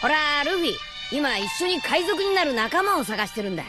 ほら、ルフィ、今一緒に海賊になる仲間を探してるんだ。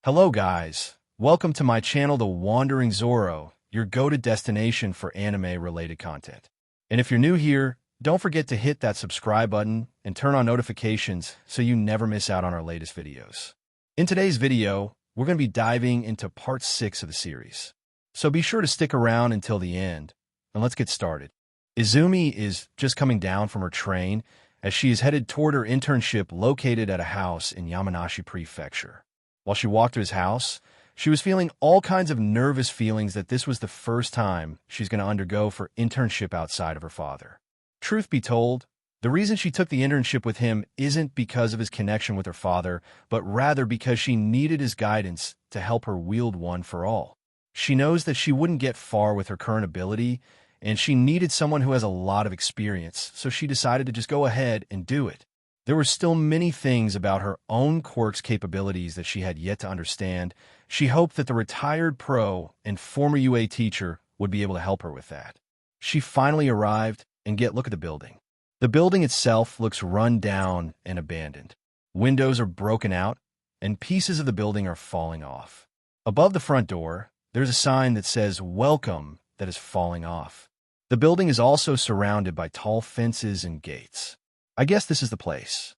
Hello guys, welcome to my channel The Wandering Zoro, your go-to destination for anime-related content. And if you're new here, don't forget to hit that subscribe button and turn on notifications so you never miss out on our latest videos. In today's video, we're going to be diving into part 6 of the series. So be sure to stick around until the end, and let's get started. Izumi is just coming down from her train as she is headed toward her internship located at a house in Yamanashi Prefecture. While she walked to his house, she was feeling all kinds of nervous feelings that this was the first time she's going to undergo for internship outside of her father. Truth be told, the reason she took the internship with him isn't because of his connection with her father, but rather because she needed his guidance to help her wield one for all. She knows that she wouldn't get far with her current ability, and she needed someone who has a lot of experience, so she decided to just go ahead and do it. There were still many things about her own quirk's capabilities that she had yet to understand. She hoped that the retired pro and former UA teacher would be able to help her with that. She finally arrived and look at the building. The building itself looks run down and abandoned. Windows are broken out, and pieces of the building are falling off. Above the front door, there's a sign that says "Welcome" that is falling off. The building is also surrounded by tall fences and gates. I guess this is the place.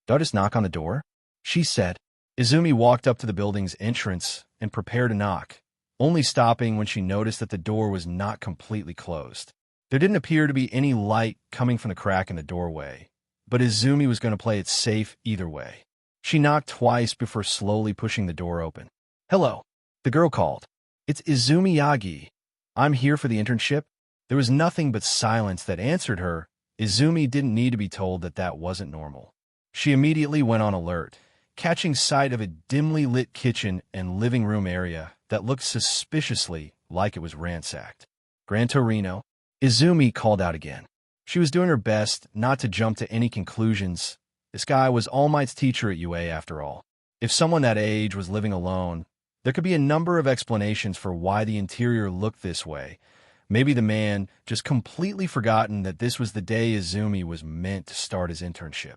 Do I just knock on the door? She said. Izumi walked up to the building's entrance and prepared to knock, only stopping when she noticed that the door was not completely closed. There didn't appear to be any light coming from the crack in the doorway, but Izumi was going to play it safe either way. She knocked twice before slowly pushing the door open. Hello, the girl called. It's Izumi Yagi. I'm here for the internship. There was nothing but silence that answered her. Izumi didn't need to be told that that wasn't normal. She immediately went on alert, catching sight of a dimly lit kitchen and living room area that looked suspiciously like it was ransacked. Gran Torino, Izumi called out again. She was doing her best not to jump to any conclusions. This guy was All Might's teacher at UA after all. If someone that age was living alone, there could be a number of explanations for why the interior looked this way. Maybe the man just completely forgotten that this was the day Izumi was meant to start his internship.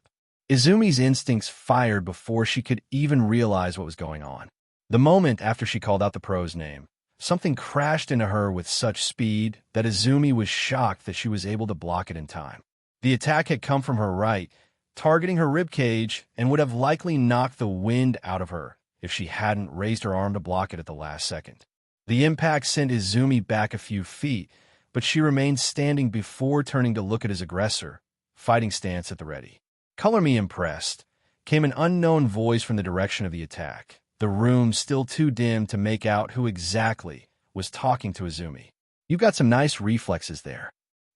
Izumi's instincts fired before she could even realize what was going on. The moment after she called out the pro's name, something crashed into her with such speed that Izumi was shocked that she was able to block it in time. The attack had come from her right, targeting her ribcage, and would have likely knocked the wind out of her if she hadn't raised her arm to block it at the last second. The impact sent Izumi back a few feet, but she remained standing before turning to look at his aggressor, fighting stance at the ready. Color me impressed, came an unknown voice from the direction of the attack, the room still too dim to make out who exactly was talking to Izumi. You've got some nice reflexes there.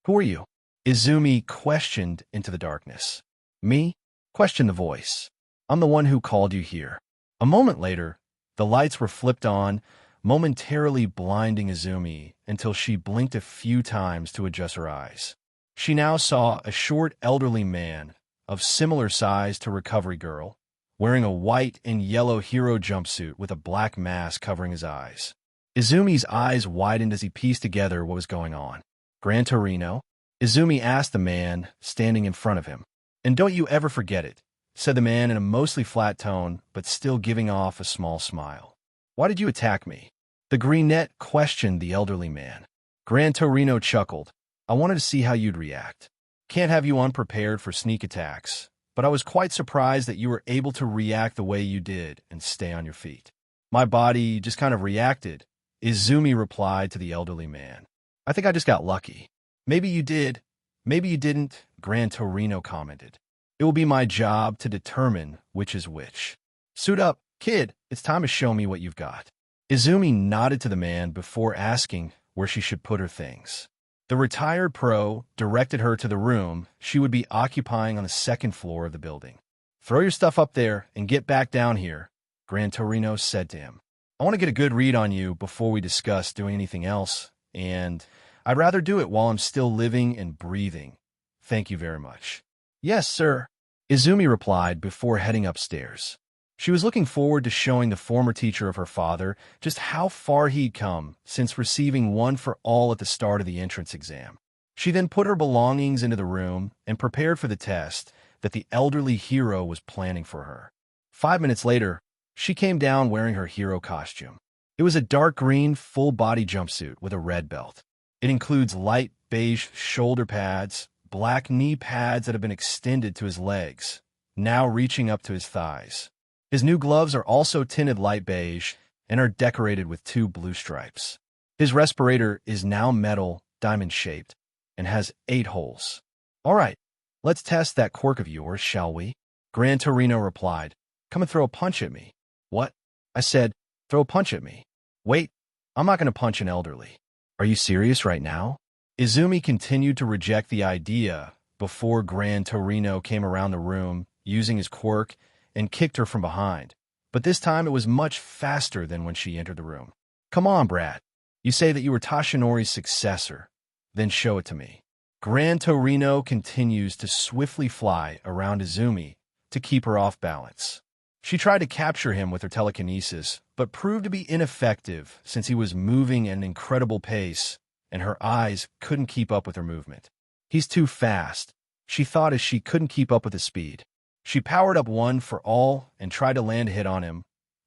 Who are you? Izumi questioned into the darkness. Me? Questioned the voice. I'm the one who called you here. A moment later, the lights were flipped on, momentarily blinding Izumi until she blinked a few times to adjust her eyes. She now saw a short elderly man of similar size to Recovery Girl, wearing a white and yellow hero jumpsuit with a black mask covering his eyes. Izumi's eyes widened as he pieced together what was going on. Gran Torino? Izumi asked the man standing in front of him. And don't you ever forget it, said the man in a mostly flat tone, but still giving off a small smile. Why did you attack me? The brunette questioned the elderly man. Gran Torino chuckled. I wanted to see how you'd react. Can't have you unprepared for sneak attacks, but I was quite surprised that you were able to react the way you did and stay on your feet. My body just kind of reacted, Izumi replied to the elderly man. I think I just got lucky. Maybe you did. Maybe you didn't, Gran Torino commented. It will be my job to determine which is which. Suit up, kid. It's time to show me what you've got. Izumi nodded to the man before asking where she should put her things. The retired pro directed her to the room she would be occupying on the second floor of the building. Throw your stuff up there and get back down here, Gran Torino said to him. I want to get a good read on you before we discuss doing anything else, and I'd rather do it while I'm still living and breathing. Thank you very much. Yes, sir, Izumi replied before heading upstairs. She was looking forward to showing the former teacher of her father just how far he'd come since receiving one for all at the start of the entrance exam. She then put her belongings into the room and prepared for the test that the elderly hero was planning for her. 5 minutes later, she came down wearing her hero costume. It was a dark green, full-body jumpsuit with a red belt. It includes light beige shoulder pads, black knee pads that have been extended to his legs, now reaching up to his thighs. His new gloves are also tinted light beige and are decorated with 2 blue stripes. His respirator is now metal, diamond-shaped, and has 8 holes. "All right, let's test that quirk of yours, shall we?" Gran Torino replied. "Come and throw a punch at me." "What?" I said. "Throw a punch at me." "Wait, I'm not going to punch an elderly." "Are you serious right now?" Izumi continued to reject the idea before Gran Torino came around the room using his quirk and kicked her from behind. But this time it was much faster than when she entered the room. "Come on, Brad. You say that you were Tashinori's successor. Then show it to me." Gran Torino continues to swiftly fly around Izumi to keep her off balance. She tried to capture him with her telekinesis, but proved to be ineffective since he was moving at an incredible pace, and her eyes couldn't keep up with her movement. "He's too fast," she thought as she couldn't keep up with his speed. She powered up one for all and tried to land a hit on him,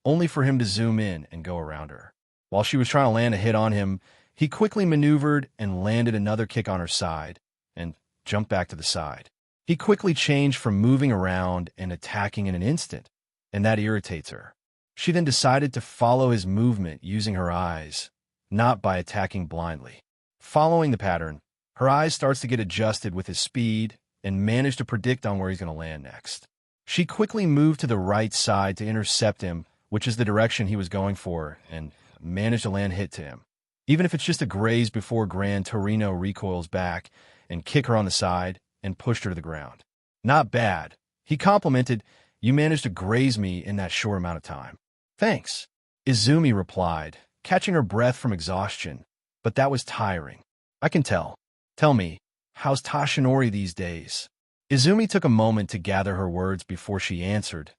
only for him to zoom in and go around her. While she was trying to land a hit on him, he quickly maneuvered and landed another kick on her side, and jumped back to the side. He quickly changed from moving around and attacking in an instant, and that irritates her. She then decided to follow his movement using her eyes, not by attacking blindly. Following the pattern, her eyes starts to get adjusted with his speed and manage to predict on where he's going to land next. She quickly moved to the right side to intercept him, which is the direction he was going for, and managed to land hit to him. Even if it's just a graze before Gran Torino recoils back and kick her on the side and pushed her to the ground. "Not bad." He complimented, "You managed to graze me in that short amount of time." "Thanks," Izumi replied, catching her breath from exhaustion, but that was tiring. "I can tell. Tell me, how's Tashinori these days?" Izumi took a moment to gather her words before she answered.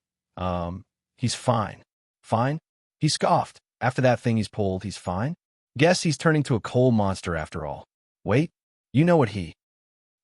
He's fine." "Fine?" He scoffed. "After that thing he's pulled, he's fine? Guess he's turning to a coal monster after all." "Wait, you know what he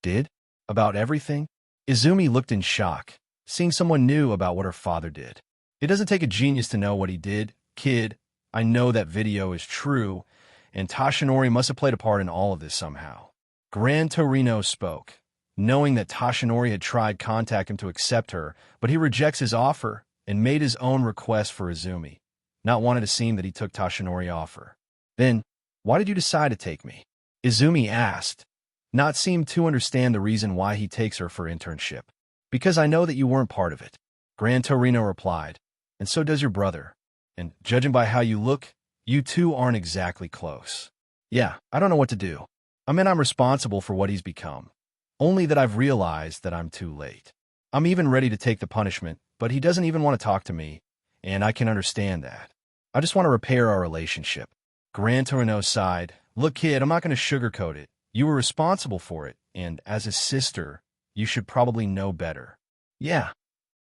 did? About everything?" Izumi looked in shock, seeing someone new about what her father did. "It doesn't take a genius to know what he did, kid. I know that video is true, and Tashinori must have played a part in all of this somehow." Gran Torino spoke, knowing that Tashinori had tried contact him to accept her, but he rejects his offer and made his own request for Izumi, not wanting to seem that he took Tashinori's offer. "Then, why did you decide to take me?" Izumi asked, not seem to understand the reason why he takes her for internship. "Because I know that you weren't part of it," Gran Torino replied, "and so does your brother. And judging by how you look, you two aren't exactly close." "Yeah, I don't know what to do. I mean, I'm responsible for what he's become. Only that I've realized that I'm too late. I'm even ready to take the punishment, but he doesn't even want to talk to me, and I can understand that. I just want to repair our relationship." Gran Torino sighed. "Look, kid, I'm not going to sugarcoat it. You were responsible for it, and as a sister, you should probably know better." "Yeah,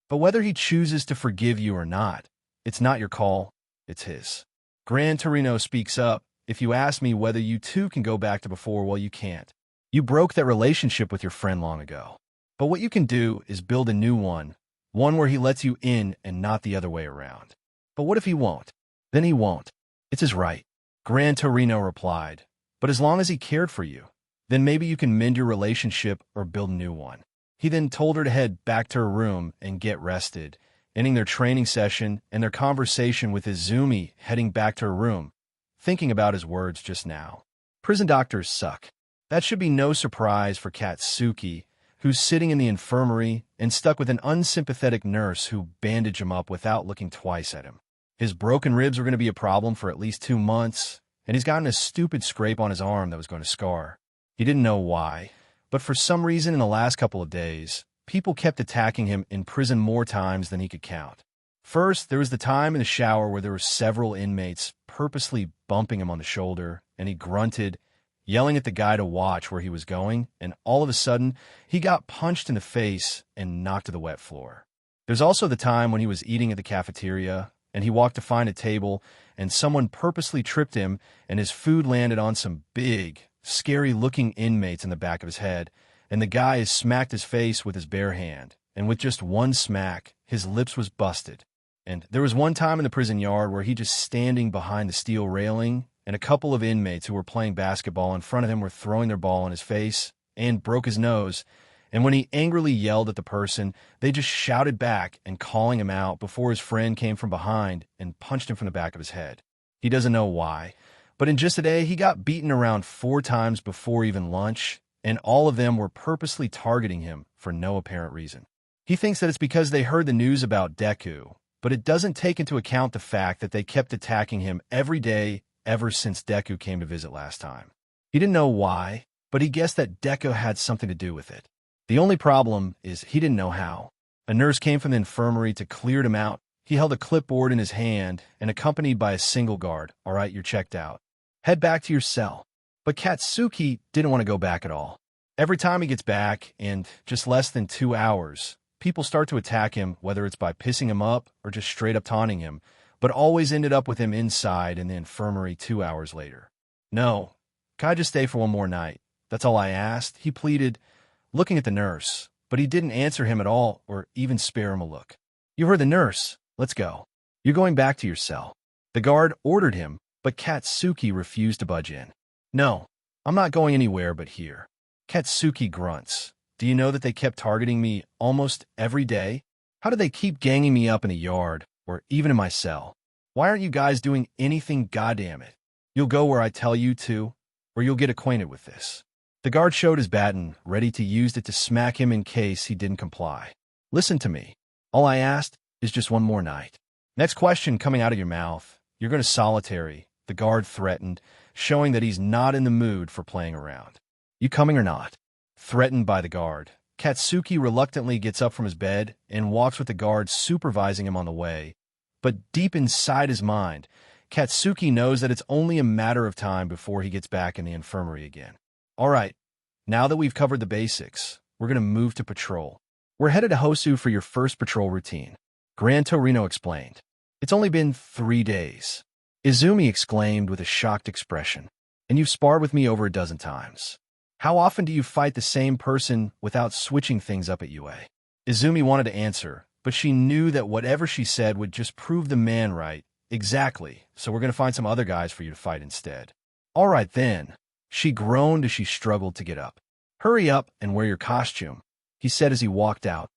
but whether he chooses to forgive you or not, it's not your call, it's his." Gran Torino speaks up. "If you ask me whether you two can go back to before, well, you can't. You broke that relationship with your friend long ago. But what you can do is build a new one where he lets you in and not the other way around." "But what if he won't?" "Then he won't. It's his right," Gran Torino replied. "But as long as he cared for you, then maybe you can mend your relationship or build a new one." He then told her to head back to her room and get rested, ending their training session and their conversation with Izumi heading back to her room, thinking about his words just now. Prison doctors suck. That should be no surprise for Katsuki, who's sitting in the infirmary and stuck with an unsympathetic nurse who bandaged him up without looking twice at him. His broken ribs were going to be a problem for at least 2 months, and he's gotten a stupid scrape on his arm that was going to scar. He didn't know why, but for some reason in the last couple of days, people kept attacking him in prison more times than he could count. First, there was the time in the shower where there were several inmates purposely bumping him on the shoulder, and he grunted, yelling at the guy to watch where he was going, and all of a sudden, he got punched in the face and knocked to the wet floor. There's also the time when he was eating at the cafeteria, and he walked to find a table, and someone purposely tripped him, and his food landed on some big, scary-looking inmates in the back of his head, and the guy smacked his face with his bare hand, and with just one smack, his lips was busted. And there was one time in the prison yard where he just standing behind the steel railing, and a couple of inmates who were playing basketball in front of him were throwing their ball in his face and broke his nose. And when he angrily yelled at the person, they just shouted back and calling him out before his friend came from behind and punched him from the back of his head. He doesn't know why, but in just a day, he got beaten around 4 times before even lunch, and all of them were purposely targeting him for no apparent reason. He thinks that it's because they heard the news about Deku, but it doesn't take into account the fact that they kept attacking him every day ever since Deku came to visit last time. He didn't know why, but he guessed that Deku had something to do with it. The only problem is he didn't know how. A nurse came from the infirmary to clear him out. He held a clipboard in his hand and accompanied by a single guard. "All right, you're checked out. Head back to your cell." But Katsuki didn't want to go back at all. Every time he gets back, in just less than 2 hours, people start to attack him, whether it's by pissing him up or just straight up taunting him, but always ended up with him inside in the infirmary 2 hours later. "No, can I just stay for one more night? That's all I asked," he pleaded, looking at the nurse, but he didn't answer him at all or even spare him a look. "You heard the nurse. Let's go. You're going back to your cell." The guard ordered him, but Katsuki refused to budge in. "No, I'm not going anywhere but here." Katsuki grunts. "Do you know that they kept targeting me almost every day? How do they keep ganging me up in the yard, or even in my cell? Why aren't you guys doing anything, goddammit? You'll go where I tell you to, or you'll get acquainted with this." The guard showed his baton, ready to use it to smack him in case he didn't comply. "Listen to me. All I asked is just one more night. Next question coming out of your mouth, you're going to solitary," the guard threatened, showing that he's not in the mood for playing around. "You coming or not?" Threatened by the guard, Katsuki reluctantly gets up from his bed and walks with the guard supervising him on the way. But deep inside his mind, Katsuki knows that it's only a matter of time before he gets back in the infirmary again. "All right, now that we've covered the basics, we're going to move to patrol. We're headed to Hosu for your first patrol routine," Gran Torino explained. "It's only been 3 days," Izumi exclaimed with a shocked expression. "And you've sparred with me over a dozen times. How often do you fight the same person without switching things up at UA?" Izumi wanted to answer, but she knew that whatever she said would just prove the man right. "Exactly, so we're going to find some other guys for you to fight instead." "All right then." She groaned as she struggled to get up. "Hurry up and wear your costume," he said as he walked out,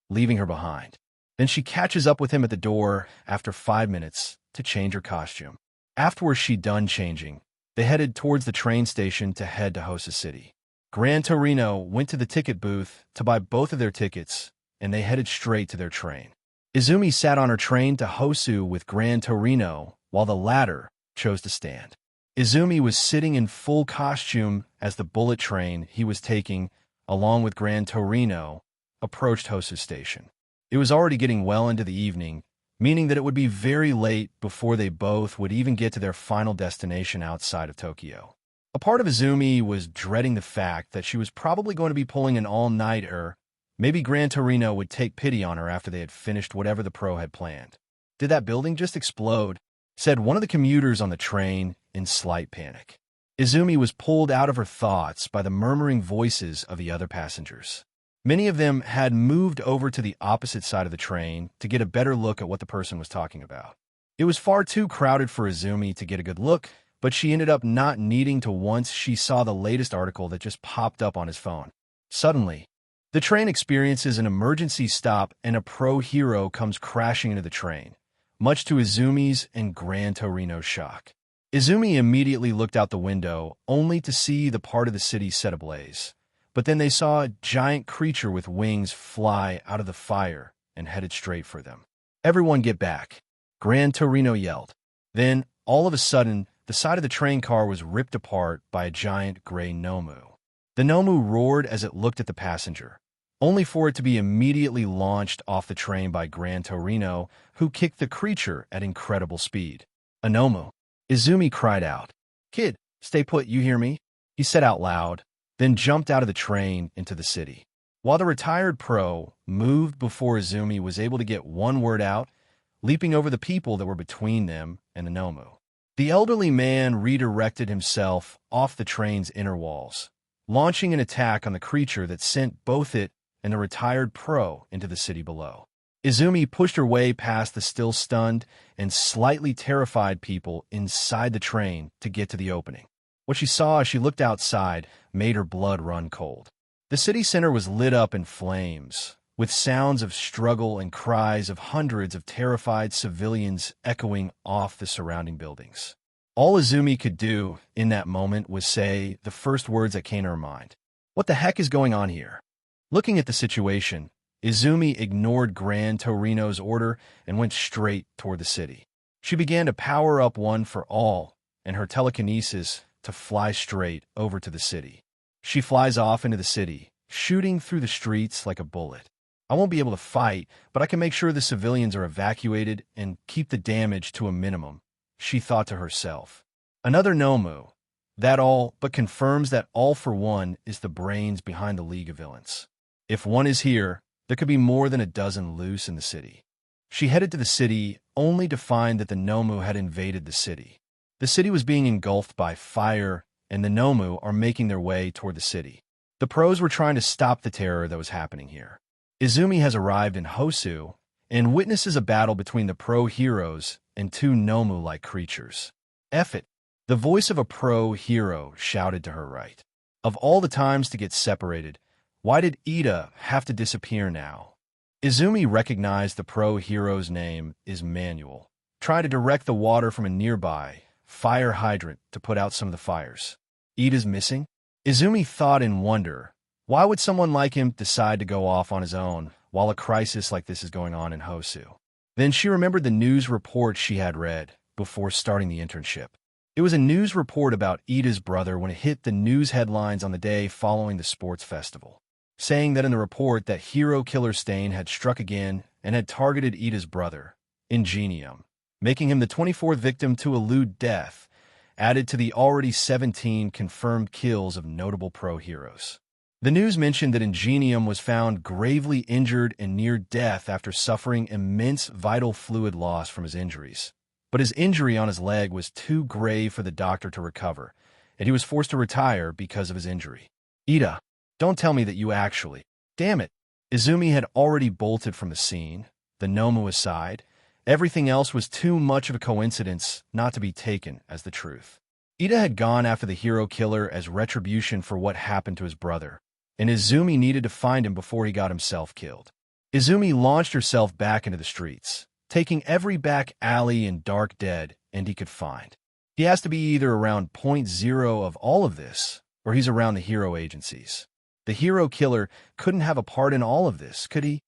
leaving her behind. Then she catches up with him at the door after 5 minutes to change her costume. Afterwards, she done changing. They headed towards the train station to head to Hosu City. Gran Torino went to the ticket booth to buy both of their tickets, and they headed straight to their train. Izumi sat on her train to Hosu with Gran Torino, while the latter chose to stand. Izumi was sitting in full costume as the bullet train he was taking, along with Gran Torino, approached Hosu Station. It was already getting well into the evening, meaning that it would be very late before they both would even get to their final destination outside of Tokyo. A part of Izumi was dreading the fact that she was probably going to be pulling an all-nighter. Maybe Gran Torino would take pity on her after they had finished whatever the pro had planned. "Did that building just explode?" said one of the commuters on the train in slight panic. Izumi was pulled out of her thoughts by the murmuring voices of the other passengers. Many of them had moved over to the opposite side of the train to get a better look at what the person was talking about. It was far too crowded for Izumi to get a good look, but she ended up not needing to once she saw the latest article that just popped up on his phone. Suddenly, the train experiences an emergency stop and a pro-hero comes crashing into the train, much to Izumi's and Gran Torino's shock. Izumi immediately looked out the window, only to see the part of the city set ablaze. But then they saw a giant creature with wings fly out of the fire and headed straight for them. "Everyone get back," Gran Torino yelled. Then, all of a sudden, the side of the train car was ripped apart by a giant gray Nomu. The Nomu roared as it looked at the passenger, only for it to be immediately launched off the train by Gran Torino, who kicked the creature at incredible speed. "A Nomu!" Izumi cried out. "Kid, stay put, you hear me?" he said out loud, then jumped out of the train into the city. while the retired pro moved before Izumi was able to get one word out, leaping over the people that were between them and the Nomu. The elderly man redirected himself off the train's inner walls, launching an attack on the creature that sent both it and the retired pro into the city below. Izumi pushed her way past the still stunned and slightly terrified people inside the train to get to the opening. What she saw as she looked outside made her blood run cold. The city center was lit up in flames, with sounds of struggle and cries of hundreds of terrified civilians echoing off the surrounding buildings. All Izumi could do in that moment was say the first words that came to her mind. What the heck is going on here? Looking at the situation, Izumi ignored Gran Torino's order and went straight toward the city. She began to power up One for All and her telekinesis to fly straight over to the city. She flies off into the city, shooting through the streets like a bullet. I won't be able to fight, but I can make sure the civilians are evacuated and keep the damage to a minimum, she thought to herself. Another Nomu. That all but confirms that All for One is the brains behind the League of Villains. If one is here, there could be more than a dozen loose in the city. She headed to the city only to find that the Nomu had invaded the city. The city was being engulfed by fire, and the Nomu are making their way toward the city. The pros were trying to stop the terror that was happening here. Izumi has arrived in Hosu and witnesses a battle between the pro heroes and two Nomu-like creatures. F it. The voice of a pro hero shouted to her right. Of all the times to get separated, why did Ida have to disappear now? Izumi recognized the pro hero's name is Manuel, trying to direct the water from a nearby fire hydrant to put out some of the fires. Ida's missing? Izumi thought in wonder. Why would someone like him decide to go off on his own while a crisis like this is going on in Hosu? Then she remembered the news report she had read before starting the internship. It was a news report about Ida's brother when it hit the news headlines on the day following the sports festival, saying that in the report that hero killer Stain had struck again and had targeted Ida's brother, Ingenium, making him the 24th victim to elude death, added to the already 17 confirmed kills of notable pro heroes. The news mentioned that Ingenium was found gravely injured and near death after suffering immense vital fluid loss from his injuries. But his injury on his leg was too grave for the doctor to recover, and he was forced to retire because of his injury. Ida, don't tell me that you actually... Damn it! Izumi had already bolted from the scene, the Nomu aside. Everything else was too much of a coincidence not to be taken as the truth. Ida had gone after the hero killer as retribution for what happened to his brother, and Izumi needed to find him before he got himself killed. Izumi launched herself back into the streets, taking every back alley and dark dead end he could find. He has to be either around point zero of all of this, or he's around the hero agencies. The hero killer couldn't have a part in all of this, could he?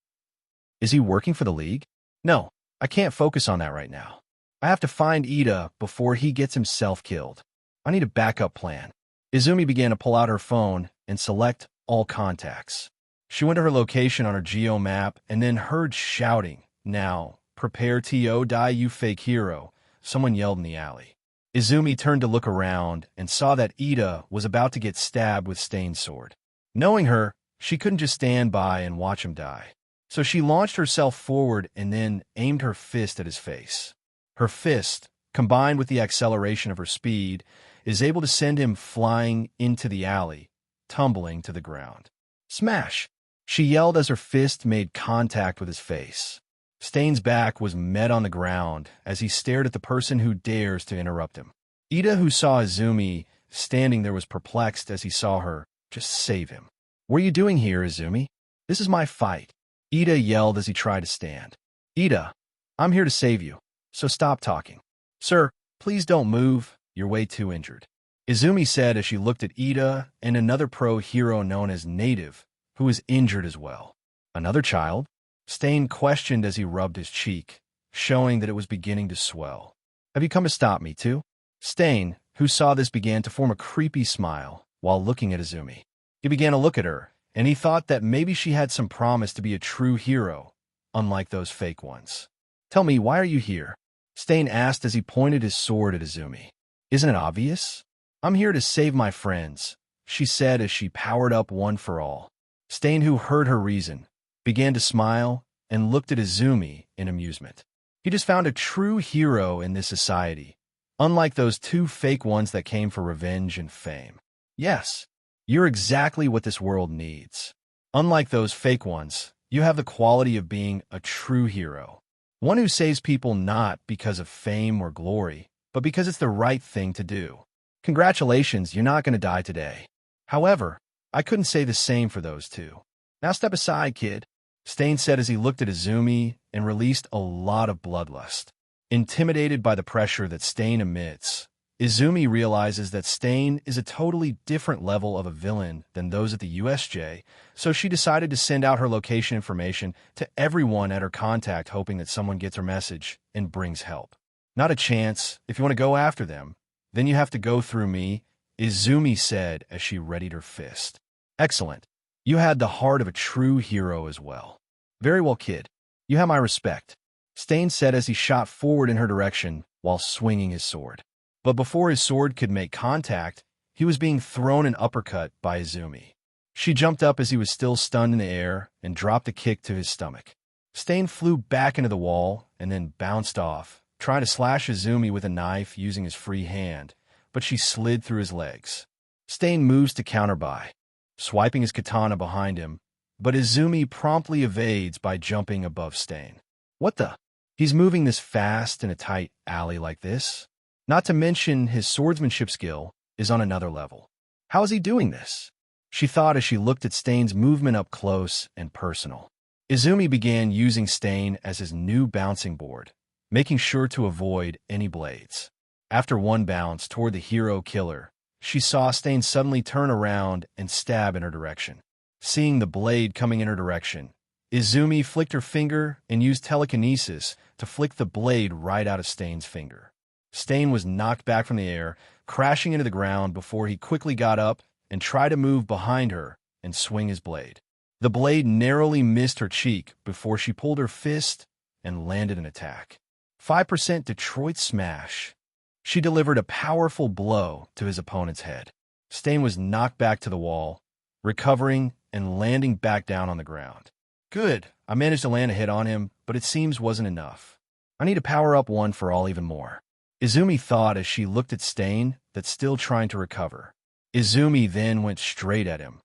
Is he working for the League? No, I can't focus on that right now. I have to find Ida before he gets himself killed. I need a backup plan. Izumi began to pull out her phone and select all contacts. She went to her location on her geo map and then heard shouting, "Now, prepare to die, you fake hero," someone yelled in the alley. Izumi turned to look around and saw that Ida was about to get stabbed with Stain's sword. Knowing her, she couldn't just stand by and watch him die. So she launched herself forward and then aimed her fist at his face. Her fist, combined with the acceleration of her speed, is able to send him flying into the alley, tumbling to the ground. Smash! She yelled as her fist made contact with his face. Stain's back was met on the ground as he stared at the person who dares to interrupt him. Ida, who saw Izumi standing there, was perplexed as he saw her. Just save him. What are you doing here, Izumi? This is my fight. Ida yelled as he tried to stand. Ida, I'm here to save you, so stop talking. Sir, please don't move. You're way too injured. Izumi said as she looked at Ida and another pro hero known as Native, who was injured as well. Another child? Stain questioned as he rubbed his cheek, showing that it was beginning to swell. Have you come to stop me, too? Stain, who saw this, began to form a creepy smile while looking at Izumi. He began to look at her, and he thought that maybe she had some promise to be a true hero, unlike those fake ones. Tell me, why are you here? Stain asked as he pointed his sword at Izumi. Isn't it obvious? I'm here to save my friends, she said as she powered up One for All. Stain, who heard her reason, began to smile and looked at Izumi in amusement. He just found a true hero in this society, unlike those two fake ones that came for revenge and fame. Yes, you're exactly what this world needs. Unlike those fake ones, you have the quality of being a true hero. One who saves people not because of fame or glory, but because it's the right thing to do. Congratulations, you're not going to die today. However, I couldn't say the same for those two. Now step aside, kid, Stain said as he looked at Izumi and released a lot of bloodlust. Intimidated by the pressure that Stain emits, Izumi realizes that Stain is a totally different level of a villain than those at the USJ, so she decided to send out her location information to everyone at her contact, hoping that someone gets her message and brings help. Not a chance. If you want to go after them, then you have to go through me, Izumi said as she readied her fist. Excellent. You had the heart of a true hero as well. Very well, kid. You have my respect, Stain said as he shot forward in her direction while swinging his sword. But before his sword could make contact, he was being thrown an uppercut by Izumi. She jumped up as he was still stunned in the air and dropped a kick to his stomach. Stain flew back into the wall and then bounced off, trying to slash Izumi with a knife using his free hand, but she slid through his legs. Stain moves to counter by, swiping his katana behind him, but Izumi promptly evades by jumping above Stain. What the? He's moving this fast in a tight alley like this? Not to mention his swordsmanship skill is on another level. How is he doing this? She thought as she looked at Stain's movement up close and personal. Izumi began using Stain as his new bouncing board, making sure to avoid any blades. After one bounce toward the hero killer, she saw Stain suddenly turn around and stab in her direction. Seeing the blade coming in her direction, Izumi flicked her finger and used telekinesis to flick the blade right out of Stain's finger. Stain was knocked back from the air, crashing into the ground before he quickly got up and tried to move behind her and swing his blade. The blade narrowly missed her cheek before she pulled her fist and landed an attack. 5% Detroit Smash. She delivered a powerful blow to his opponent's head. Stain was knocked back to the wall, recovering and landing back down on the ground. Good, I managed to land a hit on him, but it seems wasn't enough. I need to power up one for all even more, Izumi thought as she looked at Stain that's still trying to recover. Izumi then went straight at him,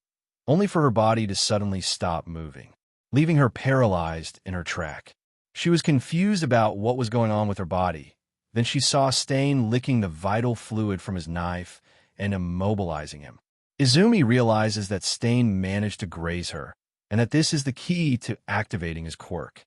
only for her body to suddenly stop moving, leaving her paralyzed in her track. She was confused about what was going on with her body. Then she saw Stain licking the vital fluid from his knife and immobilizing him. Izumi realizes that Stain managed to graze her, and that this is the key to activating his quirk.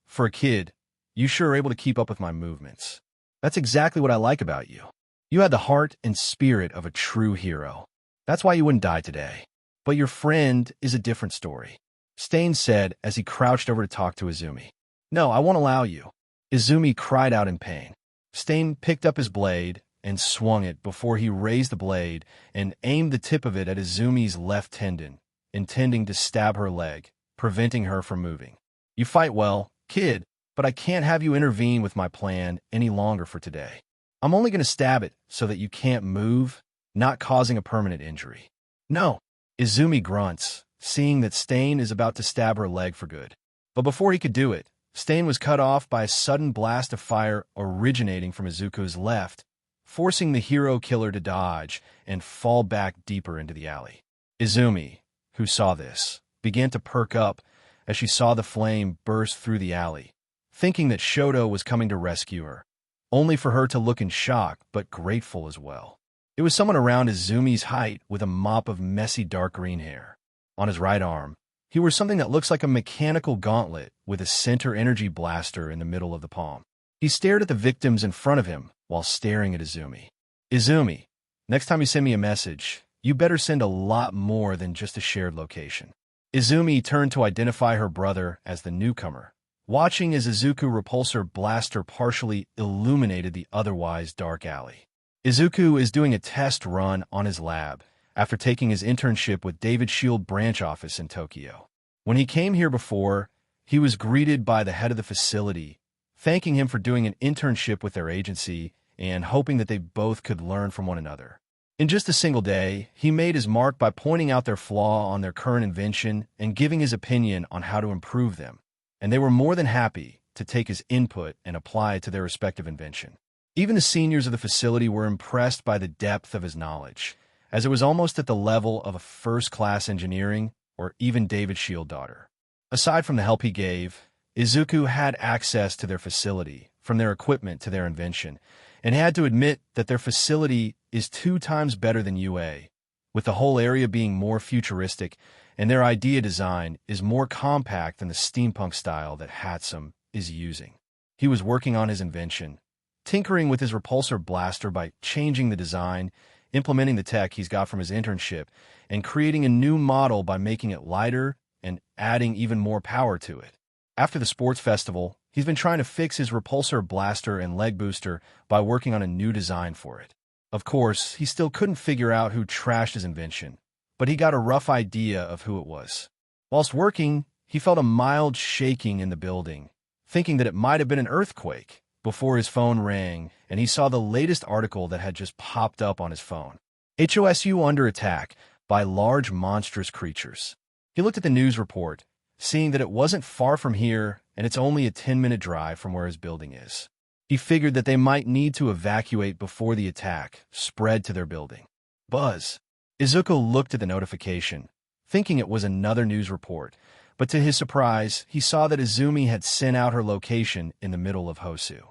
For a kid, you sure are able to keep up with my movements. That's exactly what I like about you. You had the heart and spirit of a true hero. That's why you wouldn't die today. But your friend is a different story, Stain said as he crouched over to talk to Izumi. No, I won't allow you, Izumi cried out in pain. Stain picked up his blade and swung it before he raised the blade and aimed the tip of it at Izumi's left tendon, intending to stab her leg, preventing her from moving. You fight well, kid, but I can't have you intervene with my plan any longer for today. I'm only going to stab it so that you can't move, not causing a permanent injury. No, Izumi grunts, seeing that Stain is about to stab her leg for good. But before he could do it, Stain was cut off by a sudden blast of fire originating from Izuku's left, forcing the hero killer to dodge and fall back deeper into the alley. Izumi, who saw this, began to perk up as she saw the flame burst through the alley, thinking that Shoto was coming to rescue her, only for her to look in shock but grateful as well. It was someone around Izumi's height with a mop of messy dark green hair. On his right arm, he wore something that looks like a mechanical gauntlet with a center energy blaster in the middle of the palm. He stared at the victims in front of him while staring at Izumi. Izumi, next time you send me a message, you better send a lot more than just a shared location. Izumi turned to identify her brother as the newcomer, watching as Izuku repulsor blaster partially illuminated the otherwise dark alley. Izuku is doing a test run on his lab after taking his internship with David Shield branch office in Tokyo. When he came here before, he was greeted by the head of the facility, thanking him for doing an internship with their agency and hoping that they both could learn from one another. In just a single day, he made his mark by pointing out their flaw on their current invention and giving his opinion on how to improve them. And they were more than happy to take his input and apply it to their respective invention. Even the seniors of the facility were impressed by the depth of his knowledge, as it was almost at the level of a first-class engineering or even David's shield daughter. Aside from the help he gave, Izuku had access to their facility, from their equipment to their invention, and had to admit that their facility is 2 times better than UA, with the whole area being more futuristic, and their idea design is more compact than the steampunk style that Hatsum is using. He was working on his invention, tinkering with his repulsor blaster by changing the design, implementing the tech he's got from his internship, and creating a new model by making it lighter and adding even more power to it. After the sports festival, he's been trying to fix his repulsor blaster and leg booster by working on a new design for it. Of course, he still couldn't figure out who trashed his invention, but he got a rough idea of who it was. Whilst working, he felt a mild shaking in the building, thinking that it might have been an earthquake, before his phone rang and he saw the latest article that had just popped up on his phone. HOSU under attack by large monstrous creatures. He looked at the news report, seeing that it wasn't far from here and it's only a 10-minute drive from where his building is. He figured that they might need to evacuate before the attack spread to their building. Buzz. Izuku looked at the notification, thinking it was another news report, but to his surprise, he saw that Izumi had sent out her location in the middle of Hosu.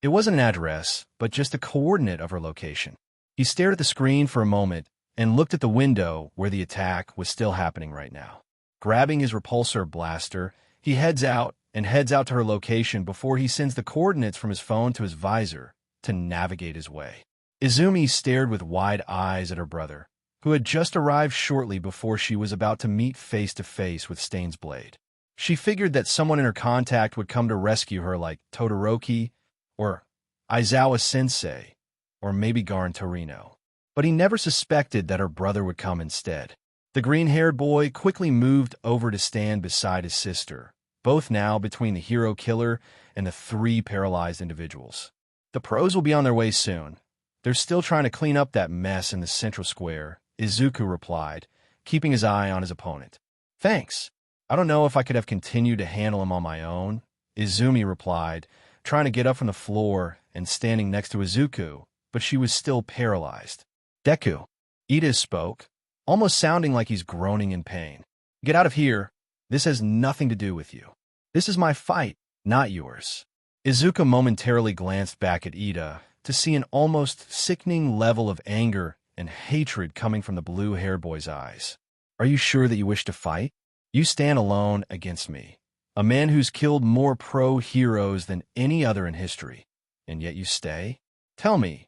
It wasn't an address, but just a coordinate of her location. He stared at the screen for a moment and looked at the window where the attack was still happening right now. Grabbing his repulsor blaster, he heads out to her location before he sends the coordinates from his phone to his visor to navigate his way. Izumi stared with wide eyes at her brother, who had just arrived shortly before she was about to meet face-to-face with Stain's blade. She figured that someone in her contact would come to rescue her like Todoroki or Aizawa-sensei or maybe Garn Torino. But he never suspected that her brother would come instead. The green-haired boy quickly moved over to stand beside his sister, both now between the hero killer and the 3 paralyzed individuals. The pros will be on their way soon. They're still trying to clean up that mess in the central square, Izuku replied, keeping his eye on his opponent. Thanks. I don't know if I could have continued to handle him on my own, Izumi replied, trying to get up from the floor and standing next to Izuku, but she was still paralyzed. Deku. Ida spoke, almost sounding like he's groaning in pain. Get out of here. This has nothing to do with you. This is my fight, not yours. Izuku momentarily glanced back at Ida to see an almost sickening level of anger and hatred coming from the blue-haired boy's eyes. Are you sure that you wish to fight? You stand alone against me, a man who's killed more pro-heroes than any other in history, and yet you stay? Tell me,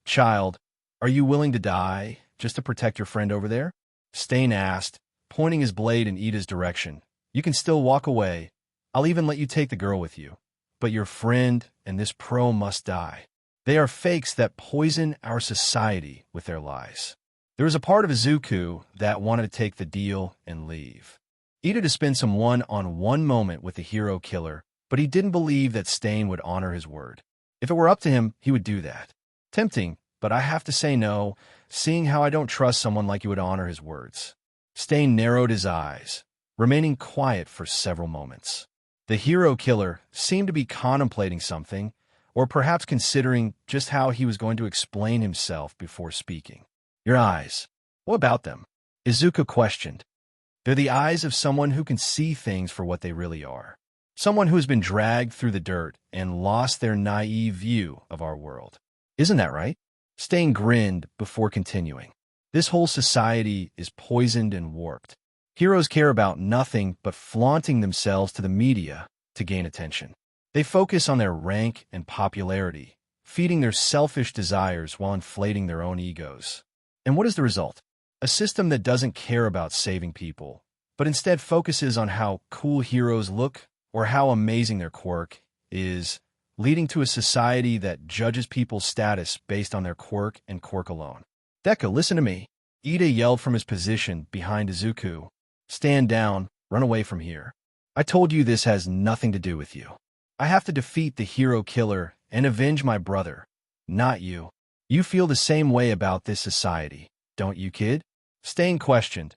child, are you willing to die just to protect your friend over there? Stain asked, pointing his blade in Ida's direction. You can still walk away. I'll even let you take the girl with you. But your friend and this pro must die. They are fakes that poison our society with their lies. There was a part of Izuku that wanted to take the deal and leave. Ida to spend some one-on-one moment with the hero killer, but he didn't believe that Stain would honor his word. If it were up to him, he would do that. Tempting, but I have to say no, seeing how I don't trust someone like you would honor his words. Stain narrowed his eyes, remaining quiet for several moments. The hero killer seemed to be contemplating something, or perhaps considering just how he was going to explain himself before speaking. Your eyes. What about them? Izuku questioned. They're the eyes of someone who can see things for what they really are. Someone who has been dragged through the dirt and lost their naive view of our world. Isn't that right? Stain grinned before continuing. This whole society is poisoned and warped. Heroes care about nothing but flaunting themselves to the media to gain attention. They focus on their rank and popularity, feeding their selfish desires while inflating their own egos. And what is the result? A system that doesn't care about saving people, but instead focuses on how cool heroes look or how amazing their quirk is, leading to a society that judges people's status based on their quirk and quirk alone. Deku, listen to me. Ida yelled from his position behind Izuku. Stand down, run away from here. I told you this has nothing to do with you. I have to defeat the hero killer and avenge my brother, not you. You feel the same way about this society, don't you, kid? Stain questioned.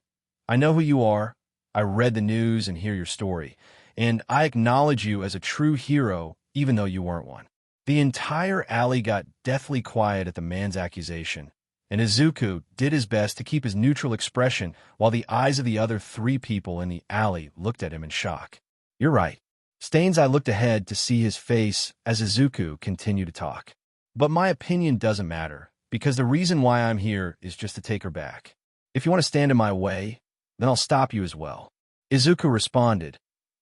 I know who you are. I read the news and hear your story, and I acknowledge you as a true hero, even though you weren't one. The entire alley got deathly quiet at the man's accusation, and Izuku did his best to keep his neutral expression while the eyes of the other 3 people in the alley looked at him in shock. You're right. Stain's eye looked ahead to see his face as Izuku continued to talk. But my opinion doesn't matter, because the reason why I'm here is just to take her back. If you want to stand in my way, then I'll stop you as well. Izuku responded,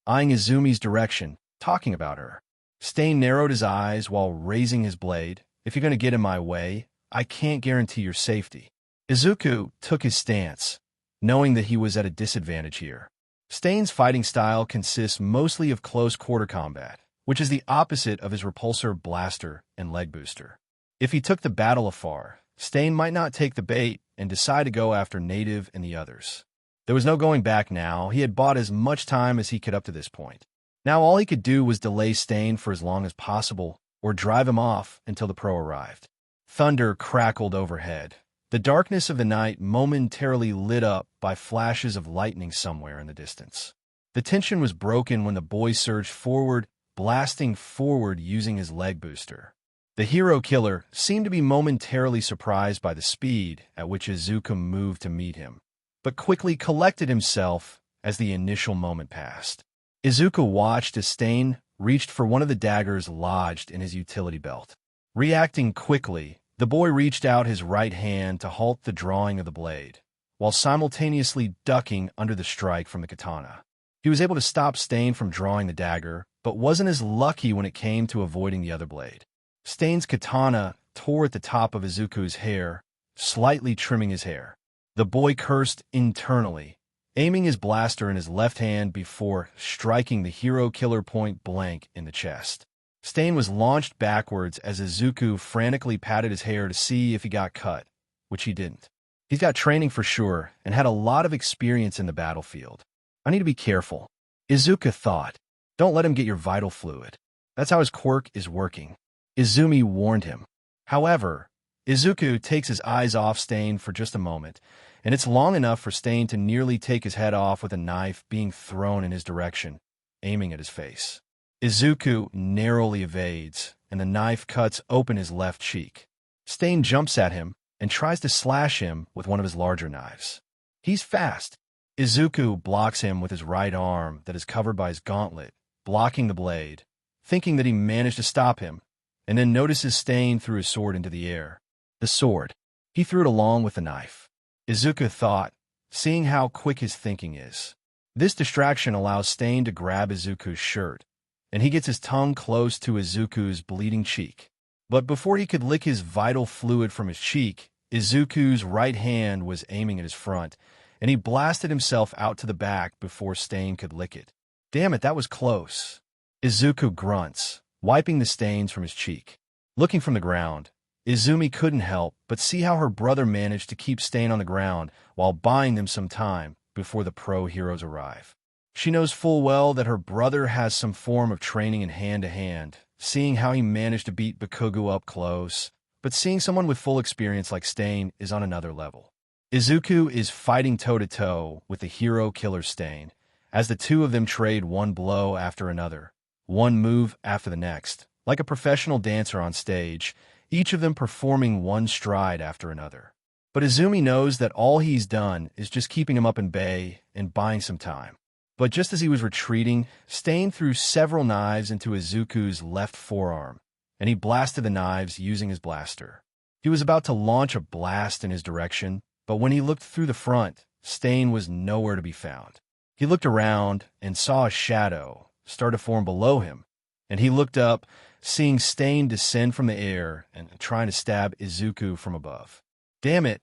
eyeing Izumi's direction, talking about her. Stain narrowed his eyes while raising his blade. If you're going to get in my way, I can't guarantee your safety. Izuku took his stance, knowing that he was at a disadvantage here. Stain's fighting style consists mostly of close-quarter combat, which is the opposite of his repulsor blaster and leg booster. If he took the battle afar, Stain might not take the bait and decide to go after Native and the others. There was no going back now. He had bought as much time as he could up to this point. Now all he could do was delay Stain for as long as possible, or drive him off until the pro arrived. Thunder crackled overhead. The darkness of the night momentarily lit up by flashes of lightning somewhere in the distance. The tension was broken when the boy surged forward, blasting forward using his leg booster. The hero killer seemed to be momentarily surprised by the speed at which Izuku moved to meet him, but quickly collected himself as the initial moment passed. Izuku watched as Stain reached for one of the daggers lodged in his utility belt. Reacting quickly, the boy reached out his right hand to halt the drawing of the blade, while simultaneously ducking under the strike from the katana. He was able to stop Stain from drawing the dagger, but wasn't as lucky when it came to avoiding the other blade. Stain's katana tore at the top of Izuku's hair, slightly trimming his hair. The boy cursed internally, aiming his blaster in his left hand before striking the hero killer point blank in the chest. Stain was launched backwards as Izuku frantically patted his hair to see if he got cut, which he didn't. He's got training for sure and had a lot of experience in the battlefield. I need to be careful, Izuku thought. Don't let him get your vital fluid. That's how his quirk is working. Izumi warned him. However, Izuku takes his eyes off Stain for just a moment, and it's long enough for Stain to nearly take his head off with a knife being thrown in his direction, aiming at his face. Izuku narrowly evades, and the knife cuts open his left cheek. Stain jumps at him and tries to slash him with one of his larger knives. He's fast. Izuku blocks him with his right arm that is covered by his gauntlet, blocking the blade, thinking that he managed to stop him, and then notices Stain threw his sword into the air. The sword. He threw it along with the knife. Izuku thought, seeing how quick his thinking is. This distraction allows Stain to grab Izuku's shirt, and he gets his tongue close to Izuku's bleeding cheek. But before he could lick his vital fluid from his cheek, Izuku's right hand was aiming at his front, and he blasted himself out to the back before Stain could lick it. Damn it, that was close. Izuku grunts, wiping the stains from his cheek. Looking from the ground, Izumi couldn't help but see how her brother managed to keep Stain on the ground while buying them some time before the pro heroes arrive. She knows full well that her brother has some form of training in hand-to-hand, seeing how he managed to beat Bakugo up close, but seeing someone with full experience like Stain is on another level. Izuku is fighting toe-to-toe with the hero killer Stain, as the two of them trade one blow after another, one move after the next, like a professional dancer on stage, each of them performing one stride after another. But Izumi knows that all he's done is just keeping him up in bay and buying some time. But just as he was retreating, Stain threw several knives into Izuku's left forearm, and he blasted the knives using his blaster. He was about to launch a blast in his direction, but when he looked through the front, Stain was nowhere to be found. He looked around and saw a shadow start to form below him, and he looked up, seeing Stain descend from the air and trying to stab Izuku from above. Damn it,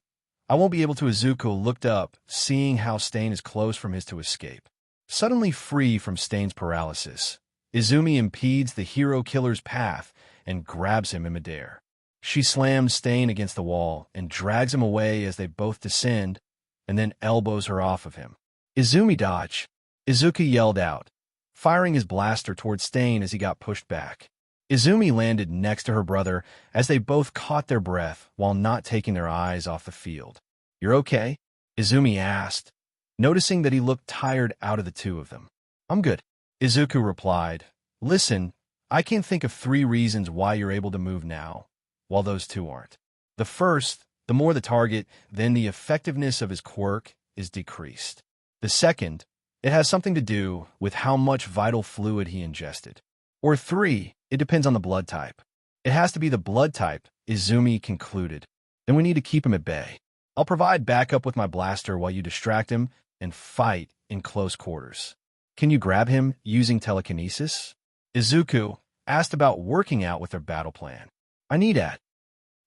I won't be able to. Izuku looked up, seeing how Stain is close from his to escape. Suddenly free from Stain's paralysis, Izumi impedes the hero killer's path and grabs him in midair. She slams Stain against the wall and drags him away as they both descend, and then elbows her off of him. Izumi dodge! Izuku yelled out, firing his blaster towards Stain as he got pushed back. Izumi landed next to her brother as they both caught their breath while not taking their eyes off the field. "You're okay?" Izumi asked, noticing that he looked tired out of the two of them. "I'm good," Izuku replied. "Listen, I can think of 3 reasons why you're able to move now, while those 2 aren't. The first, the more the target, then the effectiveness of his quirk is decreased. The second, it has something to do with how much vital fluid he ingested. Or 3, it depends on the blood type. It has to be the blood type," Izumi concluded. "Then we need to keep him at bay. I'll provide backup with my blaster while you distract him and fight in close quarters. Can you grab him using telekinesis?" Izuku asked about working out with their battle plan. "I need at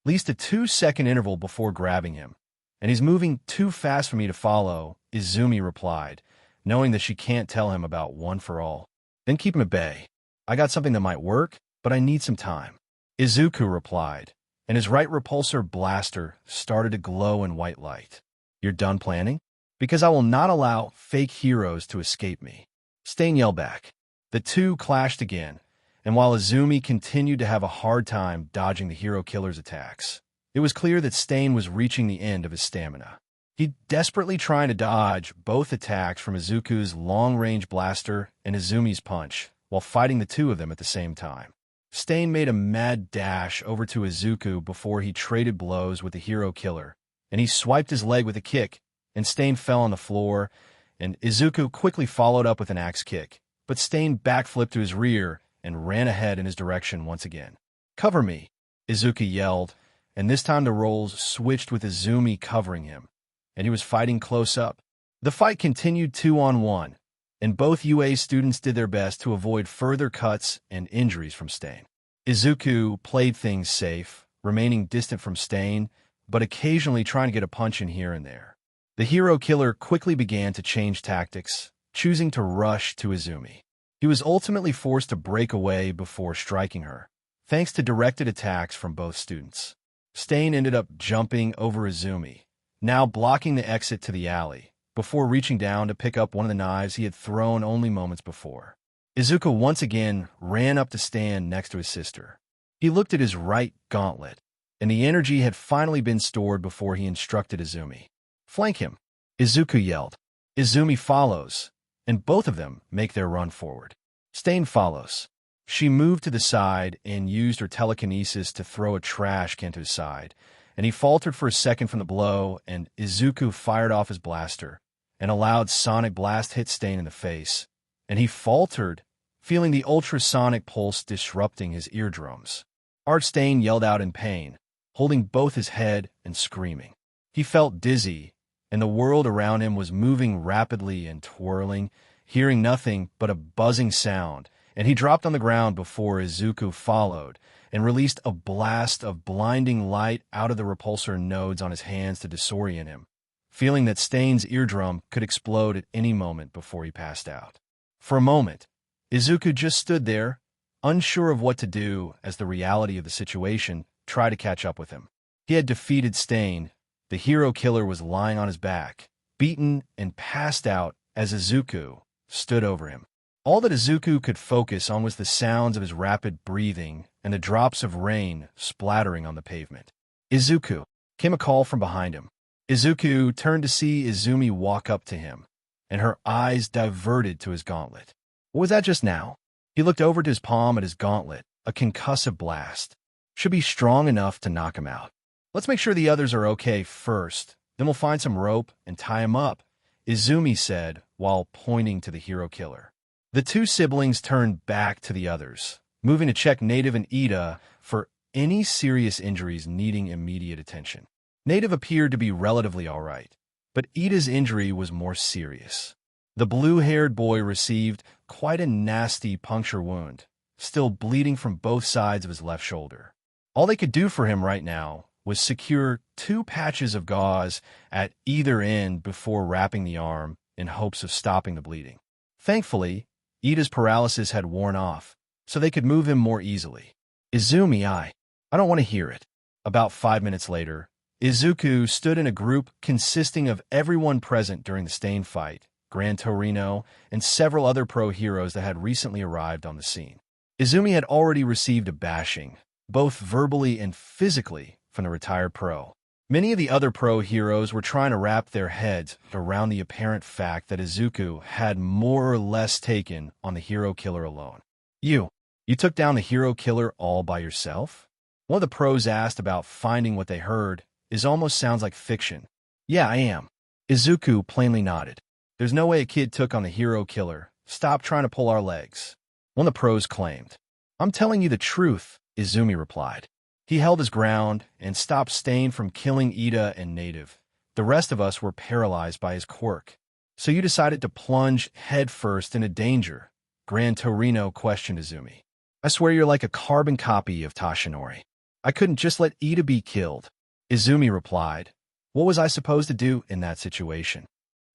least a 2-second interval before grabbing him, and he's moving too fast for me to follow," Izumi replied, knowing that she can't tell him about one for all. "Then keep him at bay. I got something that might work, but I need some time," Izuku replied, and his right repulsor blaster started to glow in white light. "You're done planning? Because I will not allow fake heroes to escape me." Stain yelled back. The two clashed again, and while Izumi continued to have a hard time dodging the hero killer's attacks, it was clear that Stain was reaching the end of his stamina. He desperately trying to dodge both attacks from Izuku's long-range blaster and Izumi's punch, while fighting the two of them at the same time. Stain made a mad dash over to Izuku before he traded blows with the hero killer, and he swiped his leg with a kick, and Stain fell on the floor, and Izuku quickly followed up with an axe kick, but Stain backflipped to his rear and ran ahead in his direction once again. "Cover me," Izuku yelled, and this time the roles switched with Izumi covering him, and he was fighting close up. The fight continued 2-on-1, and both UA students did their best to avoid further cuts and injuries from Stain. Izuku played things safe, remaining distant from Stain, but occasionally trying to get a punch in here and there. The hero killer quickly began to change tactics, choosing to rush to Izumi. He was ultimately forced to break away before striking her, thanks to directed attacks from both students. Stain ended up jumping over Izumi, now blocking the exit to the alley, before reaching down to pick up one of the knives he had thrown only moments before. Izuku once again ran up to stand next to his sister. He looked at his right gauntlet, and the energy had finally been stored before he instructed Izumi. "Flank him," Izuku yelled. Izumi follows, and both of them make their run forward. Stain follows. She moved to the side and used her telekinesis to throw a trash can to his side, and he faltered for a second from the blow, and Izuku fired off his blaster, and a loud sonic blast hit Stain in the face, and he faltered, feeling the ultrasonic pulse disrupting his eardrums. Art Stain yelled out in pain, holding both his head and screaming. He felt dizzy, and the world around him was moving rapidly and twirling, hearing nothing but a buzzing sound, and he dropped on the ground before Izuku followed, and released a blast of blinding light out of the repulsor nodes on his hands to disorient him, feeling that Stain's eardrum could explode at any moment before he passed out. For a moment, Izuku just stood there, unsure of what to do as the reality of the situation tried to catch up with him. He had defeated Stain. The hero killer was lying on his back, beaten and passed out as Izuku stood over him. All that Izuku could focus on was the sounds of his rapid breathing and the drops of rain splattering on the pavement. "Izuku!" came a call from behind him. Izuku turned to see Izumi walk up to him, and her eyes diverted to his gauntlet. What was that just now? He looked over to his palm at his gauntlet, a concussive blast. Should be strong enough to knock him out. "Let's make sure the others are okay first, then we'll find some rope and tie him up," Izumi said while pointing to the hero killer. The two siblings turned back to the others, moving to check Native and Ida for any serious injuries needing immediate attention. Native appeared to be relatively all right, but Ida's injury was more serious. The blue-haired boy received quite a nasty puncture wound, still bleeding from both sides of his left shoulder. All they could do for him right now was secure 2 patches of gauze at either end before wrapping the arm in hopes of stopping the bleeding. Thankfully, Ida's paralysis had worn off, so they could move him more easily. "Izumi, I don't want to hear it." About 5 minutes later, Izuku stood in a group consisting of everyone present during the Stain fight, Gran Torino, and several other pro heroes that had recently arrived on the scene. Izumi had already received a bashing, both verbally and physically, from the retired pro. Many of the other pro heroes were trying to wrap their heads around the apparent fact that Izuku had more or less taken on the hero killer alone. You took down the hero killer all by yourself? One of the pros asked about finding what they heard. It almost sounds like fiction. Yeah, I am. Izuku plainly nodded. There's no way a kid took on the hero killer. Stop trying to pull our legs. One of the pros claimed. I'm telling you the truth, Izumi replied. He held his ground and stopped Stain from killing Ida and Native. The rest of us were paralyzed by his quirk. So you decided to plunge headfirst into danger? Gran Torino questioned Izumi. I swear you're like a carbon copy of Tashinori. I couldn't just let Ida be killed. Izumi replied. What was I supposed to do in that situation?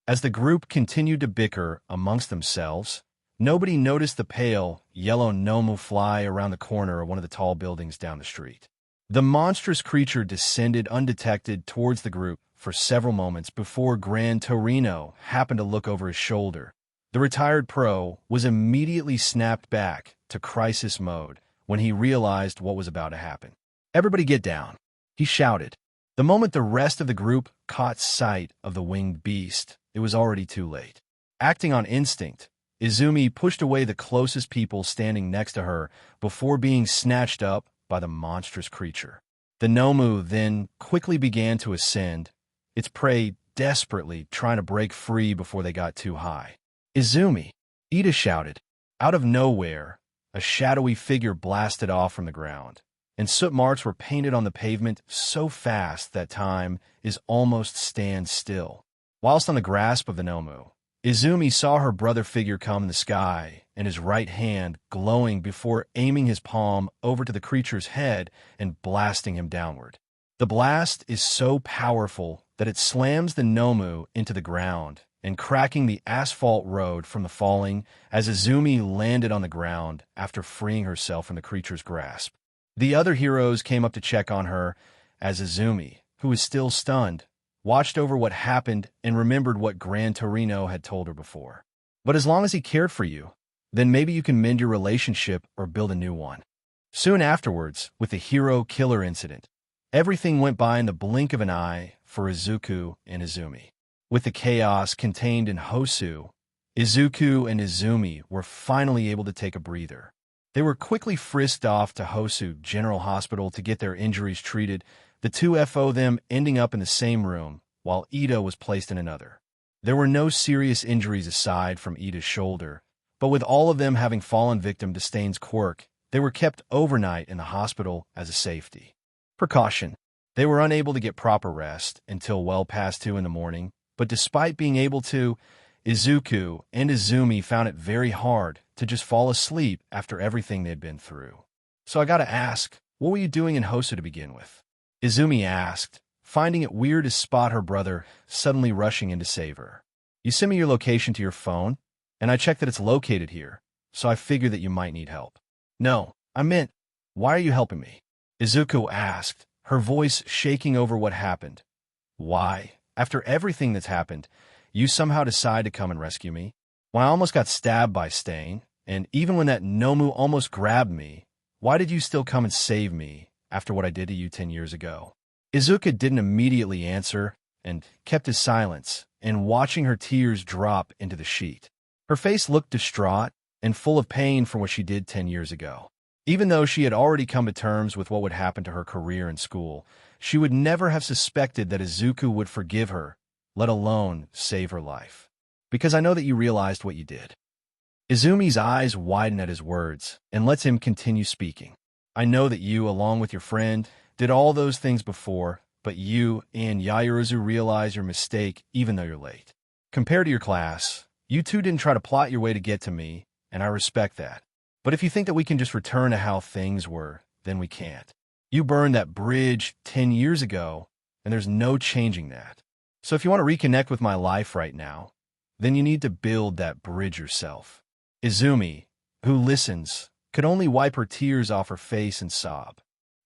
As the group continued to bicker amongst themselves, nobody noticed the pale, yellow Nomu fly around the corner of one of the tall buildings down the street. The monstrous creature descended undetected towards the group for several moments before Gran Torino happened to look over his shoulder. The retired pro was immediately snapped back to crisis mode when he realized what was about to happen. Everybody get down, he shouted. The moment the rest of the group caught sight of the winged beast, it was already too late. Acting on instinct, Izumi pushed away the closest people standing next to her before being snatched up by the monstrous creature. The Nomu then quickly began to ascend, its prey desperately trying to break free before they got too high. Izumi! Ida shouted. Out of nowhere, a shadowy figure blasted off from the ground, and soot marks were painted on the pavement so fast that time is almost stand still. Whilst on the grasp of the Nomu, Izumi saw her brother figure come in the sky and his right hand glowing before aiming his palm over to the creature's head and blasting him downward. The blast is so powerful that it slams the Nomu into the ground and cracking the asphalt road from the falling as Izumi landed on the ground after freeing herself from the creature's grasp. The other heroes came up to check on her as Izumi, who was still stunned, watched over what happened and remembered what Gran Torino had told her before. But as long as he cared for you, then maybe you can mend your relationship or build a new one. Soon afterwards, with the hero-killer incident, everything went by in the blink of an eye for Izuku and Izumi. With the chaos contained in Hosu, Izuku and Izumi were finally able to take a breather. They were quickly frisked off to Hosu General Hospital to get their injuries treated, the two FO them ending up in the same room, while Ida was placed in another. There were no serious injuries aside from Ida's shoulder, but with all of them having fallen victim to Stain's quirk, they were kept overnight in the hospital as a safety precaution. They were unable to get proper rest until well past 2 in the morning, but despite being able to, Izuku and Izumi found it very hard to just fall asleep after everything they'd been through. So I gotta ask, what were you doing in Hosu to begin with? Izumi asked, finding it weird to spot her brother suddenly rushing in to save her. You sent me your location to your phone, and I checked that it's located here, so I figured that you might need help. No, I meant, why are you helping me? Izuku asked, her voice shaking over what happened. Why, after everything that's happened, you somehow decide to come and rescue me? When I almost got stabbed by Stain, and even when that Nomu almost grabbed me, why did you still come and save me after what I did to you 10 years ago? Izuku didn't immediately answer and kept his silence, and watching her tears drop into the sheet. Her face looked distraught and full of pain for what she did 10 years ago. Even though she had already come to terms with what would happen to her career in school, she would never have suspected that Izuku would forgive her, let alone save her life. Because I know that you realized what you did. Izumi's eyes widen at his words and lets him continue speaking. I know that you, along with your friend, did all those things before, but you and Yaoyorozu realize your mistake even though you're late. Compared to your class, you two didn't try to plot your way to get to me, and I respect that. But if you think that we can just return to how things were, then we can't. You burned that bridge 10 years ago, and there's no changing that. So if you want to reconnect with my life right now, then you need to build that bridge yourself. Izumi, who listens, could only wipe her tears off her face and sob.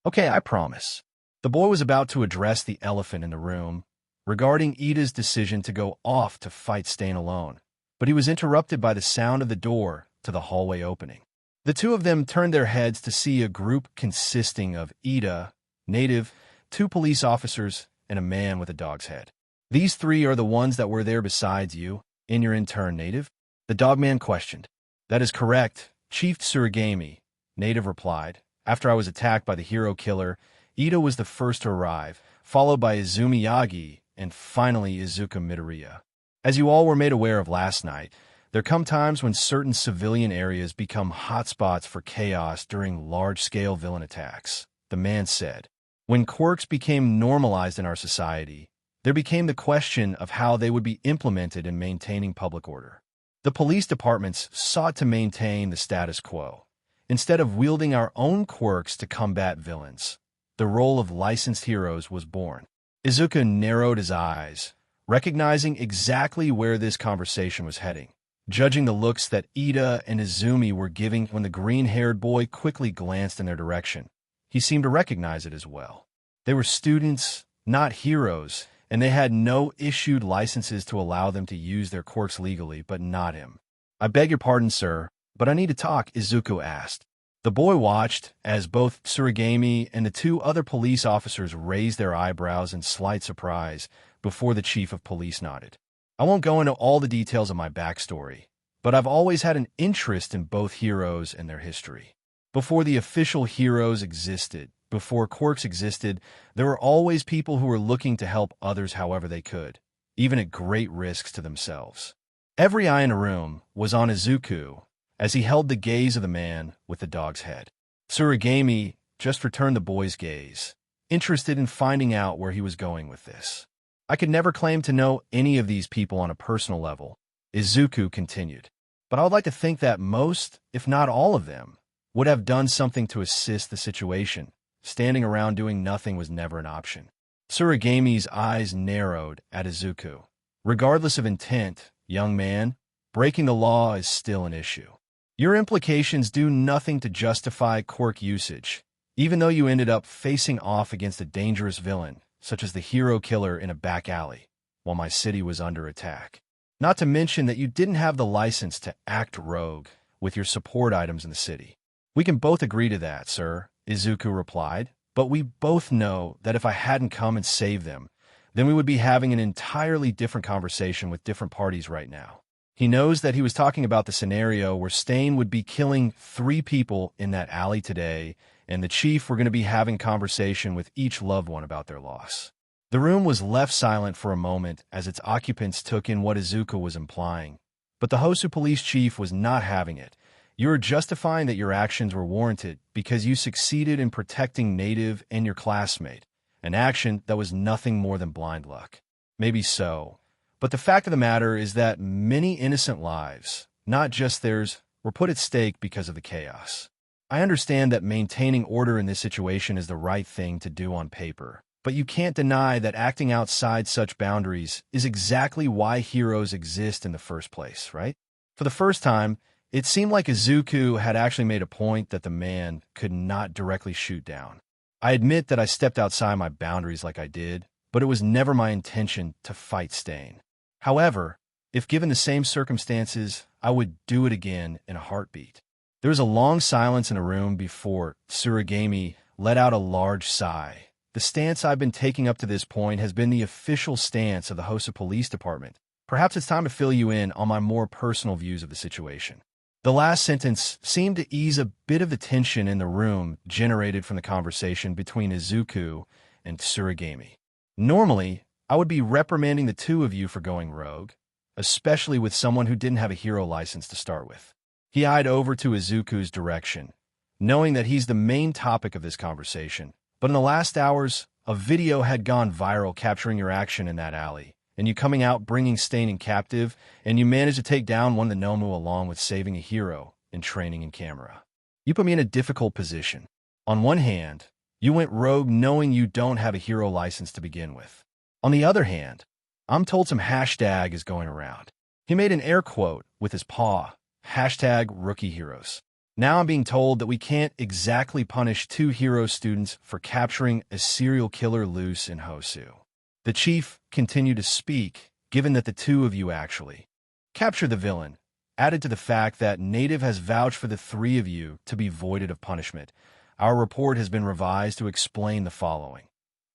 Okay, I promise. The boy was about to address the elephant in the room regarding Ida's decision to go off to fight Stain alone, but he was interrupted by the sound of the door to the hallway opening. The two of them turned their heads to see a group consisting of Ida, native, 2 police officers, and a man with a dog's head. These 3 are the ones that were there besides you, and your intern, native? The dogman questioned. That is correct, Chief Tsurigami, native replied. After I was attacked by the hero killer, Ida was the first to arrive, followed by Izumi Yagi, and finally Izuku Midoriya. As you all were made aware of last night, there come times when certain civilian areas become hotspots for chaos during large-scale villain attacks, the man said. When quirks became normalized in our society, there became the question of how they would be implemented in maintaining public order. The police departments sought to maintain the status quo. Instead of wielding our own quirks to combat villains, the role of licensed heroes was born. Izuku narrowed his eyes, recognizing exactly where this conversation was heading. Judging the looks that Ida and Izumi were giving when the green-haired boy quickly glanced in their direction, he seemed to recognize it as well. They were students, not heroes, and they had no issued licenses to allow them to use their quirks legally, but not him. I beg your pardon, sir, but I need to talk, Izuku asked. The boy watched as both Tsurigami and the 2 other police officers raised their eyebrows in slight surprise before the chief of police nodded. I won't go into all the details of my backstory, but I've always had an interest in both heroes and their history. Before the official heroes existed, before quirks existed, there were always people who were looking to help others however they could, even at great risks to themselves. Every eye in the room was on Izuku as he held the gaze of the man with the dog's head. Tsurigami just returned the boy's gaze, interested in finding out where he was going with this. I could never claim to know any of these people on a personal level, Izuku continued, but I would like to think that most, if not all of them, would have done something to assist the situation. Standing around doing nothing was never an option. Tsurigami's eyes narrowed at Izuku. Regardless of intent, young man, breaking the law is still an issue. Your implications do nothing to justify quirk usage, even though you ended up facing off against a dangerous villain, such as the hero killer in a back alley, while my city was under attack. Not to mention that you didn't have the license to act rogue with your support items in the city. We can both agree to that, sir, Izuku replied, but we both know that if I hadn't come and saved them, then we would be having an entirely different conversation with different parties right now. He knows that he was talking about the scenario where Stain would be killing 3 people in that alley today, and the chief were going to be having conversation with each loved one about their loss. The room was left silent for a moment as its occupants took in what Izuku was implying, but the Hosu police chief was not having it. You are justifying that your actions were warranted because you succeeded in protecting Native and your classmate, an action that was nothing more than blind luck. Maybe so, but the fact of the matter is that many innocent lives, not just theirs, were put at stake because of the chaos. I understand that maintaining order in this situation is the right thing to do on paper, but you can't deny that acting outside such boundaries is exactly why heroes exist in the first place, right? For the first time, it seemed like Izuku had actually made a point that the man could not directly shoot down. I admit that I stepped outside my boundaries like I did, but it was never my intention to fight Stain. However, if given the same circumstances, I would do it again in a heartbeat. There was a long silence in the room before Tsurigami let out a large sigh. The stance I've been taking up to this point has been the official stance of the Hosa Police Department. Perhaps it's time to fill you in on my more personal views of the situation. The last sentence seemed to ease a bit of the tension in the room generated from the conversation between Izuku and Tsurigami. Normally, I would be reprimanding the 2 of you for going rogue, especially with someone who didn't have a hero license to start with. He eyed over to Izuku's direction, knowing that he's the main topic of this conversation. But in the last hours, a video had gone viral capturing your action in that alley, and you coming out bringing Stain in captive, and you managed to take down one of the Nomu along with saving a hero in training in camera. You put me in a difficult position. On one hand, you went rogue knowing you don't have a hero license to begin with. On the other hand, I'm told some hashtag is going around. He made an air quote with his paw, #RookieHeroes. Now I'm being told that we can't exactly punish 2 hero students for capturing a serial killer loose in Hosu. The chief continued to speak, given that the 2 of you actually captured the villain, added to the fact that Native has vouched for the three of you to be voided of punishment, our report has been revised to explain the following.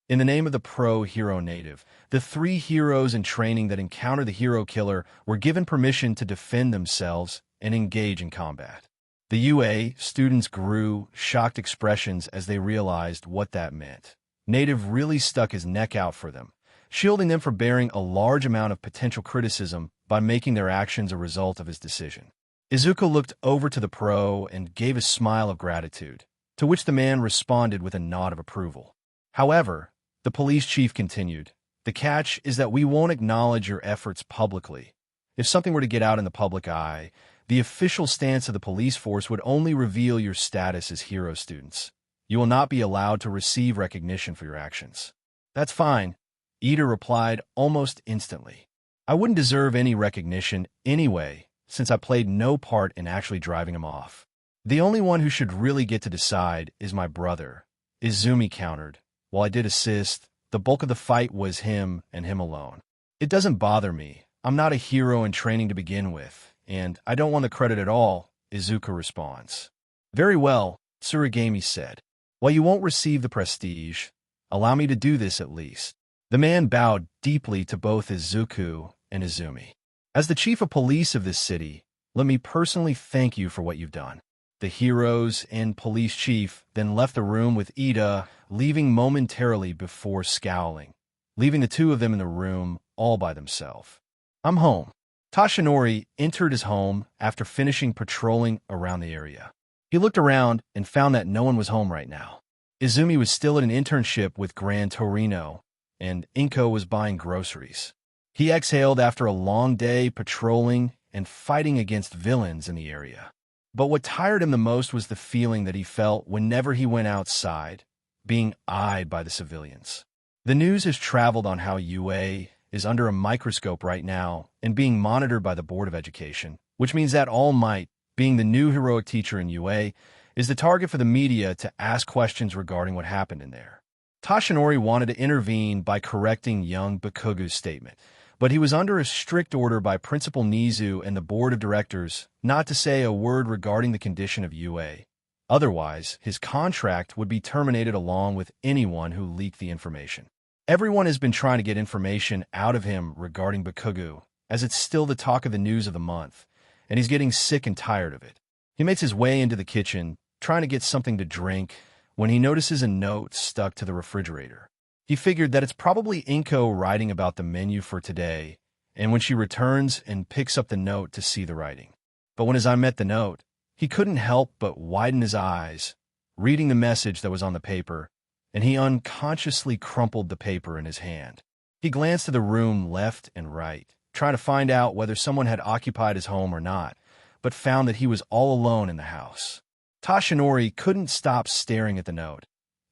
In the name of the pro-hero Native, the three heroes in training that encounter the hero killer were given permission to defend themselves and engage in combat. The UA students grew shocked expressions as they realized what that meant. Native really stuck his neck out for them, shielding them from bearing a large amount of potential criticism by making their actions a result of his decision. Izuku looked over to the pro and gave a smile of gratitude, to which the man responded with a nod of approval. However, the police chief continued, "The catch is that we won't acknowledge your efforts publicly. If something were to get out in the public eye, the official stance of the police force would only reveal your status as hero students. You will not be allowed to receive recognition for your actions." "That's fine," Ida replied almost instantly. "I wouldn't deserve any recognition anyway, since I played no part in actually driving him off. The only one who should really get to decide is my brother," Izumi countered. "While I did assist, the bulk of the fight was him and him alone. It doesn't bother me. I'm not a hero in training to begin with, and I don't want the credit at all," Izuku responds. "Very well," Tsurigami said. "While you won't receive the prestige, allow me to do this at least." The man bowed deeply to both Izuku and Izumi. "As the chief of police of this city, let me personally thank you for what you've done." The heroes and police chief then left the room with Ida, leaving momentarily before scowling, leaving the two of them in the room all by themselves. "I'm home." Tashinori entered his home after finishing patrolling around the area. He looked around and found that no one was home right now. Izumi was still at an internship with Gran Torino, and Inko was buying groceries. He exhaled after a long day patrolling and fighting against villains in the area. But what tired him the most was the feeling that he felt whenever he went outside, being eyed by the civilians. The news has traveled on how UA is under a microscope right now and being monitored by the Board of Education, which means that All Might, being the new heroic teacher in UA, is the target for the media to ask questions regarding what happened in there. Tashinori wanted to intervene by correcting young Bakugu's statement, but he was under a strict order by Principal Nizu and the Board of Directors not to say a word regarding the condition of UA. Otherwise, his contract would be terminated along with anyone who leaked the information. Everyone has been trying to get information out of him regarding Bakugu, as it's still the talk of the news of the month, and he's getting sick and tired of it. He makes his way into the kitchen, trying to get something to drink, when he notices a note stuck to the refrigerator. He figured that it's probably Inko writing about the menu for today, and when she returns and picks up the note to see the writing. But when his eye met the note, he couldn't help but widen his eyes, reading the message that was on the paper, and he unconsciously crumpled the paper in his hand. He glanced to the room left and right, trying to find out whether someone had occupied his home or not, but found that he was all alone in the house. Tashinori couldn't stop staring at the note,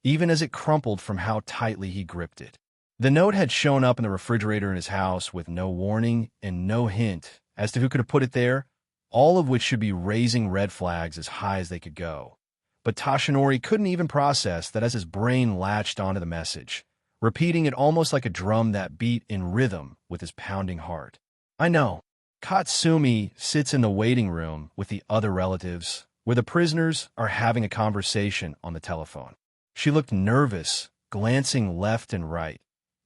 even as it crumpled from how tightly he gripped it. The note had shown up in the refrigerator in his house with no warning and no hint as to who could have put it there, all of which should be raising red flags as high as they could go. But Tashinori couldn't even process that as his brain latched onto the message, repeating it almost like a drum that beat in rhythm with his pounding heart. "I know." Katsumi sits in the waiting room with the other relatives, where the prisoners are having a conversation on the telephone. She looked nervous, glancing left and right,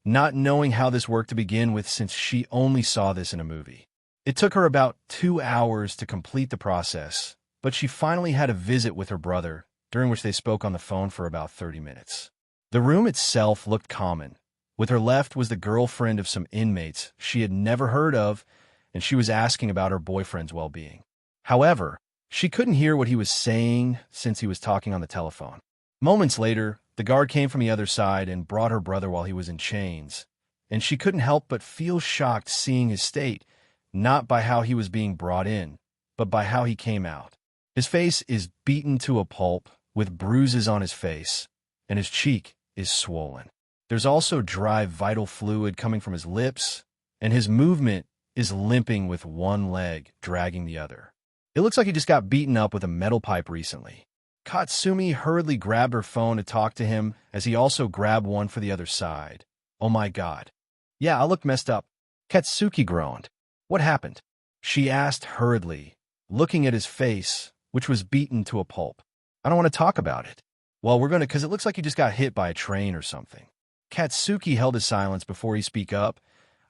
not knowing how this worked to begin with since she only saw this in a movie. It took her about 2 hours to complete the process, but she finally had a visit with her brother, during which they spoke on the phone for about 30 minutes. The room itself looked common. With her left was the girlfriend of some inmates she had never heard of, and she was asking about her boyfriend's well-being. However, she couldn't hear what he was saying since he was talking on the telephone. Moments later, the guard came from the other side and brought her brother while he was in chains, and she couldn't help but feel shocked seeing his state, not by how he was being brought in, but by how he came out. His face is beaten to a pulp, with bruises on his face, and his cheek is swollen. There's also dry vital fluid coming from his lips, and his movement is limping with one leg dragging the other. It looks like he just got beaten up with a metal pipe recently. Katsumi hurriedly grabbed her phone to talk to him as he also grabbed one for the other side. "Oh my God. Yeah, I look messed up." Katsuki groaned. "What happened?" she asked hurriedly, looking at his face, which was beaten to a pulp. I don't want to talk about it. Well, we're going to, because it looks like you just got hit by a train or something. Katsuki held his silence before he speak up.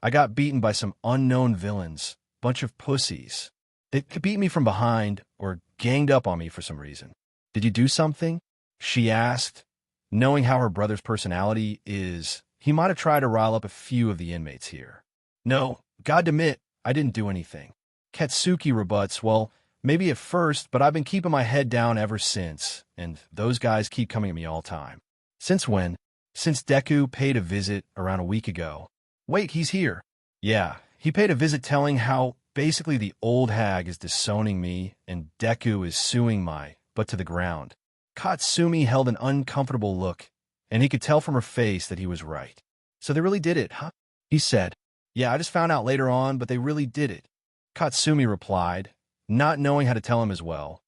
I got beaten by some unknown villains, bunch of pussies. They beat me from behind or ganged up on me for some reason. Did you do something? She asked. Knowing how her brother's personality is, he might have tried to rile up a few of the inmates here. No, God admit, I didn't do anything. Katsuki rebuts, well, maybe at first, but I've been keeping my head down ever since, and those guys keep coming at me all the time. Since when? Since Deku paid a visit around a week ago. Wait, he's here. Yeah, he paid a visit telling how basically the old hag is disowning me and Deku is suing my butt to the ground. Katsumi held an uncomfortable look, and he could tell from her face that he was right. So they really did it, huh? He said. Yeah, I just found out later on, but they really did it. Katsumi replied, not knowing how to tell him as well.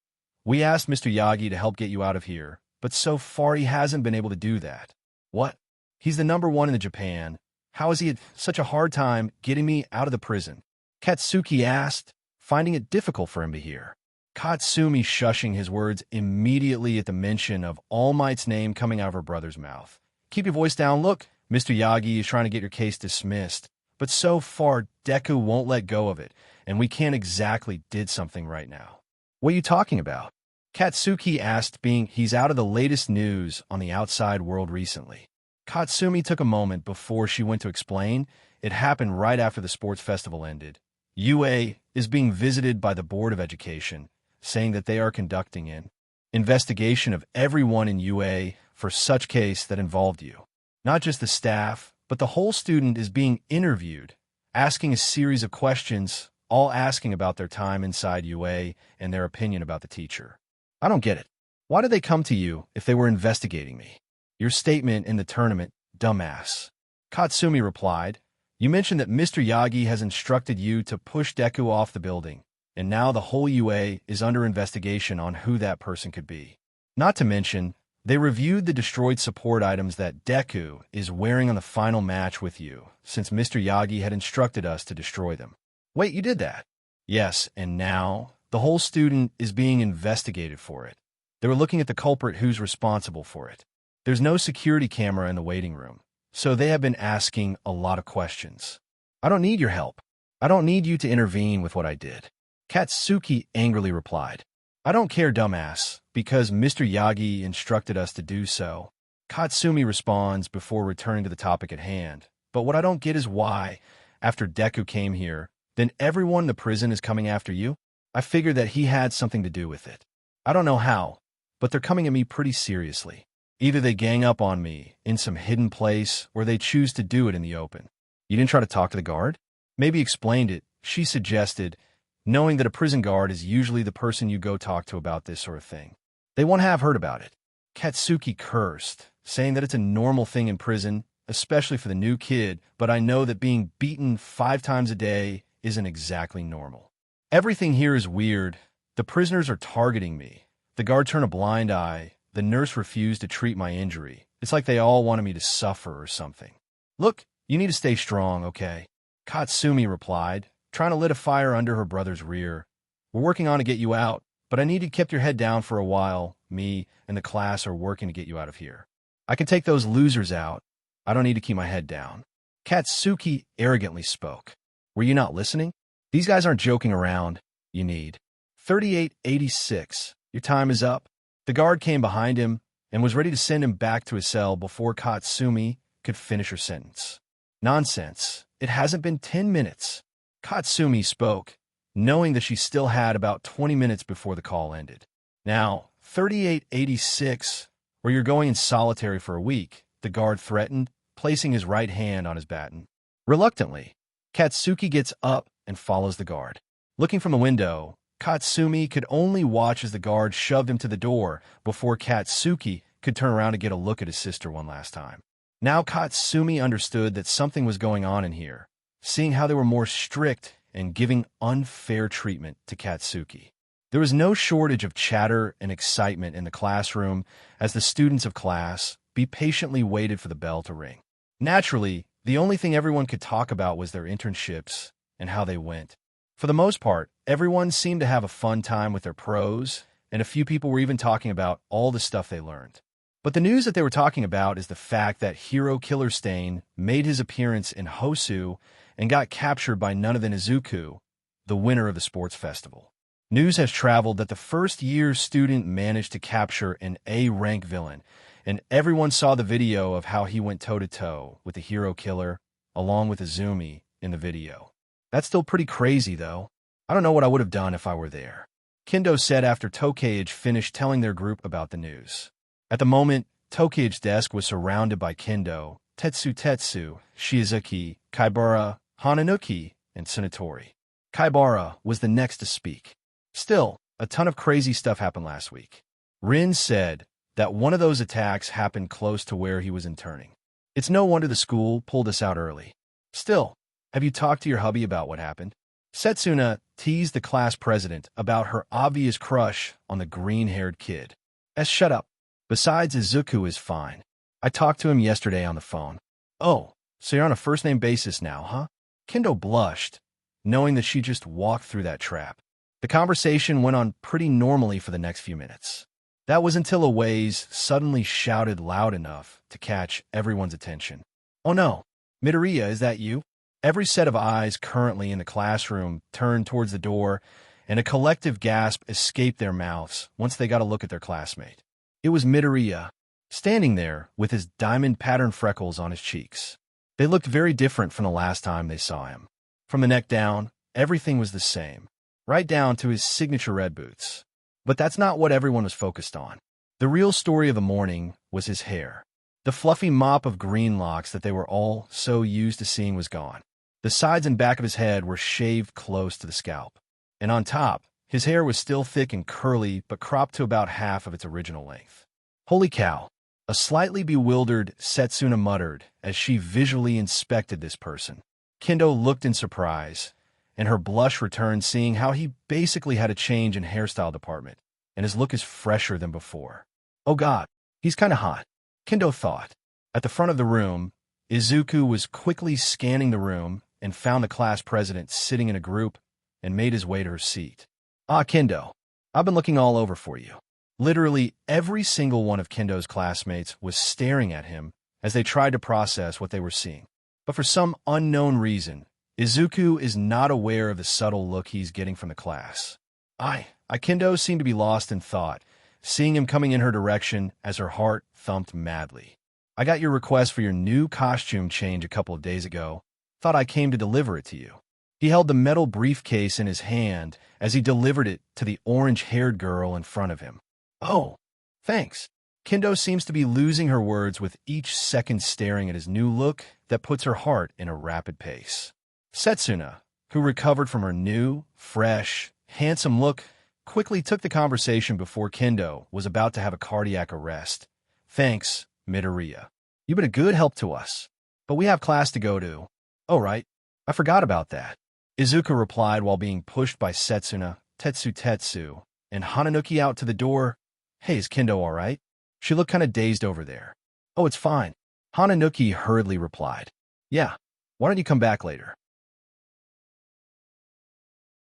We asked Mr. Yagi to help get you out of here, but so far he hasn't been able to do that. What? He's the #1 in Japan. How has he had such a hard time getting me out of the prison? Katsuki asked, finding it difficult for him to hear. Katsumi shushing his words immediately at the mention of All Might's name coming out of her brother's mouth. Keep your voice down. Look, Mr. Yagi is trying to get your case dismissed, but so far Deku won't let go of it, and we can't exactly did something right now. What are you talking about? Katsuki asked, being he's out of the latest news on the outside world recently. Katsumi took a moment before she went to explain. It happened right after the sports festival ended. UA is being visited by the Board of Education, saying that they are conducting an investigation of everyone in UA for such case that involved you. Not just the staff, but the whole student is being interviewed, asking a series of questions, all asking about their time inside UA and their opinion about the teacher. I don't get it. Why did they come to you if they were investigating me? Your statement in the tournament, dumbass. Katsumi replied, you mentioned that Mr. Yagi has instructed you to push Deku off the building, and now the whole UA is under investigation on who that person could be. Not to mention, they reviewed the destroyed support items that Deku is wearing on the final match with you, since Mr. Yagi had instructed us to destroy them. Wait, you did that? Yes, and now the whole student is being investigated for it. They were looking at the culprit who's responsible for it. There's no security camera in the waiting room, so they have been asking a lot of questions. I don't need your help. I don't need you to intervene with what I did. Katsuki angrily replied. I don't care, dumbass, because Mr. Yagi instructed us to do so. Katsumi responds before returning to the topic at hand. But what I don't get is why, after Deku came here, then everyone in the prison is coming after you? I figured that he had something to do with it. I don't know how, but they're coming at me pretty seriously. Either they gang up on me in some hidden place, or they choose to do it in the open. You didn't try to talk to the guard? Maybe explained it, she suggested, knowing that a prison guard is usually the person you go talk to about this sort of thing. They won't have heard about it. Katsuki cursed, saying that it's a normal thing in prison, especially for the new kid, but I know that being beaten 5 times a day isn't exactly normal. Everything here is weird. The prisoners are targeting me. The guard turned a blind eye. The nurse refused to treat my injury. It's like they all wanted me to suffer or something. Look, you need to stay strong, okay? Katsumi replied, trying to lit a fire under her brother's rear. We're working on to get you out, but I need you to keep your head down for a while. Me and the class are working to get you out of here. I can take those losers out. I don't need to keep my head down. Katsuki arrogantly spoke. Were you not listening? These guys aren't joking around. You need 3886. Your time is up. The guard came behind him and was ready to send him back to his cell before Katsumi could finish her sentence. Nonsense. It hasn't been 10 minutes. Katsumi spoke, knowing that she still had about 20 minutes before the call ended. Now, 3886, or you're going in solitary for a week, the guard threatened, placing his right hand on his baton. Reluctantly, Katsuki gets up and follows the guard. Looking from the window, Katsumi could only watch as the guard shoved him to the door before Katsuki could turn around to get a look at his sister one last time. Now Katsumi understood that something was going on in here, seeing how they were more strict and giving unfair treatment to Katsuki. There was no shortage of chatter and excitement in the classroom as the students of class patiently waited for the bell to ring. Naturally, the only thing everyone could talk about was their internships and how they went. For the most part, everyone seemed to have a fun time with their pros, and a few people were even talking about all the stuff they learned. But the news that they were talking about is the fact that Hero Killer Stain made his appearance in Hosu and got captured by none other than Izuku, the winner of the sports festival. News has traveled that the first-year student managed to capture an A-rank villain, and everyone saw the video of how he went toe-to-toe with the hero killer, along with Izumi in the video. That's still pretty crazy, though. I don't know what I would have done if I were there. Kendo said after Tokage finished telling their group about the news. At the moment, Tokage's desk was surrounded by Kendo, Tetsu, Shizuki, Kaibara, Hananuki, and Tsunatori. Kaibara was the next to speak. Still, a ton of crazy stuff happened last week. Rin said that one of those attacks happened close to where he was interning. It's no wonder the school pulled us out early. Still, have you talked to your hubby about what happened? Setsuna teased the class president about her obvious crush on the green-haired kid. Shut up. Besides, Izuku is fine. I talked to him yesterday on the phone. Oh, so you're on a first-name basis now, huh? Kendo blushed, knowing that she just walked through that trap. The conversation went on pretty normally for the next few minutes. That was until a Waze suddenly shouted loud enough to catch everyone's attention. Oh no, Midoriya, is that you? Every set of eyes currently in the classroom turned towards the door, and a collective gasp escaped their mouths once they got a look at their classmate. It was Midoriya, standing there with his diamond-patterned freckles on his cheeks. They looked very different from the last time they saw him. From the neck down, everything was the same, right down to his signature red boots. But that's not what everyone was focused on. The real story of the morning was his hair. The fluffy mop of green locks that they were all so used to seeing was gone. The sides and back of his head were shaved close to the scalp. And on top, his hair was still thick and curly, but cropped to about half of its original length. Holy cow! A slightly bewildered Setsuna muttered as she visually inspected this person. Kendo looked in surprise, and her blush returned seeing how he basically had a change in hairstyle department, and his look is fresher than before. Oh god, he's kinda hot, Kendo thought. At the front of the room, Izuku was quickly scanning the room and found the class president sitting in a group and made his way to her seat. Ah, Kendo, I've been looking all over for you. Literally every single one of Kendo's classmates was staring at him as they tried to process what they were seeing. But for some unknown reason, Izuku is not aware of the subtle look he's getting from the class. Kendo seemed to be lost in thought, seeing him coming in her direction as her heart thumped madly. I got your request for your new costume change a couple of days ago. Thought I came to deliver it to you. He held the metal briefcase in his hand as he delivered it to the orange-haired girl in front of him. Oh, thanks. Kendo seems to be losing her words with each second staring at his new look that puts her heart in a rapid pace. Setsuna, who recovered from her new, fresh, handsome look, quickly took the conversation before Kendo was about to have a cardiac arrest. Thanks, Midoriya. You've been a good help to us, but we have class to go to. Oh, right. I forgot about that. Izuku replied while being pushed by Setsuna, Tetsu, and Hananuki out to the door. Hey, is Kendo all right? She looked kind of dazed over there. Oh, it's fine. Hananuki hurriedly replied. Yeah, why don't you come back later?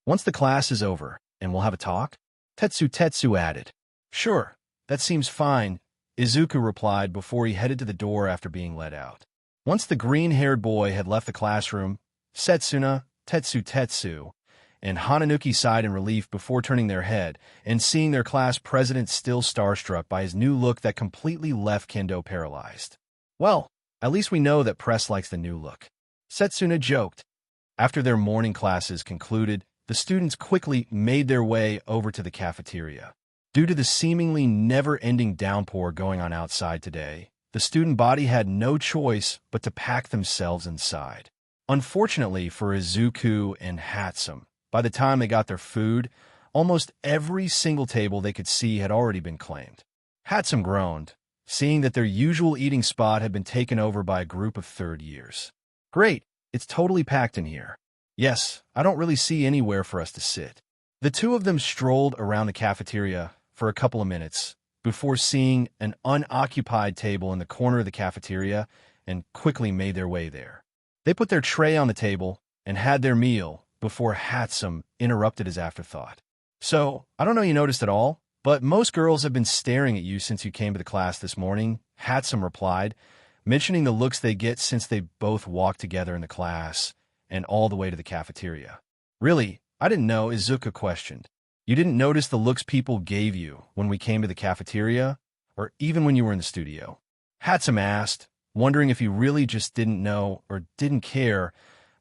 Once the class is over, and we'll have a talk? Tetsu added. Sure, that seems fine, Izuku replied before he headed to the door after being let out. Once the green-haired boy had left the classroom, Setsuna, Tetsu, and Hananuki sighed in relief before turning their head and seeing their class president still starstruck by his new look that completely left Kendo paralyzed. Well, at least we know that press likes the new look. Setsuna joked. After their morning classes concluded, the students quickly made their way over to the cafeteria. Due to the seemingly never-ending downpour going on outside today, the student body had no choice but to pack themselves inside. Unfortunately for Izuku and Hatsum, by the time they got their food, almost every single table they could see had already been claimed. Hatsum groaned, seeing that their usual eating spot had been taken over by a group of third years. Great, it's totally packed in here. Yes, I don't really see anywhere for us to sit. The two of them strolled around the cafeteria for a couple of minutes before seeing an unoccupied table in the corner of the cafeteria and quickly made their way there. They put their tray on the table and had their meal before Hatsum interrupted his afterthought. So, I don't know you noticed at all, but most girls have been staring at you since you came to the class this morning, Hatsum replied, mentioning the looks they get since they both walk together in the class and all the way to the cafeteria. Really? I didn't know, Izuku questioned. You didn't notice the looks people gave you when we came to the cafeteria, or even when you were in the studio? Hatsum asked, wondering if he really just didn't know or didn't care,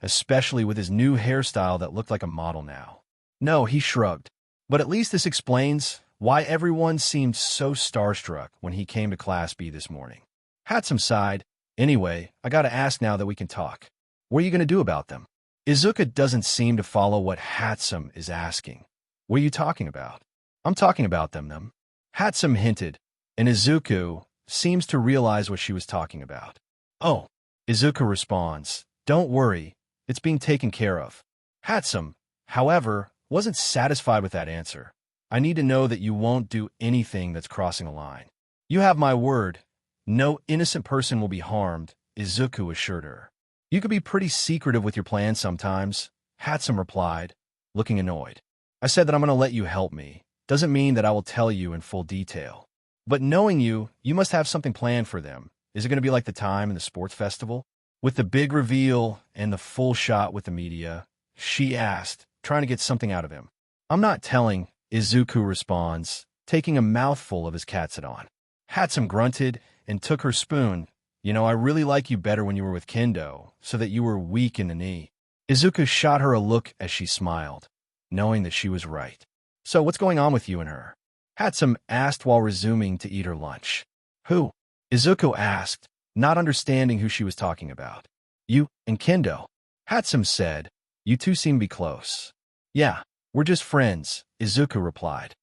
especially with his new hairstyle that looked like a model now. No, he shrugged. But at least this explains why everyone seemed so starstruck when he came to Class B this morning. Hatsum sighed. Anyway, I gotta ask now that we can talk. What are you gonna do about them? Izuku doesn't seem to follow what Hatsum is asking. What are you talking about? I'm talking about them. Hatsum hinted, and Izuku seems to realize what she was talking about. Oh, Izuku responds, don't worry, it's being taken care of. Hatsum, however, wasn't satisfied with that answer. I need to know that you won't do anything that's crossing a line. You have my word. No innocent person will be harmed, Izuku assured her. You could be pretty secretive with your plans sometimes, Hatsum replied, looking annoyed. I said that I'm going to let you help me. Doesn't mean that I will tell you in full detail. But knowing you, you must have something planned for them. Is it going to be like the time in the sports festival? With the big reveal and the full shot with the media, she asked, trying to get something out of him. I'm not telling, Izuku responds, taking a mouthful of his katsudan. Hatsum grunted and took her spoon. You know, I really like you better when you were with Kendo, so that you were weak in the knee. Izuku shot her a look as she smiled, knowing that she was right. So what's going on with you and her? Hatsum asked while resuming to eat her lunch. Who? Izuku asked, not understanding who she was talking about. You and Kendo. Hatsum said, you two seem to be close. Yeah, we're just friends, Izuku replied.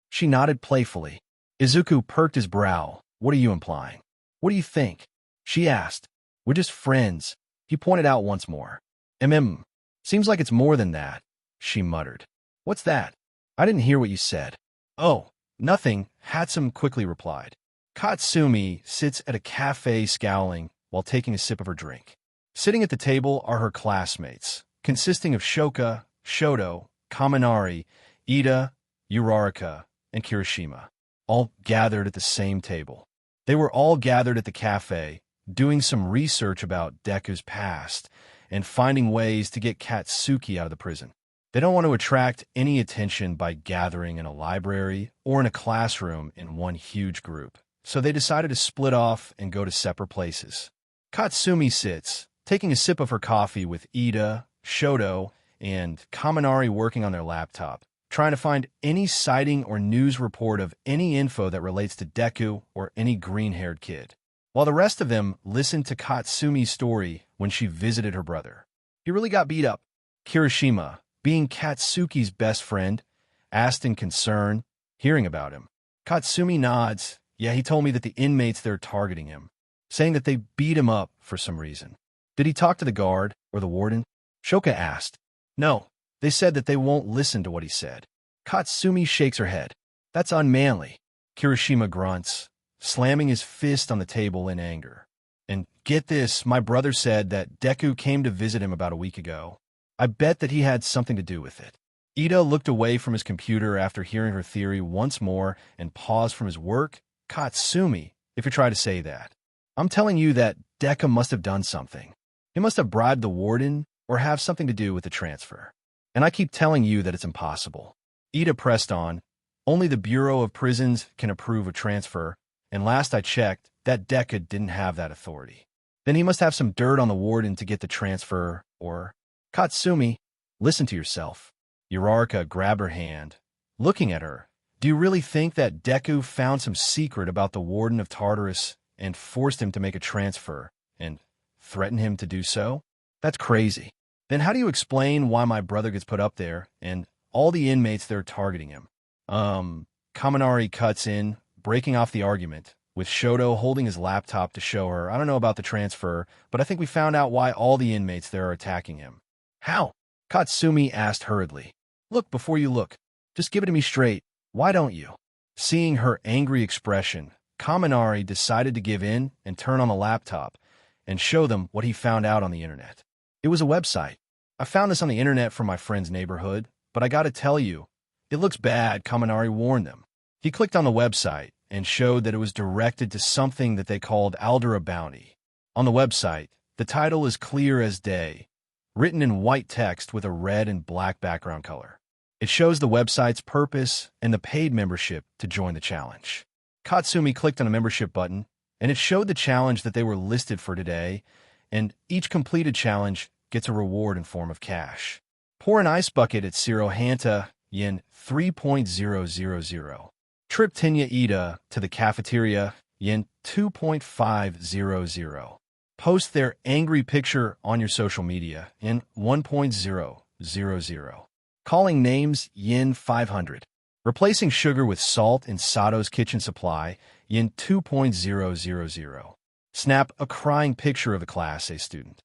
She nodded playfully. Izuku perked his brow. What are you implying? What do you think? She asked. We're just friends, he pointed out once more. Seems like it's more than that, she muttered. What's that? I didn't hear what you said. Oh, nothing, Hatsum quickly replied. Katsumi sits at a cafe scowling while taking a sip of her drink. Sitting at the table are her classmates, consisting of Shoka, Shoto, Kaminari, Ida, Uraraka, and Kirishima, all gathered at the same table. They were all gathered at the cafe, doing some research about Deku's past and finding ways to get Katsuki out of the prison. They don't want to attract any attention by gathering in a library or in a classroom in one huge group, so they decided to split off and go to separate places. Katsumi sits, taking a sip of her coffee with Ida, Shoto, and Kaminari working on their laptop, trying to find any sighting or news report of any info that relates to Deku or any green-haired kid, while the rest of them listened to Katsumi's story when she visited her brother. He really got beat up. Kirishima, being Katsuki's best friend, asked in concern, hearing about him. Katsumi nods. Yeah, he told me that the inmates there are targeting him, saying that they beat him up for some reason. Did he talk to the guard or the warden? Shoka asked. No, they said that they won't listen to what he said. Katsumi shakes her head. That's unmanly. Kirishima grunts, slamming his fist on the table in anger. And get this, my brother said that Deku came to visit him about a week ago. I bet that he had something to do with it. Ida looked away from his computer after hearing her theory once more and paused from his work. Katsumi, if you try to say that. I'm telling you that Deku must have done something. He must have bribed the warden or have something to do with the transfer. And I keep telling you that it's impossible. Ida pressed on. Only the Bureau of Prisons can approve a transfer, and last I checked, that Deku didn't have that authority. Then he must have some dirt on the warden to get the transfer, or... Katsumi, listen to yourself. Uraraka grabbed her hand, looking at her. Do you really think that Deku found some secret about the warden of Tartarus and forced him to make a transfer and threatened him to do so? That's crazy. Then how do you explain why my brother gets put up there and all the inmates there targeting him? Kaminari cuts in, breaking off the argument, with Shoto holding his laptop to show her, I don't know about the transfer, but I think we found out why all the inmates there are attacking him. How? Katsumi asked hurriedly. Look before you look. Just give it to me straight. Why don't you? Seeing her angry expression, Kaminari decided to give in and turn on the laptop and show them what he found out on the internet. It was a website. I found this on the internet from my friend's neighborhood, but I gotta tell you, it looks bad. Kaminari warned them. He clicked on the website and showed that it was directed to something that they called Aldera Bounty. On the website, the title is clear as day, written in white text with a red and black background color. It shows the website's purpose and the paid membership to join the challenge. Katsumi clicked on a membership button, and it showed the challenge that they were listed for today, and each completed challenge gets a reward in form of cash. Pour an ice bucket at Ciro Hanta, yen 3.000. Trip Tenya Ida to the cafeteria, yen 2.500. Post their angry picture on your social media, yen 1.000. Calling names, yen 500. Replacing sugar with salt in Sato's kitchen supply, yen 2.000. Snap a crying picture of a Class A student,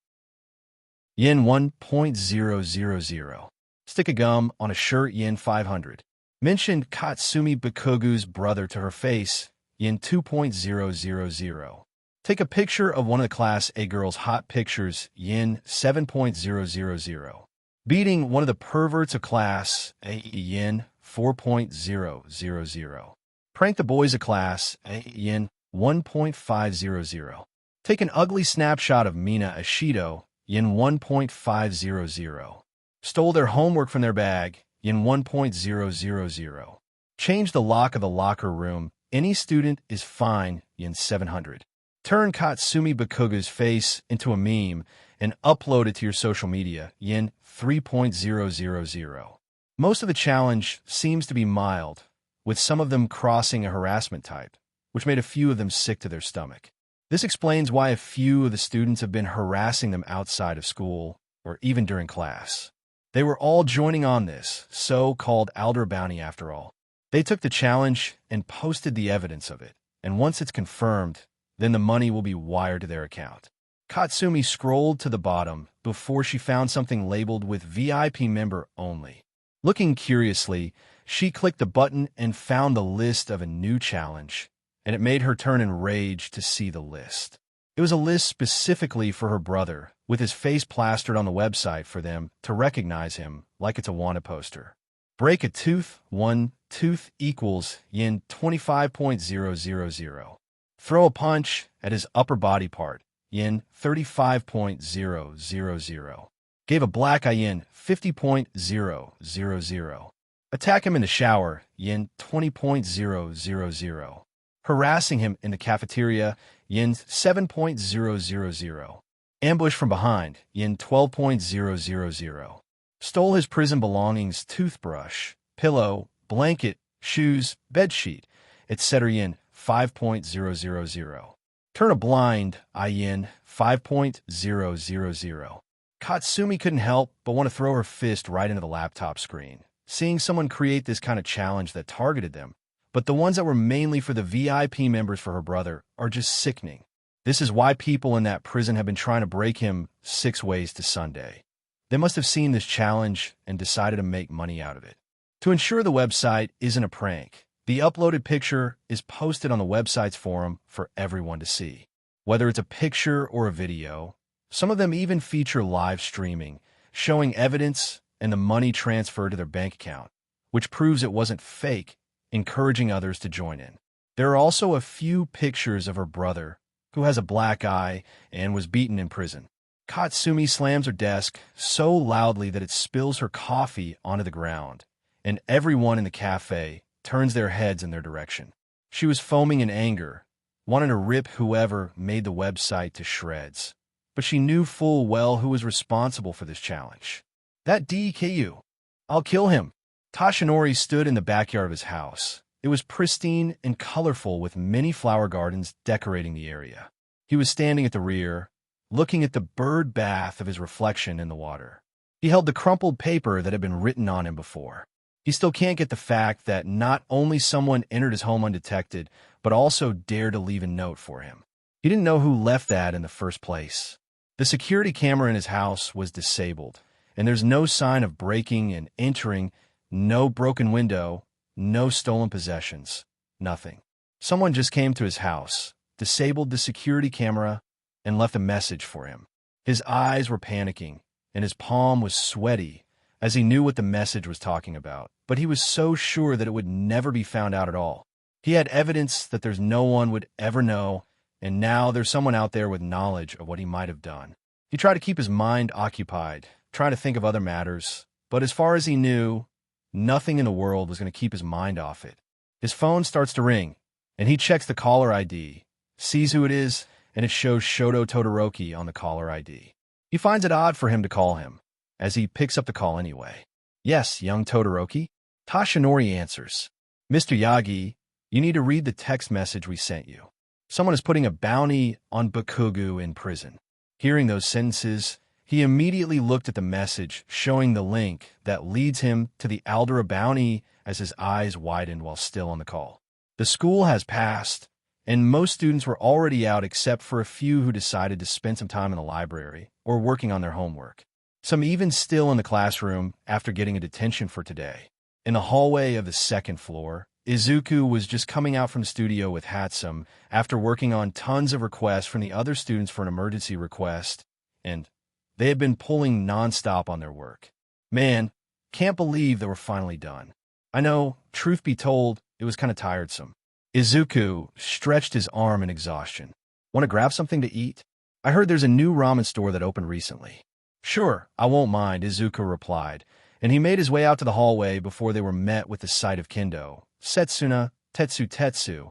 yen 1.000. Stick a gum on a shirt, yen 500. Mention Katsumi Bakugu's brother to her face, yen 2.000. Take a picture of one of the Class A girls' hot pictures, yen 7.000. Beating one of the perverts of Class A, yen 4.000. Prank the boys of Class A, yen 1.500. Take an ugly snapshot of Mina Ashido, yen 1.500. Stole their homework from their bag, yen 1.000. Change the lock of the locker room. Any student is fine, yen 700. Turn Katsumi Bakugu's face into a meme and upload it to your social media, yen 3.000. Most of the challenge seems to be mild, with some of them crossing a harassment type, which made a few of them sick to their stomach. This explains why a few of the students have been harassing them outside of school or even during class. They were all joining on this so-called Aldera Bounty after all. They took the challenge and posted the evidence of it, and once it's confirmed, then the money will be wired to their account. Katsumi scrolled to the bottom before she found something labeled with VIP member only. Looking curiously, she clicked the button and found the list of a new challenge, and it made her turn in rage to see the list. It was a list specifically for her brother, with his face plastered on the website for them to recognize him like it's a wanted poster. Break a tooth, 1 tooth equals yen 25.000. Throw a punch at his upper body part, yen 35.000. Gave a black eye, yen 50.000. Attack him in the shower, yen 20.000. Harassing him in the cafeteria, yen 7.000. Ambush from behind, yen 12.000. Stole his prison belongings, toothbrush, pillow, blanket, shoes, bedsheet, etc. yen 5.000. Turn a blind eye, yen 5.000. Katsumi couldn't help but want to throw her fist right into the laptop screen, seeing someone create this kind of challenge that targeted them. But the ones that were mainly for the VIP members for her brother are just sickening. This is why people in that prison have been trying to break him 6 ways to Sunday. They must have seen this challenge and decided to make money out of it. To ensure the website isn't a prank, the uploaded picture is posted on the website's forum for everyone to see. Whether it's a picture or a video, some of them even feature live streaming, showing evidence and the money transferred to their bank account, which proves it wasn't fake, encouraging others to join in. There are also a few pictures of her brother, who has a black eye and was beaten in prison. Katsumi slams her desk so loudly that it spills her coffee onto the ground, and everyone in the cafe turns their heads in their direction. She was foaming in anger, wanting to rip whoever made the website to shreds. But she knew full well who was responsible for this challenge. That Deku. I'll kill him. Tashinori stood in the backyard of his house. It was pristine and colorful with many flower gardens decorating the area. He was standing at the rear, looking at the bird bath of his reflection in the water. He held the crumpled paper that had been written on him before. He still can't get the fact that not only someone entered his home undetected, but also dared to leave a note for him. He didn't know who left that in the first place. The security camera in his house was disabled, and there's no sign of breaking and entering, no broken window, no stolen possessions, nothing. Someone just came to his house, disabled the security camera, and left a message for him. His eyes were panicking, and his palm was sweaty, as he knew what the message was talking about, but he was so sure that it would never be found out at all. He had evidence that there's no one would ever know, and now there's someone out there with knowledge of what he might have done. He tried to keep his mind occupied, trying to think of other matters, but as far as he knew, nothing in the world was going to keep his mind off it. His phone starts to ring, and he checks the caller ID, sees who it is, and it shows Shoto Todoroki on the caller ID. He finds it odd for him to call him, as he picks up the call anyway. "Yes, young Todoroki?" Tashinori answers. "Mr. Yagi, you need to read the text message we sent you. Someone is putting a bounty on Bakugo in prison." Hearing those sentences, he immediately looked at the message showing the link that leads him to the Aldera bounty as his eyes widened while still on the call. The school has passed, and most students were already out except for a few who decided to spend some time in the library or working on their homework. Some even still in the classroom after getting a detention for today. In the hallway of the second floor, Izuku was just coming out from the studio with Hatsum after working on tons of requests from the other students for an emergency request, and they had been pulling nonstop on their work. Man, can't believe they were finally done. I know, truth be told, it was kind of tiresome. Izuku stretched his arm in exhaustion. "Want to grab something to eat? I heard there's a new ramen store that opened recently." "Sure, I won't mind," Izuku replied, and he made his way out to the hallway before they were met with the sight of Kendo, Setsuna, Tetsu,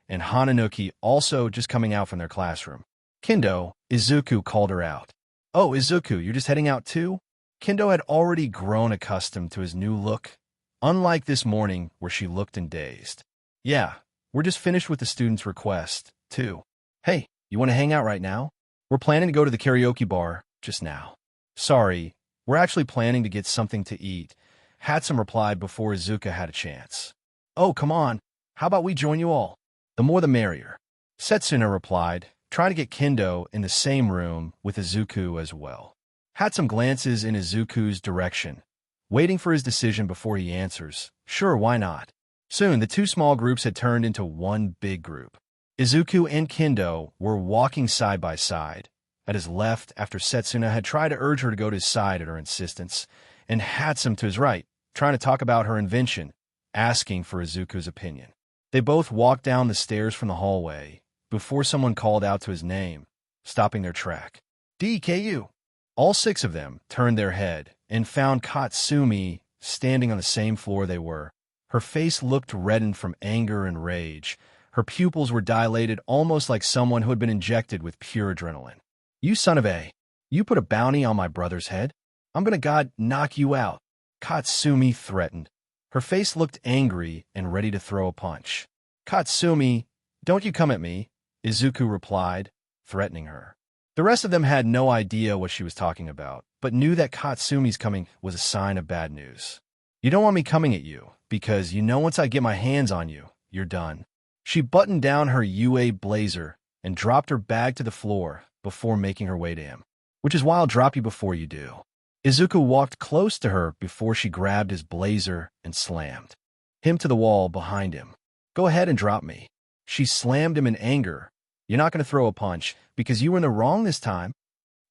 and Hananuki also just coming out from their classroom. "Kendo," Izuku called her out. "Oh, Izuku, you're just heading out too?" Kendo had already grown accustomed to his new look, unlike this morning where she looked dazed. "Yeah, we're just finished with the student's request, too. Hey, you want to hang out right now? We're planning to go to the karaoke bar just now." "Sorry, we're actually planning to get something to eat," Hatsum replied before Izuku had a chance. "Oh, come on. How about we join you all? The more the merrier." Setsuna replied, trying to get Kendo in the same room with Izuku as well. Hatsum glances in Izuku's direction, waiting for his decision before he answers, "Sure, why not?" Soon, the two small groups had turned into one big group. Izuku and Kendo were walking side by side, at his left after Setsuna had tried to urge her to go to his side at her insistence, and Hatsum to his right, trying to talk about her invention, asking for Izuku's opinion. They both walked down the stairs from the hallway before someone called out to his name, stopping their track. "DKU!" All six of them turned their head and found Katsumi standing on the same floor they were. Her face looked reddened from anger and rage. Her pupils were dilated almost like someone who had been injected with pure adrenaline. "You son of a! You put a bounty on my brother's head? I'm gonna God knock you out," Katsumi threatened. Her face looked angry and ready to throw a punch. "Katsumi, don't you come at me," Izuku replied, threatening her. The rest of them had no idea what she was talking about, but knew that Katsumi's coming was a sign of bad news. "You don't want me coming at you, because you know once I get my hands on you, you're done." She buttoned down her UA blazer and dropped her bag to the floor before making her way to him. "Which is why I'll drop you before you do." Izuku walked close to her before she grabbed his blazer and slammed him to the wall behind him. "Go ahead and drop me." She slammed him in anger. "You're not going to throw a punch, because you were in the wrong this time."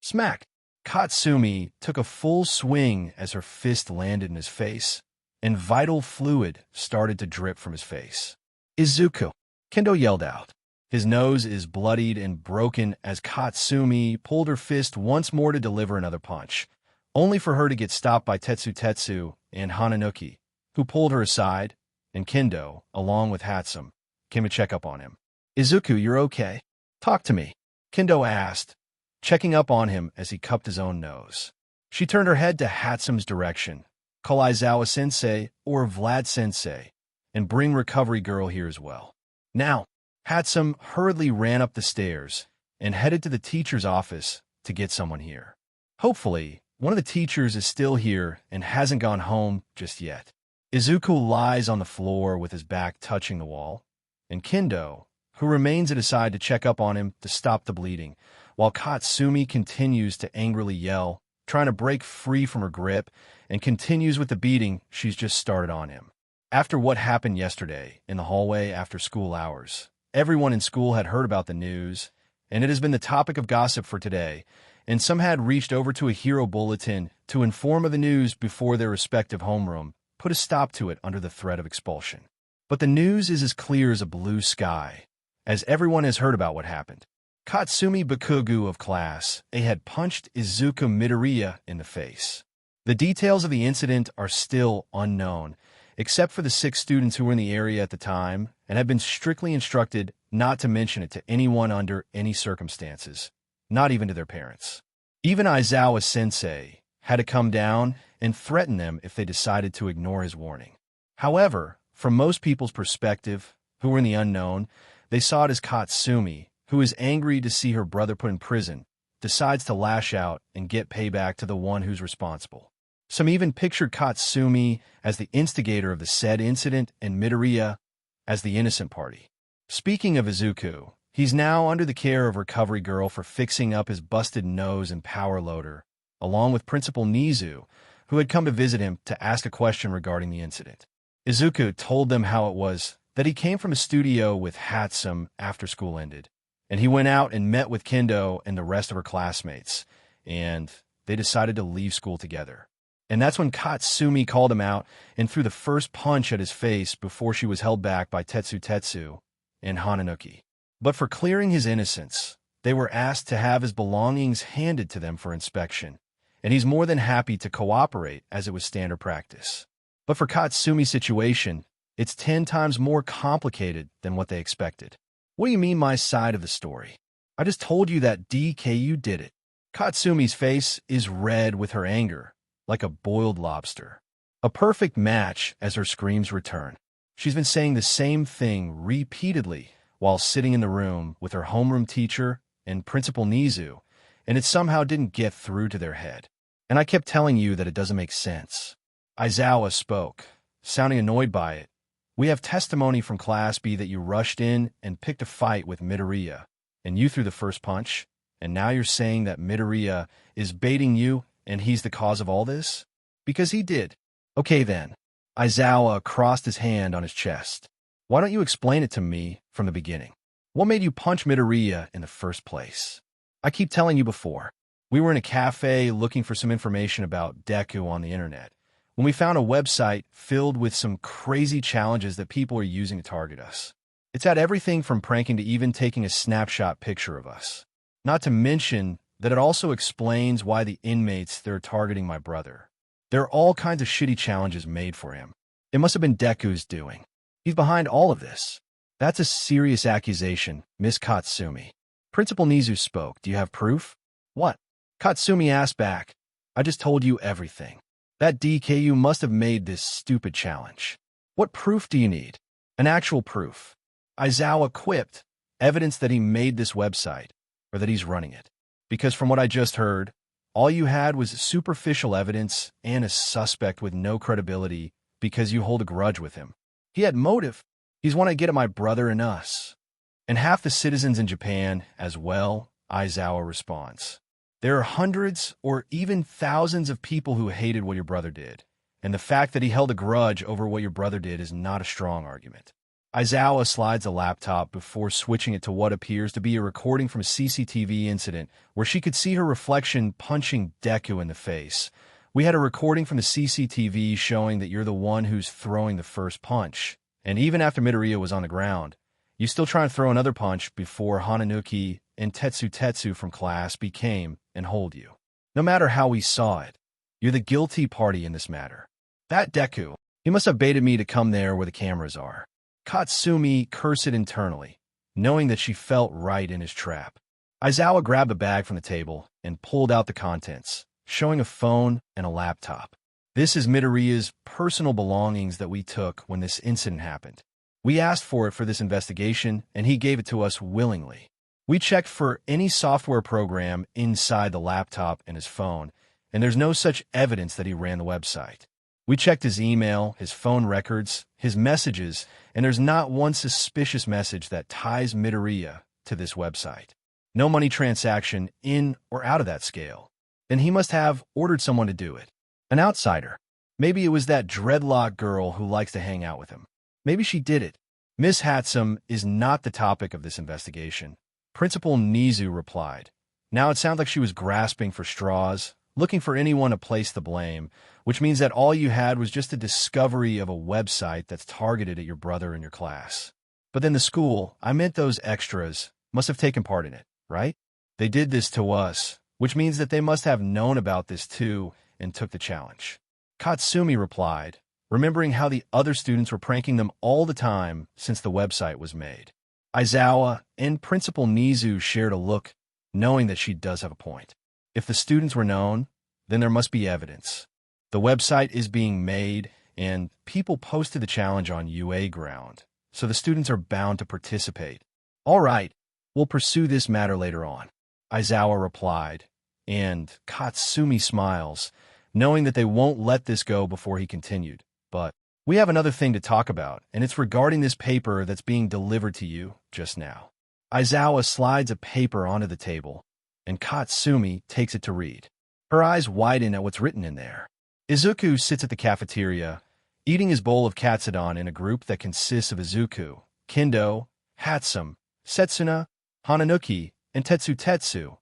Smack! Katsumi took a full swing as her fist landed in his face, and vital fluid started to drip from his face. "Izuku!" Kendo yelled out. His nose is bloodied and broken as Katsumi pulled her fist once more to deliver another punch, only for her to get stopped by Tetsu and Hananuki, who pulled her aside, and Kendo, along with Hatsum, came to check up on him. "Izuku, you're okay? Talk to me," Kendo asked, checking up on him as he cupped his own nose. She turned her head to Hatsum's direction. "Call Aizawa-sensei or Vlad-sensei, and bring Recovery Girl here as well." Now, Hatsum hurriedly ran up the stairs and headed to the teacher's office to get someone here. Hopefully, one of the teachers is still here and hasn't gone home just yet. Izuku lies on the floor with his back touching the wall, and Kendo, who remains at his side to check up on him to stop the bleeding, while Katsumi continues to angrily yell, trying to break free from her grip, and continues with the beating she's just started on him. After what happened yesterday in the hallway after school hours, everyone in school had heard about the news, and it has been the topic of gossip for today, and some had reached over to a hero bulletin to inform of the news before their respective homeroom put a stop to it under the threat of expulsion. But the news is as clear as a blue sky, as everyone has heard about what happened. Katsumi Bakugu of Class A had punched Izuku Midoriya in the face. The details of the incident are still unknown, except for the 6 students who were in the area at the time and have been strictly instructed not to mention it to anyone under any circumstances, not even to their parents. Even Aizawa Sensei had to come down and threaten them if they decided to ignore his warning. However, from most people's perspective, who were in the unknown, they saw it as Katsumi, who is angry to see her brother put in prison, decides to lash out and get payback to the one who's responsible. Some even pictured Katsumi as the instigator of the said incident and Midoriya as the innocent party. Speaking of Izuku, he's now under the care of Recovery Girl for fixing up his busted nose and power loader, along with Principal Nizu, who had come to visit him to ask a question regarding the incident. Izuku told them how it was that he came from a studio with Hatsum after school ended, and he went out and met with Kendo and the rest of her classmates, and they decided to leave school together. And that's when Katsumi called him out and threw the first punch at his face before she was held back by Tetsu and Hananuki. But for clearing his innocence, they were asked to have his belongings handed to them for inspection, and he's more than happy to cooperate as it was standard practice. But for Katsumi's situation, it's 10 times more complicated than what they expected. What do you mean my side of the story? I just told you that DKU did it. Katsumi's face is red with her anger, like a boiled lobster. A perfect match as her screams return. She's been saying the same thing repeatedly while sitting in the room with her homeroom teacher and Principal Nizu, and it somehow didn't get through to their head. And I kept telling you that it doesn't make sense. Aizawa spoke, sounding annoyed by it. We have testimony from Class B that you rushed in and picked a fight with Midoriya, and you threw the first punch, and now you're saying that Midoriya is baiting you and he's the cause of all this? Because he did. Okay then. Aizawa crossed his hand on his chest. Why don't you explain it to me from the beginning? What made you punch Midoriya in the first place? I keep telling you before. We were in a cafe looking for some information about Deku on the internet, when we found a website filled with some crazy challenges that people are using to target us. It's had everything from pranking to even taking a snapshot picture of us. Not to mention that it also explains why the inmates they're targeting my brother. There are all kinds of shitty challenges made for him. It must have been Deku's doing. He's behind all of this. That's a serious accusation, Miss Katsumi. Principal Nizu spoke. Do you have proof? What? Katsumi asked back. I just told you everything. That DKU must have made this stupid challenge. What proof do you need? An actual proof. Aizawa quipped. Evidence that he made this website, or that he's running it. Because from what I just heard, all you had was superficial evidence and a suspect with no credibility because you hold a grudge with him. He had motive. He's want to get at my brother and us. And half the citizens in Japan as well, Aizawa responds. There are hundreds or even thousands of people who hated what your brother did, and the fact that he held a grudge over what your brother did is not a strong argument. Aizawa slides a laptop before switching it to what appears to be a recording from a CCTV incident where she could see her reflection punching Deku in the face. We had a recording from the CCTV showing that you're the one who's throwing the first punch, and even after Midoriya was on the ground, you still try and throw another punch before Hananuki and Tetsu from Class B came and hold you. No matter how we saw it, you're the guilty party in this matter. That Deku, he must have baited me to come there where the cameras are. Katsumi cursed internally, knowing that she felt right in his trap. Aizawa grabbed a bag from the table and pulled out the contents, showing a phone and a laptop. This is Midoriya's personal belongings that we took when this incident happened. We asked for it for this investigation, and he gave it to us willingly. We checked for any software program inside the laptop and his phone, and there's no such evidence that he ran the website. We checked his email, his phone records, his messages, and there's not one suspicious message that ties Midoriya to this website. No money transaction in or out of that scale. Then he must have ordered someone to do it. An outsider. Maybe it was that dreadlock girl who likes to hang out with him. Maybe she did it. Miss Hatsum is not the topic of this investigation. Principal Nizu replied. Now it sounded like she was grasping for straws, looking for anyone to place the blame, which means that all you had was just a discovery of a website that's targeted at your brother in your class. But then the school, I meant those extras, must have taken part in it, right? They did this to us, which means that they must have known about this too and took the challenge. Katsumi replied, remembering how the other students were pranking them all the time since the website was made. Aizawa and Principal Nizu shared a look, knowing that she does have a point. If the students were known, then there must be evidence. The website is being made, and people posted the challenge on UA ground, so the students are bound to participate. All right, we'll pursue this matter later on, Aizawa replied, and Katsumi smiles, knowing that they won't let this go before he continued. But we have another thing to talk about, and it's regarding this paper that's being delivered to you just now. Aizawa slides a paper onto the table, and Katsumi takes it to read. Her eyes widen at what's written in there. Izuku sits at the cafeteria, eating his bowl of katsudon in a group that consists of Izuku, Kendo, Hatsum, Setsuna, Hananuki, and Tetsu,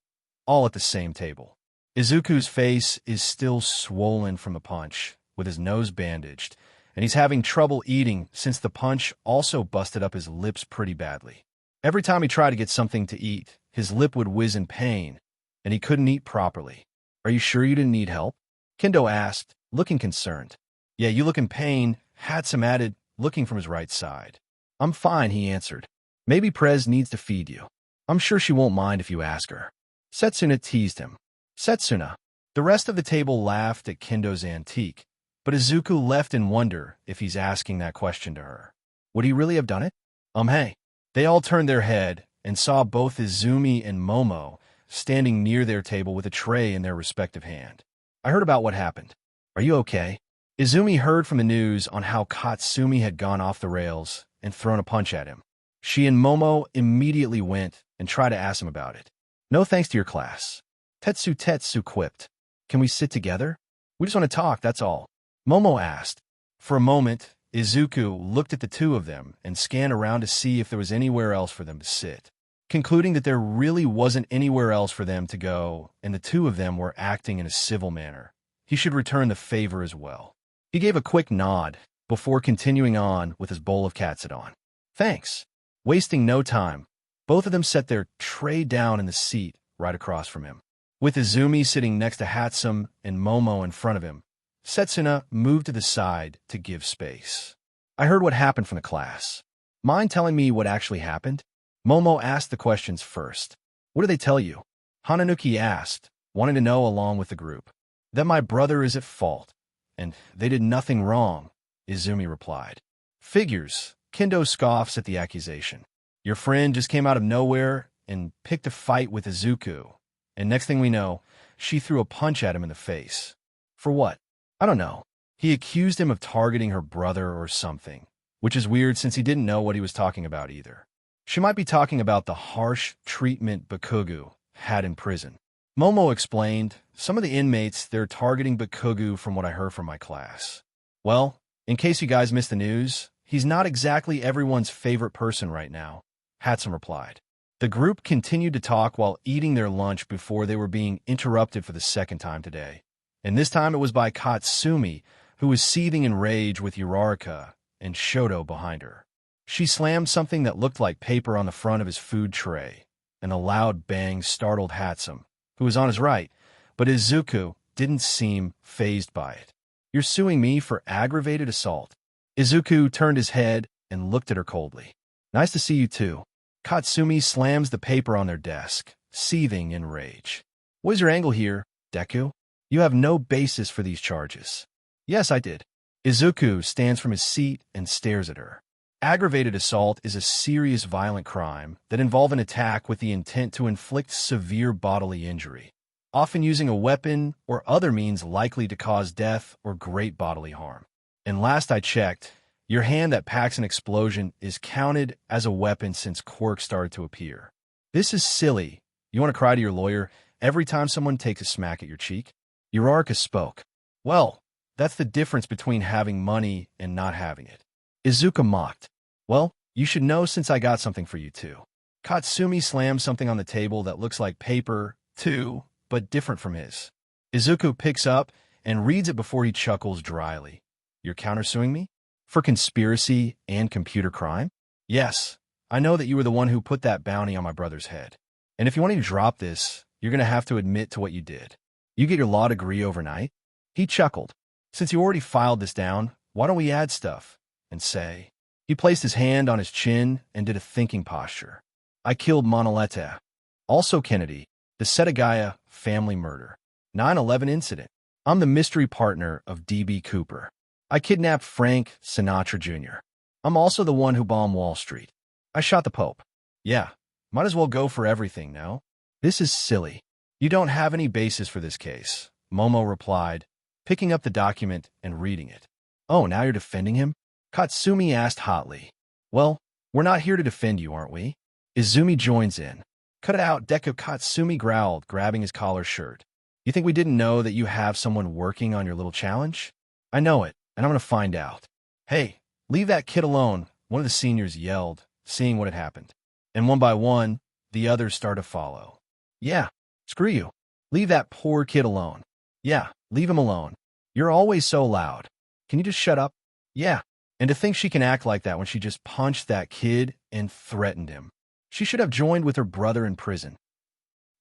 all at the same table. Izuku's face is still swollen from the punch, with his nose bandaged, and he's having trouble eating since the punch also busted up his lips pretty badly. Every time he tried to get something to eat, his lip would whiz in pain, and he couldn't eat properly. Are you sure you didn't need help? Kendo asked, looking concerned. Yeah, you look in pain, Hatsum added, looking from his right side. I'm fine, he answered. Maybe Prez needs to feed you. I'm sure she won't mind if you ask her. Setsuna teased him. Setsuna. The rest of the table laughed at Kendo's antique, but Izuku left in wonder if he's asking that question to her. Would he really have done it? Hey. They all turned their head and saw both Izumi and Momo standing near their table with a tray in their respective hand. I heard about what happened. Are you okay? Izumi heard from the news on how Katsumi had gone off the rails and thrown a punch at him. She and Momo immediately went and tried to ask him about it. No thanks to your class. Tetsu quipped. Can we sit together? We just want to talk, that's all. Momo asked. For a moment, Izuku looked at the two of them and scanned around to see if there was anywhere else for them to sit. Concluding that there really wasn't anywhere else for them to go, and the two of them were acting in a civil manner, he should return the favor as well. He gave a quick nod before continuing on with his bowl of katsudon. Thanks. Wasting no time, both of them set their tray down in the seat right across from him. With Izumi sitting next to Hatsum and Momo in front of him, Setsuna moved to the side to give space. I heard what happened from the class. Mind telling me what actually happened? Momo asked the questions first. What did they tell you? Hananuki asked, wanting to know along with the group. That my brother is at fault, and they did nothing wrong, Izumi replied. Figures. Kendo scoffs at the accusation. Your friend just came out of nowhere and picked a fight with Izuku, and next thing we know, she threw a punch at him in the face. For what? I don't know. He accused him of targeting her brother or something, which is weird since he didn't know what he was talking about either. She might be talking about the harsh treatment Bakugu had in prison. Momo explained, some of the inmates, they're targeting Bakugu from what I heard from my class. Well, in case you guys missed the news, he's not exactly everyone's favorite person right now, Hatsum replied. The group continued to talk while eating their lunch before they were being interrupted for the second time today. And this time it was by Katsumi, who was seething in rage with Uraraka and Shoto behind her. She slammed something that looked like paper on the front of his food tray, and a loud bang startled Hatsum, who was on his right, but Izuku didn't seem fazed by it. You're suing me for aggravated assault. Izuku turned his head and looked at her coldly. Nice to see you too. Katsumi slams the paper on their desk, seething in rage. What is your angle here, Deku? You have no basis for these charges. Yes, I did. Izuku stands from his seat and stares at her. Aggravated assault is a serious violent crime that involves an attack with the intent to inflict severe bodily injury, often using a weapon or other means likely to cause death or great bodily harm. And last I checked, your hand that packs an explosion is counted as a weapon since quirks started to appear. This is silly. You want to cry to your lawyer every time someone takes a smack at your cheek? Uraraka spoke. Well, that's the difference between having money and not having it. Izuku mocked. Well, you should know since I got something for you too. Katsumi slammed something on the table that looks like paper too, but different from his. Izuku picks up and reads it before he chuckles dryly. You're countersuing me? For conspiracy and computer crime? Yes, I know that you were the one who put that bounty on my brother's head. And if you want to drop this, you're going to have to admit to what you did. You get your law degree overnight? He chuckled. Since you already filed this down, why don't we add stuff and say? He placed his hand on his chin and did a thinking posture. I killed Monoleta. Also Kennedy, the Setagaya family murder. 9/11 incident. I'm the mystery partner of D.B. Cooper. I kidnapped Frank Sinatra Jr. I'm also the one who bombed Wall Street. I shot the Pope. Yeah, might as well go for everything, no? This is silly. You don't have any basis for this case, Momo replied, picking up the document and reading it. Oh, now you're defending him? Katsumi asked hotly. Well, we're not here to defend you, aren't we? Izumi joins in. Cut it out, Deku, Katsumi growled, grabbing his collar shirt. You think we didn't know that you have someone working on your little challenge? I know it, and I'm going to find out. Hey, leave that kid alone, one of the seniors yelled, seeing what had happened. And one by one, the others started to follow. Yeah, screw you. Leave that poor kid alone. Yeah, leave him alone. You're always so loud. Can you just shut up? Yeah. And to think she can act like that when she just punched that kid and threatened him. She should have joined with her brother in prison.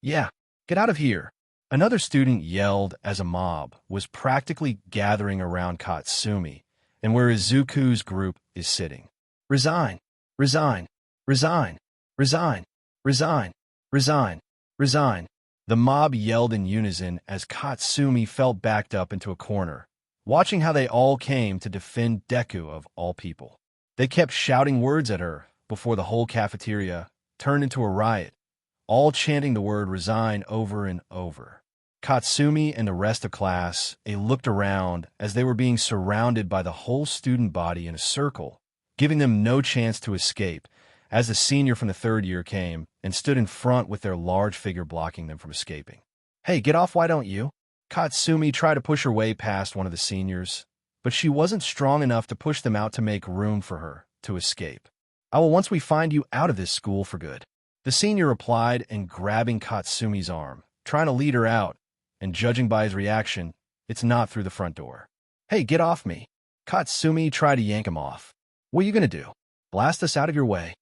Yeah, get out of here. Another student yelled as a mob was practically gathering around Katsumi and where Izuku's group is sitting. Resign, resign, resign, resign, resign, resign, resign. The mob yelled in unison as Katsumi fell backed up into a corner, watching how they all came to defend Deku of all people. They kept shouting words at her before the whole cafeteria turned into a riot, all chanting the word resign over and over. Katsumi and the rest of class looked around as they were being surrounded by the whole student body in a circle, giving them no chance to escape, as the senior from the third year came and stood in front with their large figure blocking them from escaping. Hey, get off, why don't you? Katsumi tried to push her way past one of the seniors, but she wasn't strong enough to push them out to make room for her to escape. I will once we find you out of this school for good. The senior replied and grabbing Katsumi's arm, trying to lead her out, and judging by his reaction, it's not through the front door. Hey, get off me. Katsumi tried to yank him off. What are you going to do? Blast us out of your way?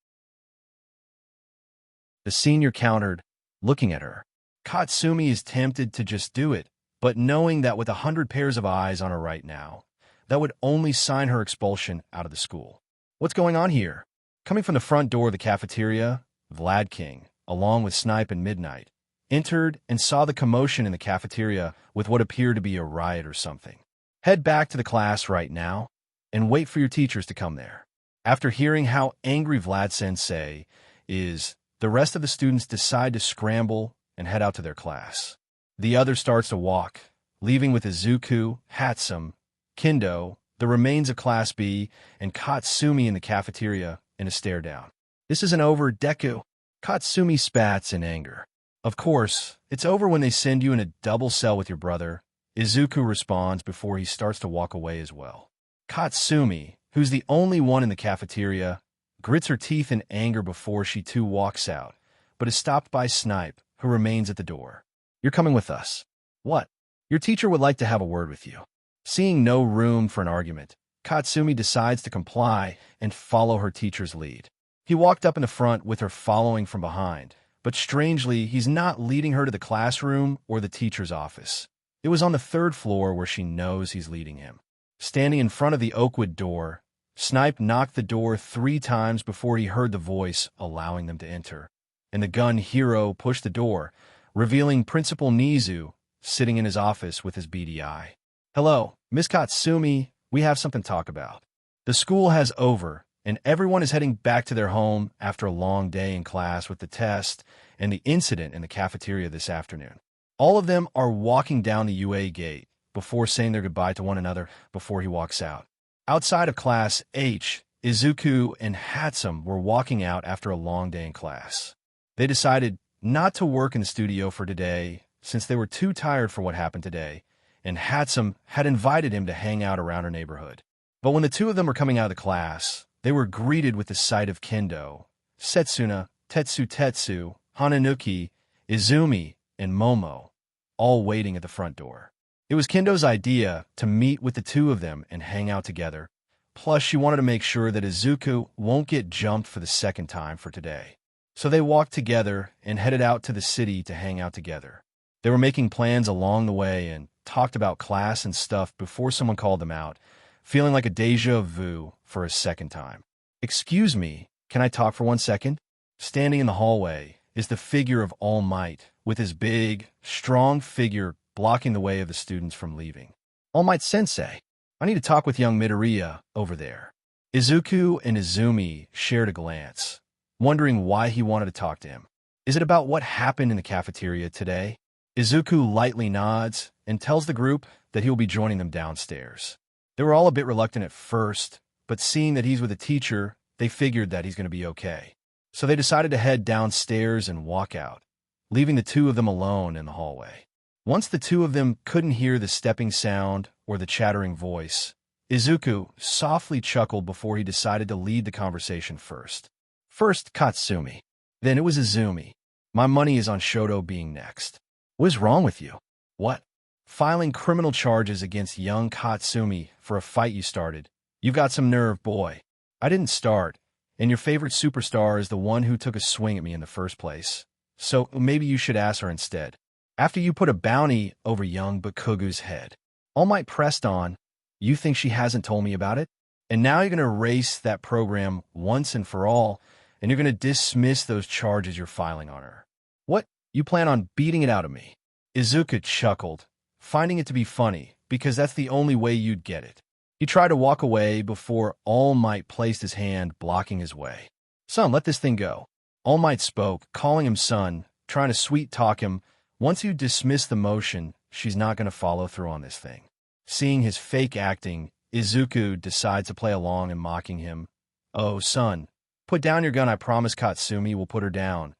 The senior countered, looking at her. Katsumi is tempted to just do it, but knowing that with 100 pairs of eyes on her right now, that would only sign her expulsion out of the school. What's going on here? Coming from the front door of the cafeteria, Vlad King, along with Snipe and Midnight, entered and saw the commotion in the cafeteria with what appeared to be a riot or something. Head back to the class right now and wait for your teachers to come there. After hearing how angry Vlad-sensei is, the rest of the students decide to scramble and head out to their class. The other starts to walk, leaving with Izuku, Hatsum, Kendo, the remains of Class B, and Katsumi in the cafeteria in a stare down. This isn't over, Deku. Katsumi spats in anger. Of course, it's over when they send you in a double cell with your brother, Izuku responds before he starts to walk away as well. Katsumi, who's the only one in the cafeteria, grits her teeth in anger before she too walks out, but is stopped by Snipe, who remains at the door. You're coming with us. What? Your teacher would like to have a word with you. Seeing no room for an argument, Katsumi decides to comply and follow her teacher's lead. He walked up in the front with her following from behind, but strangely, he's not leading her to the classroom or the teacher's office. It was on the third floor where she knows he's leading him. Standing in front of the oakwood door, Snipe knocked the door 3 times before he heard the voice allowing them to enter, and the gun hero pushed the door, revealing Principal Nizu sitting in his office with his beady eye. Hello, Miss Katsumi, we have something to talk about. The school has over, and everyone is heading back to their home after a long day in class with the test and the incident in the cafeteria this afternoon. All of them are walking down the UA gate before saying their goodbye to one another before he walks out. Outside of Class H, Izuku and Hatsum were walking out after a long day in class. They decided not to work in the studio for today since they were too tired for what happened today, and Hatsum had invited him to hang out around her neighborhood. But when the two of them were coming out of the class, they were greeted with the sight of Kendo, Setsuna, Tetsu, Hananuki, Izumi, and Momo, all waiting at the front door. It was Kendo's idea to meet with the two of them and hang out together. Plus, she wanted to make sure that Izuku won't get jumped for the second time for today. So they walked together and headed out to the city to hang out together. They were making plans along the way and talked about class and stuff before someone called them out, feeling like a déjà vu for a second time. "Excuse me, can I talk for 1 second?" Standing in the hallway is the figure of All Might, with his big, strong figure blocking the way of the students from leaving. "All Might Sensei, I need to talk with young Midoriya over there." Izuku and Izumi shared a glance, wondering why he wanted to talk to him. Is it about what happened in the cafeteria today? Izuku lightly nods and tells the group that he'll be joining them downstairs. They were all a bit reluctant at first, but seeing that he's with a teacher, they figured that he's going to be okay. So they decided to head downstairs and walk out, leaving the two of them alone in the hallway. Once the two of them couldn't hear the stepping sound or the chattering voice, Izuku softly chuckled before he decided to lead the conversation first. First, Katsumi. Then it was Izumi. "My money is on Shoto being next." "What is wrong with you?" "What?" "Filing criminal charges against young Katsumi for a fight you started. You've got some nerve, boy." "I didn't start, and your favorite superstar is the one who took a swing at me in the first place. So maybe you should ask her instead. After you put a bounty over young Bakugu's head." All Might pressed on. "You think she hasn't told me about it? And now you're going to erase that program once and for all, and you're going to dismiss those charges you're filing on her. What? You plan on beating it out of me?" Izuku chuckled, finding it to be funny, because that's the only way you'd get it. He tried to walk away before All Might placed his hand blocking his way. "Son, let this thing go." All Might spoke, calling him son, trying to sweet-talk him. Once you dismiss the motion, she's not going to follow through on this thing. Seeing his fake acting, Izuku decides to play along and mocking him. "Oh, son, put down your gun. I promise Katsumi will put her down,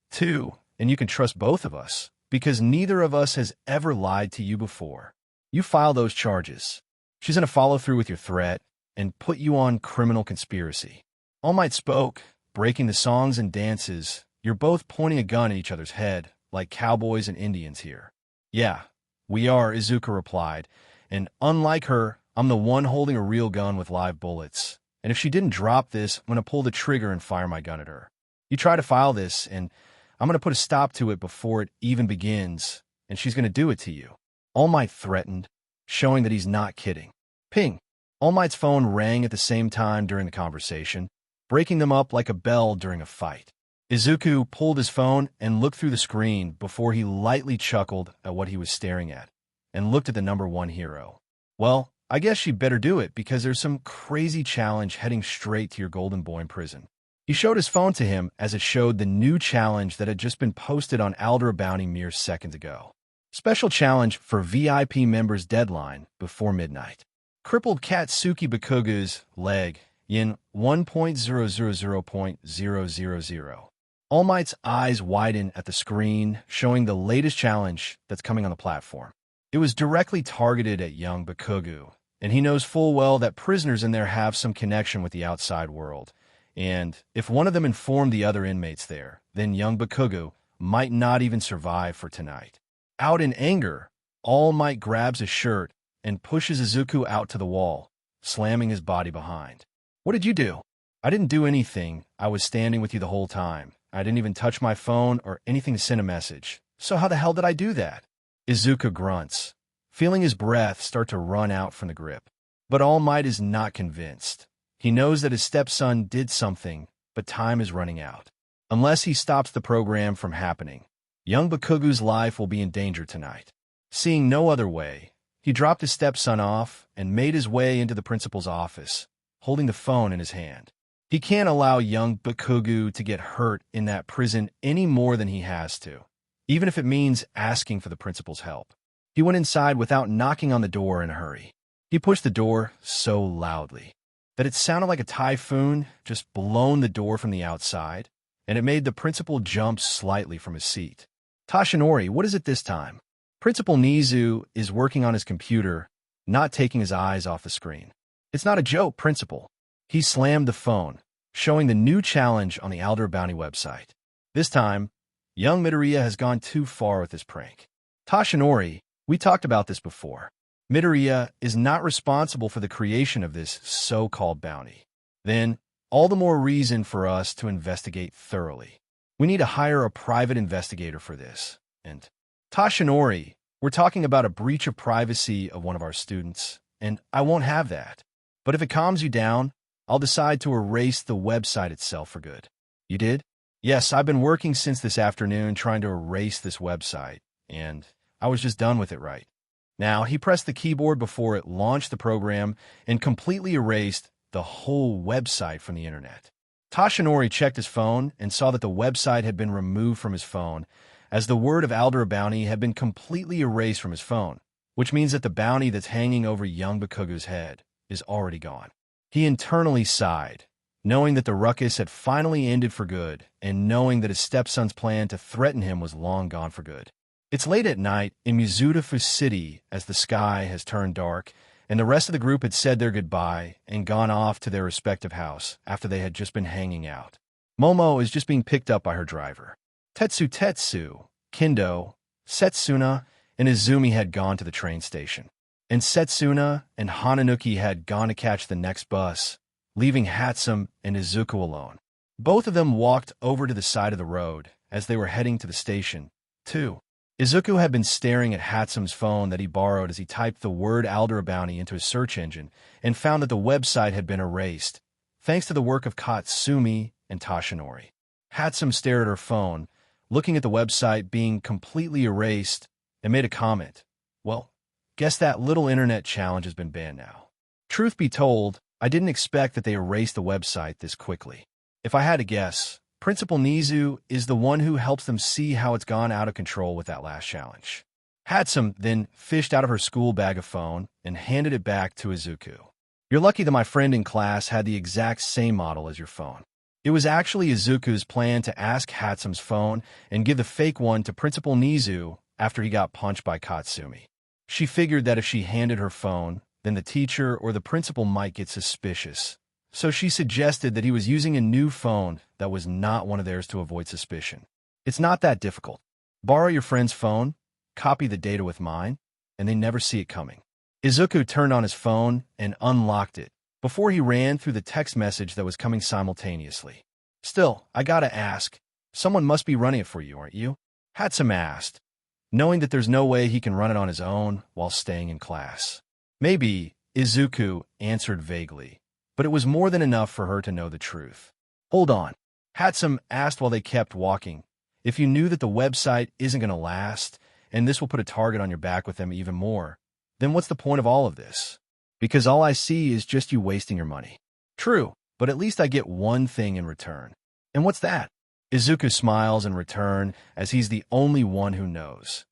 too, and you can trust both of us, because neither of us has ever lied to you before. You file those charges. She's going to follow through with your threat and put you on criminal conspiracy." All Might spoke, breaking the songs and dances. "You're both pointing a gun at each other's head, like cowboys and Indians here." "Yeah, we are," Izuku replied, "and unlike her, I'm the one holding a real gun with live bullets. And if she didn't drop this, I'm going to pull the trigger and fire my gun at her. You try to file this, and I'm going to put a stop to it before it even begins, and she's going to do it to you." All Might threatened, showing that he's not kidding. Ping! All Might's phone rang at the same time during the conversation, breaking them up like a bell during a fight. Izuku pulled his phone and looked through the screen before he lightly chuckled at what he was staring at, and looked at the number one hero. "Well, I guess she'd better do it because there's some crazy challenge heading straight to your Golden Boy in prison." He showed his phone to him as it showed the new challenge that had just been posted on Aldera Bounty mere seconds ago. Special challenge for VIP members deadline before midnight. Crippled Katsuki Bakugu's leg in 1.000.000. All Might's eyes widen at the screen, showing the latest challenge that's coming on the platform. It was directly targeted at young Bakugu, and he knows full well that prisoners in there have some connection with the outside world. And if one of them informed the other inmates there, then young Bakugu might not even survive for tonight. Out in anger, All Might grabs his shirt and pushes Izuku out to the wall, slamming his body behind. "What did you do?" "I didn't do anything. I was standing with you the whole time. I didn't even touch my phone or anything to send a message. So how the hell did I do that?" Izuku grunts, feeling his breath start to run out from the grip. But All Might is not convinced. He knows that his stepson did something, but time is running out. Unless he stops the program from happening, young Bakugu's life will be in danger tonight. Seeing no other way, he dropped his stepson off and made his way into the principal's office, holding the phone in his hand. He can't allow young Bakugu to get hurt in that prison any more than he has to, even if it means asking for the principal's help. He went inside without knocking on the door in a hurry. He pushed the door so loudly that it sounded like a typhoon just blown the door from the outside, and it made the principal jump slightly from his seat. "Tashinori, what is it this time?" Principal Nizu is working on his computer, not taking his eyes off the screen. "It's not a joke, Principal." He slammed the phone, showing the new challenge on the Aldera Bounty website. This time, Young Midoriya has gone too far with this prank. Tashinori, we talked about this before. Midoriya is not responsible for the creation of this so-called bounty. Then, all the more reason for us to investigate thoroughly. We need to hire a private investigator for this. And Tashinori, we're talking about a breach of privacy of one of our students, and I won't have that. But if it calms you down, I'll decide to erase the website itself for good. You did? Yes, I've been working since this afternoon trying to erase this website, and I was just done with it right. Now, he pressed the keyboard before it launched the program and completely erased the whole website from the internet. Tashinori checked his phone and saw that the website had been removed from his phone, as the word of Aldera bounty had been completely erased from his phone, which means that the bounty that's hanging over young Bakugo's head is already gone. He internally sighed, knowing that the ruckus had finally ended for good and knowing that his stepson's plan to threaten him was long gone for good. It's late at night in Mizutofu City as the sky has turned dark, and the rest of the group had said their goodbye and gone off to their respective house after they had just been hanging out. Momo is just being picked up by her driver. Tetsu, Kendo, Setsuna, and Izumi had gone to the train station, and Setsuna and Hananuki had gone to catch the next bus, leaving Hatsum and Izuku alone. Both of them walked over to the side of the road as they were heading to the station, too. Izuku had been staring at Hatsum's phone that he borrowed as he typed the word Aldera bounty into his search engine and found that the website had been erased, thanks to the work of Katsumi and Tashinori. Hatsum stared at her phone, looking at the website being completely erased, and made a comment. Well, guess that little internet challenge has been banned now. Truth be told, I didn't expect that they erased the website this quickly. If I had to guess, Principal Nizu is the one who helps them see how it's gone out of control with that last challenge. Hatsum then fished out of her school bag a phone and handed it back to Izuku. You're lucky that my friend in class had the exact same model as your phone. It was actually Izuku's plan to ask Hatsum's phone and give the fake one to Principal Nizu after he got punched by Katsumi. She figured that if she handed her phone, then the teacher or the principal might get suspicious. So she suggested that he was using a new phone that was not one of theirs to avoid suspicion. It's not that difficult. Borrow your friend's phone, copy the data with mine, and they never see it coming. Izuku turned on his phone and unlocked it before he ran through the text message that was coming simultaneously. Still, I gotta ask, someone must be running it for you, aren't you? Hatsum asked, knowing that there's no way he can run it on his own while staying in class. Maybe, Izuku answered vaguely, but it was more than enough for her to know the truth. Hold on, Hatsum asked while they kept walking. If you knew that the website isn't going to last, and this will put a target on your back with them even more, then what's the point of all of this? Because all I see is just you wasting your money. True, but at least I get one thing in return. And what's that? Izuku smiles in return as he's the only one who knows.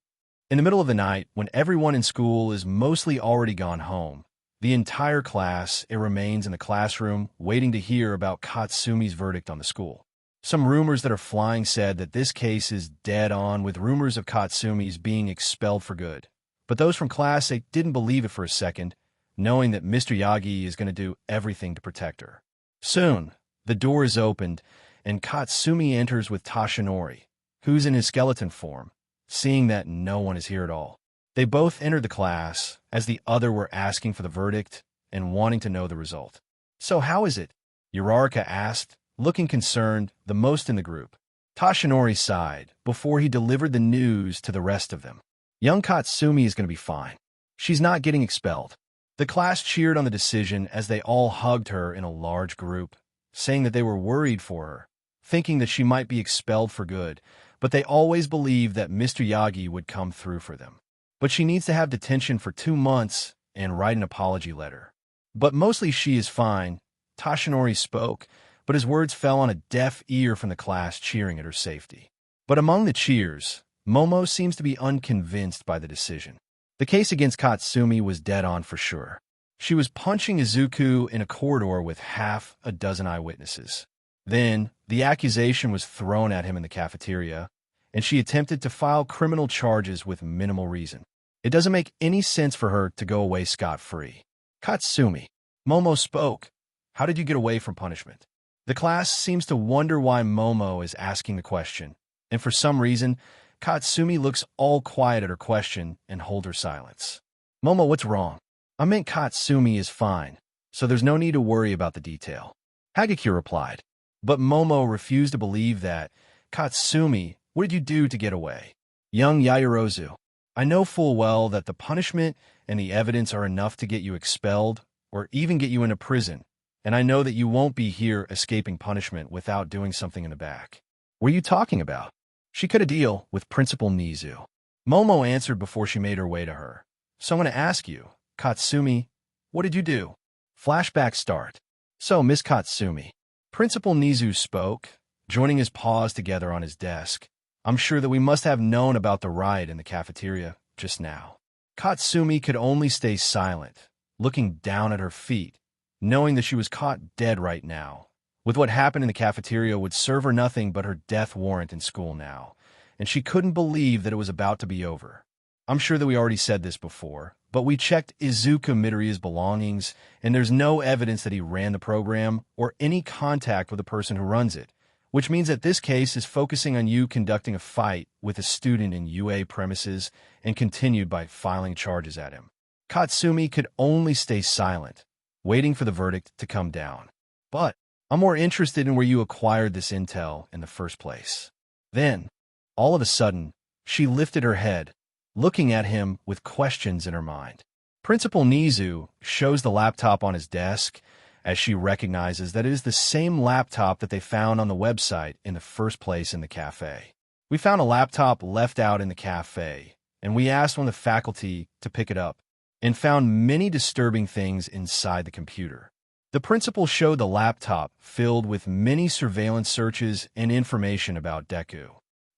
In the middle of the night, when everyone in school is mostly already gone home, the entire class, it remains in the classroom waiting to hear about Katsumi's verdict on the school. Some rumors that are flying said that this case is dead on, with rumors of Katsumi's being expelled for good. But those from class, they didn't believe it for a second, knowing that Mr. Yagi is going to do everything to protect her. Soon, the door is opened, and Katsumi enters with Tashinori, who's in his skeleton form, seeing that no one is here at all. They both entered the class, as the other were asking for the verdict and wanting to know the result. So how is it? Uraraka asked, looking concerned, the most in the group. Tashinori sighed before he delivered the news to the rest of them. Young Katsumi is going to be fine. She's not getting expelled. The class cheered on the decision as they all hugged her in a large group, saying that they were worried for her, thinking that she might be expelled for good, but they always believed that Mr. Yagi would come through for them. But she needs to have detention for 2 months and write an apology letter. But mostly she is fine. Tashinori spoke, but his words fell on a deaf ear from the class cheering at her safety. But among the cheers, Momo seems to be unconvinced by the decision. The case against Katsumi was dead on for sure. She was punching Izuku in a corridor with half a dozen eyewitnesses. Then, the accusation was thrown at him in the cafeteria, and she attempted to file criminal charges with minimal reason. It doesn't make any sense for her to go away scot-free. Katsumi. Momo spoke. How did you get away from punishment? The class seems to wonder why Momo is asking the question, And for some reason, Katsumi looks all quiet at her question and hold her silence. Momo, what's wrong? I meant Katsumi is fine, so there's no need to worry about the detail. Hagakure replied. But Momo refused to believe that. Katsumi, what did you do to get away? Young Yaoyorozu, I know full well that the punishment and the evidence are enough to get you expelled or even get you into prison, and I know that you won't be here escaping punishment without doing something in the back. What are you talking about? She cut a deal with Principal Nizu. Momo answered before she made her way to her. So I'm going to ask you, Katsumi, what did you do? Flashback start. So, Miss Katsumi. Principal Nizu spoke, joining his paws together on his desk. I'm sure that we must have known about the riot in the cafeteria just now. Katsumi could only stay silent, looking down at her feet, knowing that she was caught dead right now. With what happened in the cafeteria would serve her nothing but her death warrant in school now, and she couldn't believe that it was about to be over. I'm sure that we already said this before, but we checked Izuku Midoriya's belongings, and there's no evidence that he ran the program or any contact with the person who runs it, which means that this case is focusing on you conducting a fight with a student in UA premises and continued by filing charges at him. Katsumi could only stay silent, waiting for the verdict to come down. But I'm more interested in where you acquired this intel in the first place. Then, all of a sudden, she lifted her head, looking at him with questions in her mind. Principal Nizu shows the laptop on his desk as she recognizes that it is the same laptop that they found on the website in the first place in the cafe. We found a laptop left out in the cafe, and we asked one of the faculty to pick it up and found many disturbing things inside the computer. The principal showed the laptop filled with many surveillance searches and information about Deku,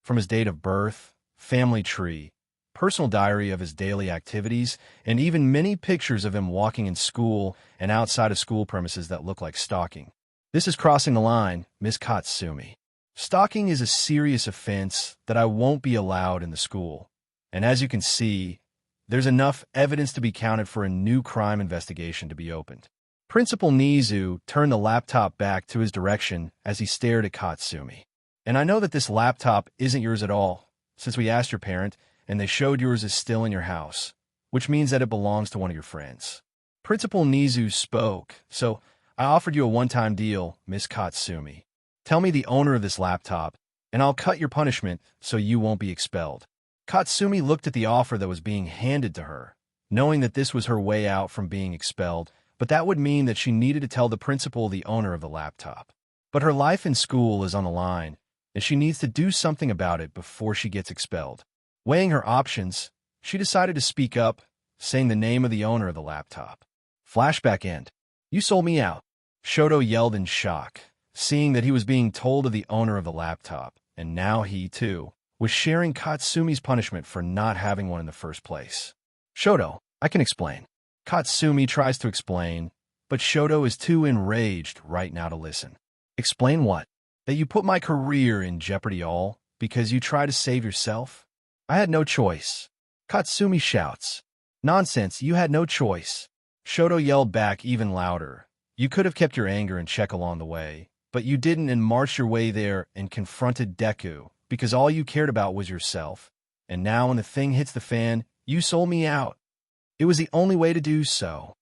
from his date of birth, family tree, personal diary of his daily activities, and even many pictures of him walking in school and outside of school premises that look like stalking. This is crossing the line, Miss Katsumi. Stalking is a serious offense that I won't be allowed in the school, and as you can see, there's enough evidence to be counted for a new crime investigation to be opened. Principal Nizu turned the laptop back to his direction as he stared at Katsumi. And I know that this laptop isn't yours at all, since we asked your parent, and they showed yours is still in your house, which means that it belongs to one of your friends. Principal Nizu spoke, so I offered you a one-time deal, Miss Katsumi. Tell me the owner of this laptop, and I'll cut your punishment so you won't be expelled. Katsumi looked at the offer that was being handed to her, knowing that this was her way out from being expelled, but that would mean that she needed to tell the principal the owner of the laptop. But her life in school is on the line, and she needs to do something about it before she gets expelled. Weighing her options, she decided to speak up, saying the name of the owner of the laptop. Flashback end. You sold me out. Shoto yelled in shock, seeing that he was being told of the owner of the laptop, and now he, too, was sharing Katsumi's punishment for not having one in the first place. Shoto, I can explain. Katsumi tries to explain, but Shoto is too enraged right now to listen. Explain what? That you put my career in jeopardy all because you try to save yourself? I had no choice. Katsumi shouts. Nonsense, you had no choice. Shoto yelled back even louder. You could have kept your anger in check along the way, but you didn't and marched your way there and confronted Deku because all you cared about was yourself. And now when the thing hits the fan, you sold me out. It was the only way to do so.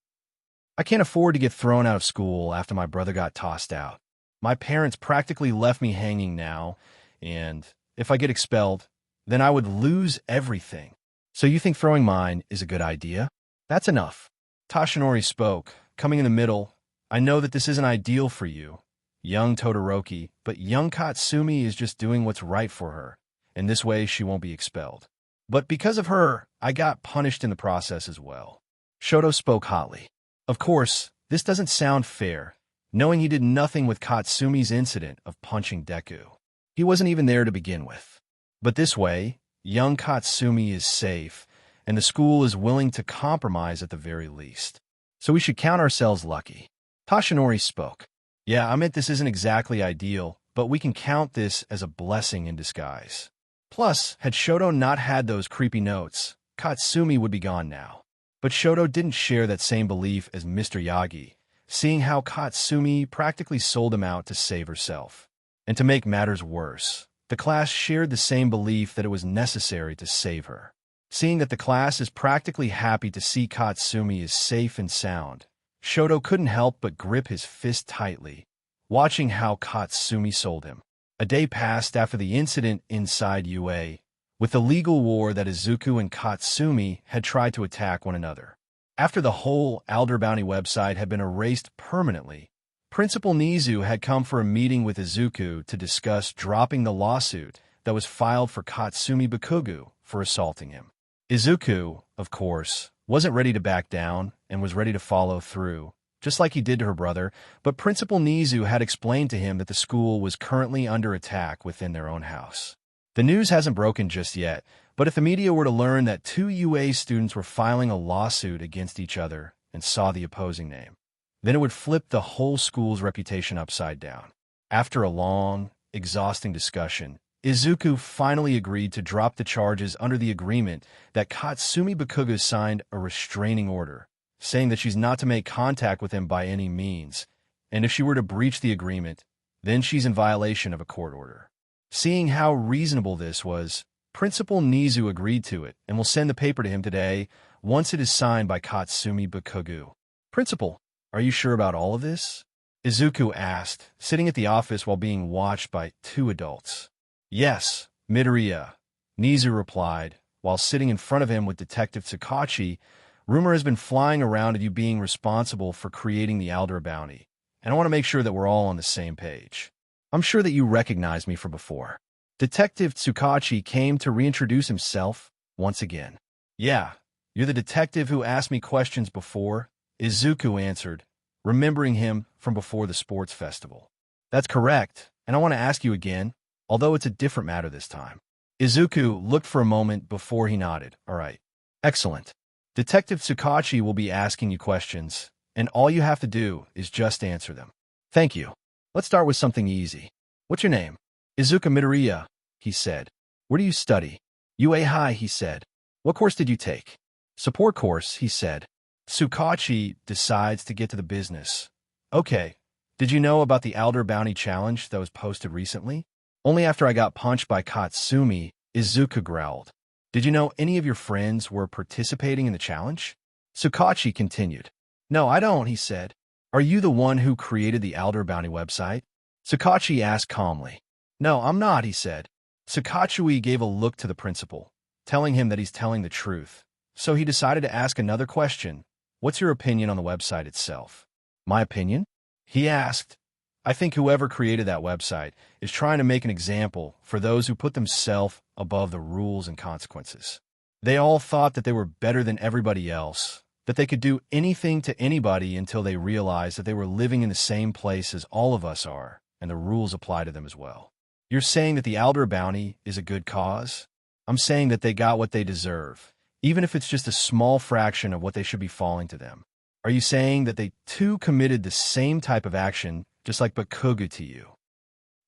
I can't afford to get thrown out of school after my brother got tossed out. My parents practically left me hanging now, and if I get expelled, then I would lose everything. So you think throwing mine is a good idea? That's enough. Toshinori spoke, coming in the middle. I know that this isn't ideal for you, young Todoroki, but young Katsumi is just doing what's right for her, and this way she won't be expelled. But because of her, I got punished in the process as well. Shoto spoke hotly. Of course, this doesn't sound fair, knowing he did nothing with Katsumi's incident of punching Deku. He wasn't even there to begin with. But this way, young Katsumi is safe, and the school is willing to compromise at the very least. So we should count ourselves lucky. Toshinori spoke. Yeah, I meant this isn't exactly ideal, but we can count this as a blessing in disguise. Plus, had Shoto not had those creepy notes, Katsumi would be gone now. But Shoto didn't share that same belief as Mr. Yagi, seeing how Katsumi practically sold him out to save herself. And to make matters worse, The class shared the same belief that it was necessary to save her. Seeing that the class is practically happy to see Katsumi is safe and sound, Shoto couldn't help but grip his fist tightly, watching how Katsumi sold him. A day passed after the incident inside UA, with the legal war that Izuku and Katsumi had tried to attack one another. After the whole Elder Bounty website had been erased permanently, Principal Nizu had come for a meeting with Izuku to discuss dropping the lawsuit that was filed for Katsumi Bakugo for assaulting him. Izuku, of course, wasn't ready to back down and was ready to follow through, just like he did to her brother, but Principal Nizu had explained to him that the school was currently under attack within their own house. The news hasn't broken just yet, but if the media were to learn that 2 UA students were filing a lawsuit against each other and saw the opposing name, then it would flip the whole school's reputation upside down. After a long, exhausting discussion, Izuku finally agreed to drop the charges under the agreement that Katsumi Bakugo signed a restraining order, saying that she's not to make contact with him by any means, and if she were to breach the agreement, then she's in violation of a court order. Seeing how reasonable this was, Principal Nizu agreed to it and will send the paper to him today once it is signed by Katsumi Bakugo. Principal, are you sure about all of this? Izuku asked, sitting at the office while being watched by 2 adults. Yes, Midoriya, Nizu replied, while sitting in front of him with Detective Tsukachi. Rumor has been flying around of you being responsible for creating the Elder Bounty, and I want to make sure that we're all on the same page. I'm sure that you recognize me from before. Detective Tsukachi came to reintroduce himself once again. Yeah, you're the detective who asked me questions before, Izuku answered, remembering him from before the sports festival. That's correct, and I want to ask you again, although it's a different matter this time. Izuku looked for a moment before he nodded. All right. Excellent. Detective Tsukachi will be asking you questions, and all you have to do is just answer them. Thank you. Let's start with something easy. What's your name? Izuku Midoriya, he said. Where do you study? UA High, he said. What course did you take? Support course, he said. Tsukachi decides to get to the business. Okay. Did you know about the Elder Bounty Challenge that was posted recently? Only after I got punched by Katsumi, Izuku growled. Did you know any of your friends were participating in the challenge? Tsukachi continued. No, I don't, he said. Are you the one who created the Elder Bounty website? Tsukachi asked calmly. No, I'm not, he said. Tsukachi gave a look to the principal, telling him that he's telling the truth. So he decided to ask another question. What's your opinion on the website itself? My opinion? He asked. I think whoever created that website is trying to make an example for those who put themselves above the rules and consequences. They all thought that they were better than everybody else, that they could do anything to anybody until they realized that they were living in the same place as all of us are, and the rules apply to them as well. You're saying that the Elder Bounty is a good cause? I'm saying that they got what they deserve, even if it's just a small fraction of what they should be falling to them. Are you saying that they too committed the same type of action just like Bakugo to you?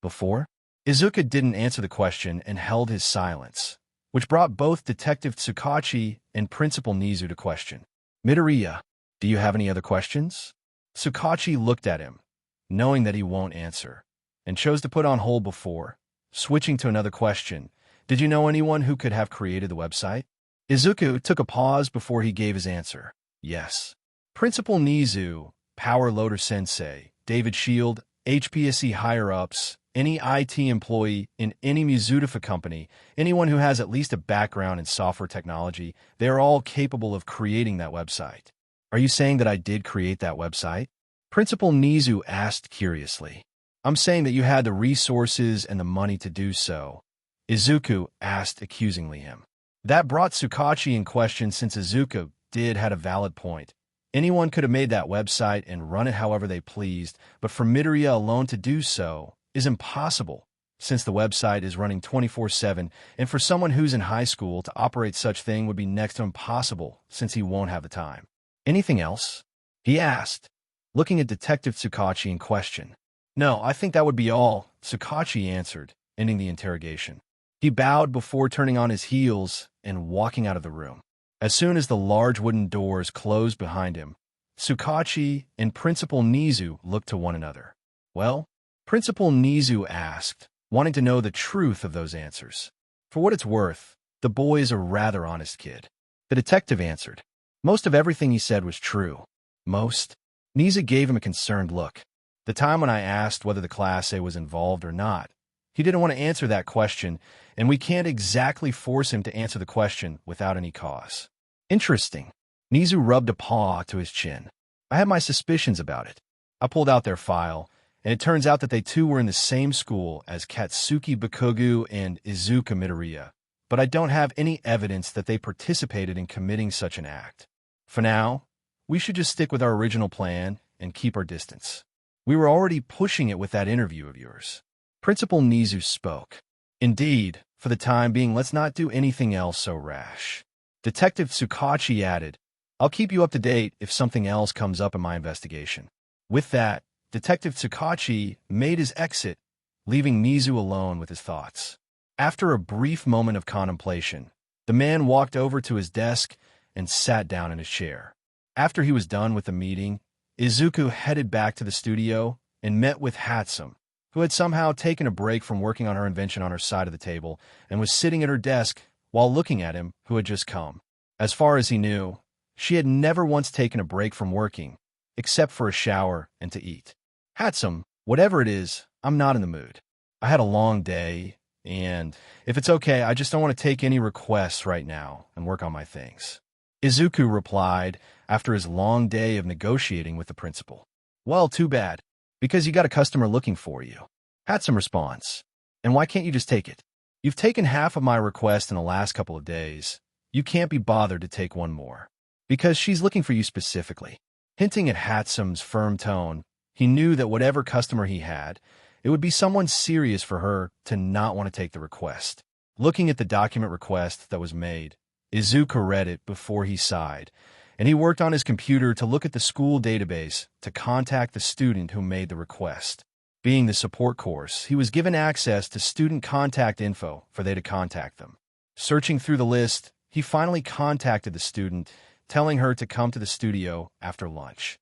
Before? Izuku didn't answer the question and held his silence, which brought both Detective Tsukachi and Principal Nizu to question. Midoriya, do you have any other questions? Tsukachi looked at him, knowing that he won't answer, and chose to put on hold before, switching to another question. Did you know anyone who could have created the website? Izuku took a pause before he gave his answer. Yes. Principal Nizu, Power Loader Sensei, David Shield, HPSC higher-ups, any IT employee in any Mizudafa company, anyone who has at least a background in software technology, they are all capable of creating that website. Are you saying that I did create that website? Principal Nizu asked curiously. I'm saying that you had the resources and the money to do so, Izuku asked accusingly him. That brought Tsukachi in question since Izuku did had a valid point. Anyone could have made that website and run it however they pleased, but for Midoriya alone to do so is impossible, since the website is running 24/7, and for someone who's in high school to operate such thing would be next to impossible, since he won't have the time. Anything else? He asked, looking at Detective Tsukachi in question. No, I think that would be all, Tsukachi answered, ending the interrogation. He bowed before turning on his heels and walking out of the room. As soon as the large wooden doors closed behind him, Tsukachi and Principal Nizu looked to one another. Well? Principal Nizu asked, wanting to know the truth of those answers. For what it's worth, the boy is a rather honest kid. The detective answered. Most of everything he said was true. Most? Nizu gave him a concerned look. The time when I asked whether the Class A was involved or not, he didn't want to answer that question, and we can't exactly force him to answer the question without any cause. Interesting. Nizu rubbed a paw to his chin. I had my suspicions about it. I pulled out their file, and it turns out that they too were in the same school as Katsuki Bakugu and Izuku Midoriya, but I don't have any evidence that they participated in committing such an act. For now, we should just stick with our original plan and keep our distance. We were already pushing it with that interview of yours. Principal Nizu spoke. Indeed, for the time being, let's not do anything else so rash. Detective Tsukachi added, I'll keep you up to date if something else comes up in my investigation. With that, Detective Tsukachi made his exit, leaving Nizu alone with his thoughts. After a brief moment of contemplation, the man walked over to his desk and sat down in his chair. After he was done with the meeting, Izuku headed back to the studio and met with Hatsum, who had somehow taken a break from working on her invention on her side of the table and was sitting at her desk while looking at him who had just come. As far as he knew, she had never once taken a break from working, except for a shower and to eat. Hatsum, whatever it is, I'm not in the mood. I had a long day, and if it's okay, I just don't want to take any requests right now and work on my things. Izuku replied after his long day of negotiating with the principal. Well, too bad, because you got a customer looking for you. Hatsum responds. And why can't you just take it? You've taken half of my request in the last couple of days. You can't be bothered to take one more. Because she's looking for you specifically. Hinting at Hatsum's firm tone, he knew that whatever customer he had, it would be someone serious for her to not want to take the request. Looking at the document request that was made, Izuku read it before he sighed, and he worked on his computer to look at the school database to contact the student who made the request. Being the support course, he was given access to student contact info for they to contact them. Searching through the list, he finally contacted the student, telling her to come to the studio after lunch.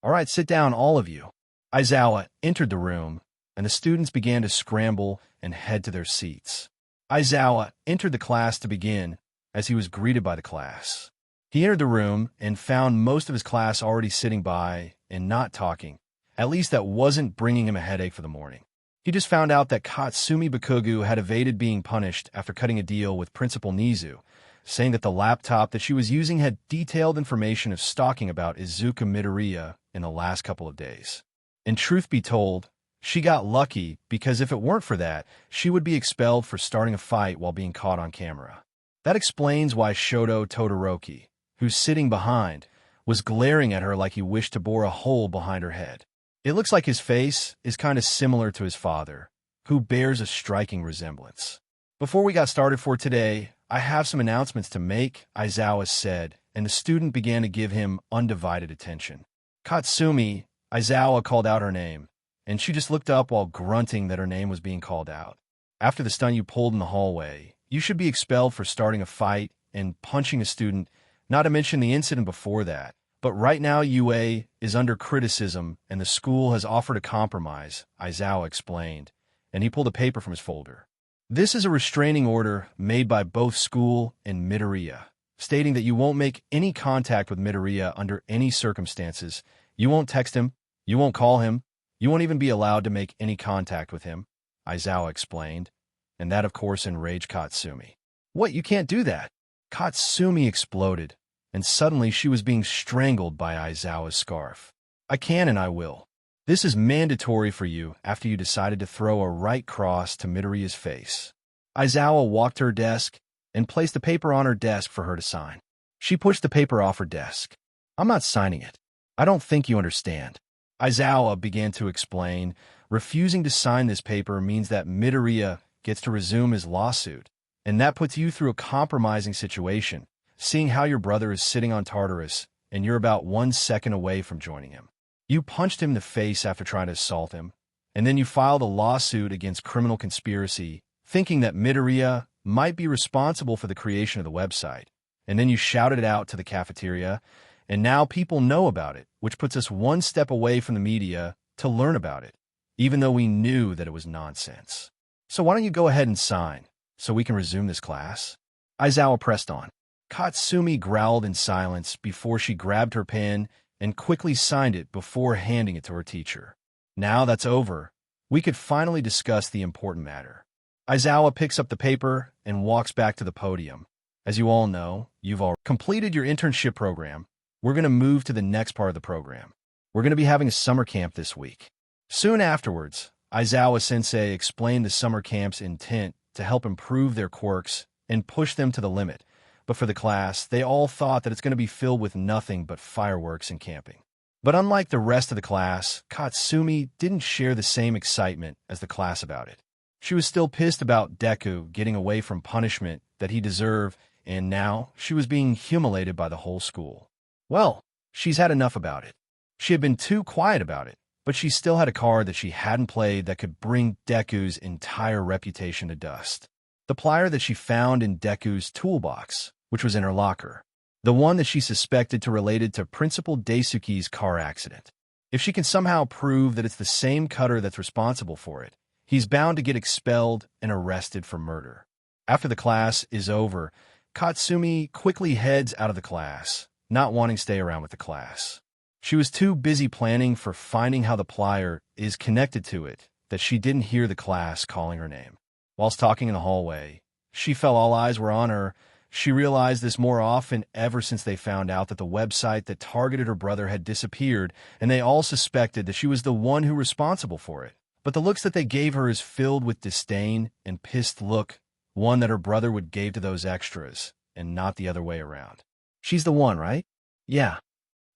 All right, sit down, all of you. Aizawa entered the room, and the students began to scramble and head to their seats. Aizawa entered the class to begin, as he was greeted by the class. He entered the room and found most of his class already sitting by and not talking. At least that wasn't bringing him a headache for the morning. He just found out that Katsumi Bakugu had evaded being punished after cutting a deal with Principal Nizu, saying that the laptop that she was using had detailed information of stalking about Izuku Midoriya in the last couple of days. And truth be told, she got lucky because if it weren't for that, she would be expelled for starting a fight while being caught on camera. That explains why Shoto Todoroki, who's sitting behind, was glaring at her like he wished to bore a hole behind her head. It looks like his face is kind of similar to his father, who bears a striking resemblance. Before we got started for today, I have some announcements to make, Aizawa said, and the student began to give him undivided attention. Katsumi, Aizawa called out her name, and she just looked up while grunting that her name was being called out. After the stunt you pulled in the hallway, you should be expelled for starting a fight and punching a student, not to mention the incident before that. But right now UA is under criticism and the school has offered a compromise, Aizawa explained, and he pulled a paper from his folder. This is a restraining order made by both school and Midoriya, stating that you won't make any contact with Midoriya under any circumstances. You won't text him, you won't call him, you won't even be allowed to make any contact with him, Aizawa explained, and that of course enraged Katsumi. What, you can't do that? Katsumi exploded, and suddenly she was being strangled by Aizawa's scarf. I can and I will. This is mandatory for you after you decided to throw a right cross to Midoriya's face. Aizawa walked to her desk and placed the paper on her desk for her to sign. She pushed the paper off her desk. I'm not signing it. I don't think you understand. Aizawa began to explain. Refusing to sign this paper means that Midoriya gets to resume his lawsuit, and that puts you through a compromising situation, seeing how your brother is sitting on Tartarus and you're about 1 second away from joining him. You punched him in the face after trying to assault him, and then you filed a lawsuit against criminal conspiracy, thinking that Midoriya might be responsible for the creation of the website, and then you shouted it out to the cafeteria, and now people know about it, which puts us 1 step away from the media to learn about it, even though we knew that it was nonsense. So why don't you go ahead and sign, so we can resume this class? Aizawa pressed on. Katsumi growled in silence before she grabbed her pen and quickly signed it before handing it to her teacher. Now that's over, we could finally discuss the important matter. Aizawa picks up the paper and walks back to the podium. As you all know, you've already completed your internship program. We're going to move to the next part of the program. We're going to be having a summer camp this week. Soon afterwards, Aizawa-sensei explained the summer camp's intent to help improve their quirks and push them to the limit. But for the class, they all thought that it's going to be filled with nothing but fireworks and camping. But unlike the rest of the class, Katsumi didn't share the same excitement as the class about it. She was still pissed about Deku getting away from punishment that he deserved, and now she was being humiliated by the whole school. Well, she's had enough about it. She had been too quiet about it, but she still had a card that she hadn't played that could bring Deku's entire reputation to dust. The plier that she found in Deku's toolbox, which was in her locker. The one that she suspected to related to Principal Daisuke's car accident. If she can somehow prove that it's the same cutter that's responsible for it, he's bound to get expelled and arrested for murder. After the class is over, Katsumi quickly heads out of the class, not wanting to stay around with the class. She was too busy planning for finding how the plier is connected to it that she didn't hear the class calling her name. Whilst talking in the hallway, she felt all eyes were on her. She realized this more often ever since they found out that the website that targeted her brother had disappeared, and they all suspected that she was the one who was responsible for it. But the looks that they gave her is filled with disdain and pissed look, one that her brother would give to those extras, and not the other way around. She's the one, right? Yeah.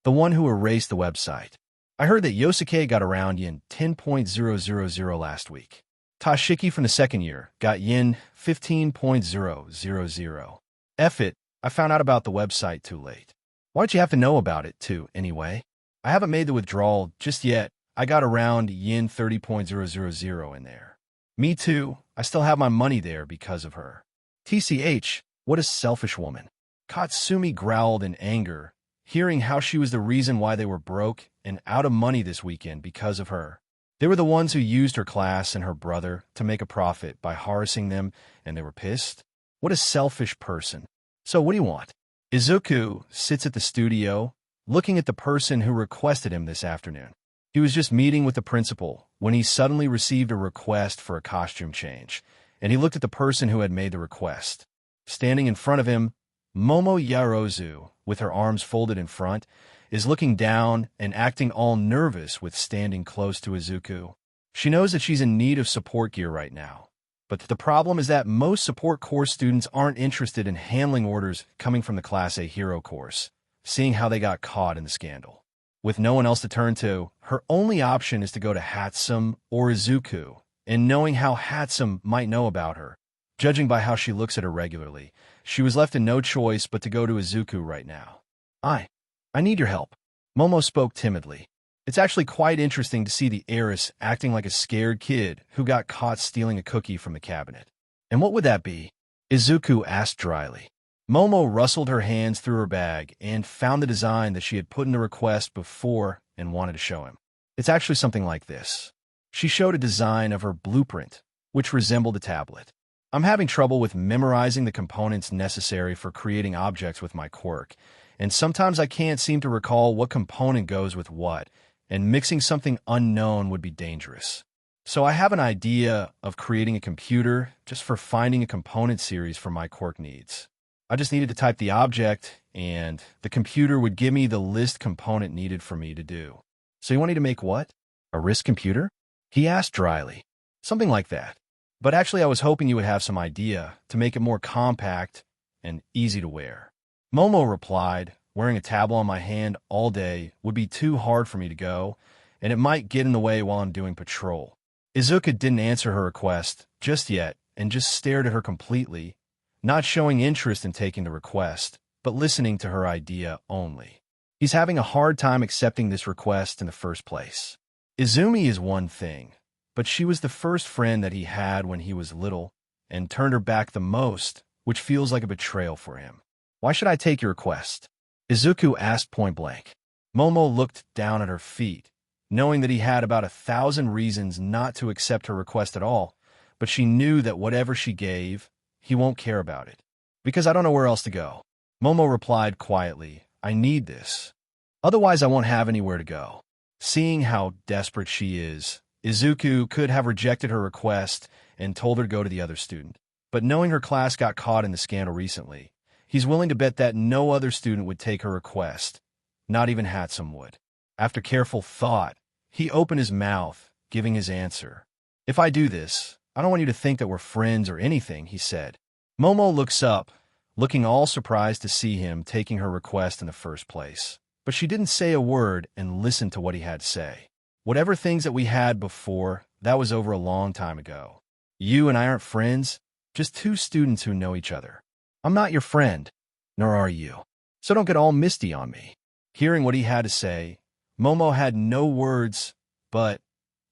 The one who erased the website. I heard that Yosuke got around yin 10.000 last week. Tashiki from the second year got yin 15.000. F it, I found out about the website too late. Why'd you have to know about it too, anyway? I haven't made the withdrawal just yet. I got around yin 30.000 in there. Me too, I still have my money there because of her. TCH, what a selfish woman. Katsumi growled in anger, hearing how she was the reason why they were broke and out of money this weekend because of her. They were the ones who used her class and her brother to make a profit by harassing them, and they were pissed. What a selfish person. So what do you want? Izuku sits at the studio, looking at the person who requested him this afternoon. He was just meeting with the principal when he suddenly received a request for a costume change, and he looked at the person who had made the request. Standing in front of him, Momo Yarozu, with her arms folded in front, is looking down and acting all nervous with standing close to Izuku. She knows that she's in need of support gear right now. But the problem is that most support course students aren't interested in handling orders coming from the Class A Hero course, seeing how they got caught in the scandal. With no one else to turn to, her only option is to go to Hatsum or Izuku, and knowing how Hatsum might know about her, judging by how she looks at her regularly, she was left in no choice but to go to Izuku right now. I need your help. Momo spoke timidly. It's actually quite interesting to see the heiress acting like a scared kid who got caught stealing a cookie from the cabinet. And what would that be? Izuku asked dryly. Momo rustled her hands through her bag and found the design that she had put in the request before and wanted to show him. It's actually something like this. She showed a design of her blueprint, which resembled a tablet. I'm having trouble with memorizing the components necessary for creating objects with my quirk, and sometimes I can't seem to recall what component goes with what, and mixing something unknown would be dangerous. So I have an idea of creating a computer just for finding a component series for my quirk needs. I just needed to type the object, and the computer would give me the list component needed for me to do. So you want me to make what? A wrist computer? He asked dryly. Something like that. But actually I was hoping you would have some idea to make it more compact and easy to wear. Momo replied, wearing a tablet on my hand all day would be too hard for me to go, and it might get in the way while I'm doing patrol. Izuku didn't answer her request just yet and just stared at her completely, not showing interest in taking the request, but listening to her idea only. He's having a hard time accepting this request in the first place. Izumi is one thing, but she was the first friend that he had when he was little and turned her back the most, which feels like a betrayal for him. Why should I take your request? Izuku asked point blank. Momo looked down at her feet, knowing that he had about 1,000 reasons not to accept her request at all, but she knew that whatever she gave, he won't care about it. Because I don't know where else to go. Momo replied quietly, I need this. Otherwise I won't have anywhere to go. Seeing how desperate she is, Izuku could have rejected her request and told her to go to the other student. But knowing her class got caught in the scandal recently, he's willing to bet that no other student would take her request, not even Hatsum would. After careful thought, he opened his mouth, giving his answer. If I do this, I don't want you to think that we're friends or anything, he said. Momo looks up, looking all surprised to see him taking her request in the first place. But she didn't say a word and listened to what he had to say. Whatever things that we had before, that was over a long time ago. You and I aren't friends, just two students who know each other. I'm not your friend, nor are you. So don't get all misty on me. Hearing what he had to say, Momo had no words, but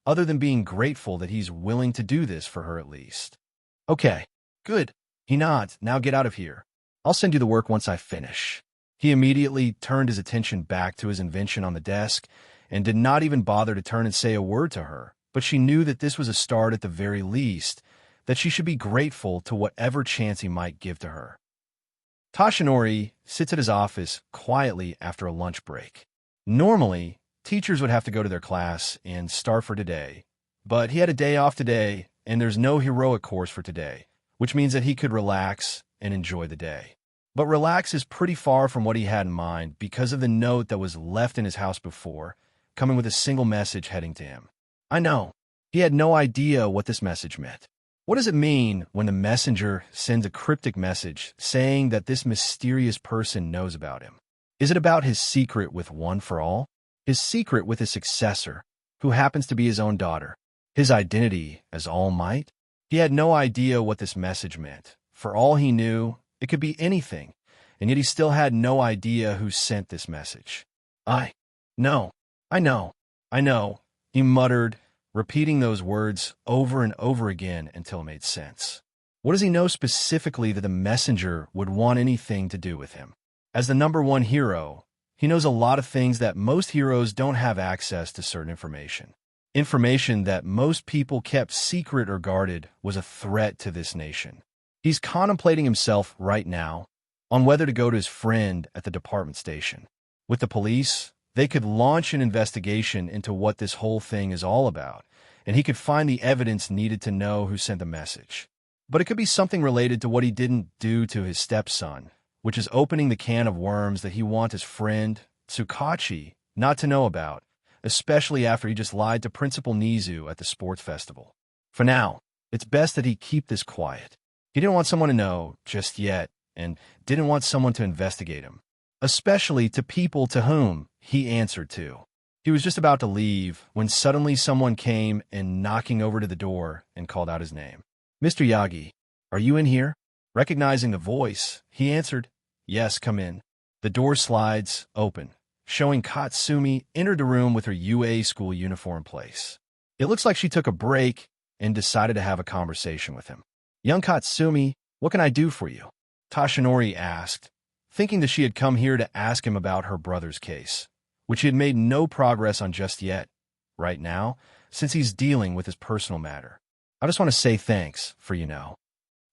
other than being grateful that he's willing to do this for her at least. Okay, good. He nods. Now get out of here. I'll send you the work once I finish. He immediately turned his attention back to his invention on the desk and did not even bother to turn and say a word to her, but she knew that this was a start at the very least, that she should be grateful to whatever chance he might give to her. Tashinori sits at his office quietly after a lunch break. Normally, teachers would have to go to their class and start for today, but he had a day off today, and there's no heroic course for today, which means that he could relax and enjoy the day. But relax is pretty far from what he had in mind because of the note that was left in his house before, coming with a single message heading to him. I know. He had no idea what this message meant. What does it mean when the messenger sends a cryptic message saying that this mysterious person knows about him? Is it about his secret with One for All? His secret with his successor, who happens to be his own daughter? His identity as All Might? He had no idea what this message meant. For all he knew, it could be anything, and yet he still had no idea who sent this message. I know, he muttered, repeating those words over and over again until it made sense. What does he know specifically that the messenger would want anything to do with him? As the #1 hero, he knows a lot of things that most heroes don't have access to certain information. Information that most people kept secret or guarded was a threat to this nation. He's contemplating himself right now on whether to go to his friend at the department station. With the police, they could launch an investigation into what this whole thing is all about, and he could find the evidence needed to know who sent the message. But it could be something related to what he didn't do to his stepson, which is opening the can of worms that he wants his friend, Tsukachi, not to know about, especially after he just lied to Principal Nizu at the sports festival. For now, it's best that he keep this quiet. He didn't want someone to know just yet, and didn't want someone to investigate him, especially to people to whom he answered to. He was just about to leave when suddenly someone came and knocking over to the door and called out his name. Mr. Yagi, are you in here? Recognizing the voice, he answered, Yes, come in. The door slides open, showing Katsumi entered the room with her UA school uniform in place. It looks like she took a break and decided to have a conversation with him. Young Katsumi, what can I do for you? Tashinori asked, thinking that she had come here to ask him about her brother's case, which he had made no progress on just yet, right now, since he's dealing with his personal matter. I just want to say thanks for,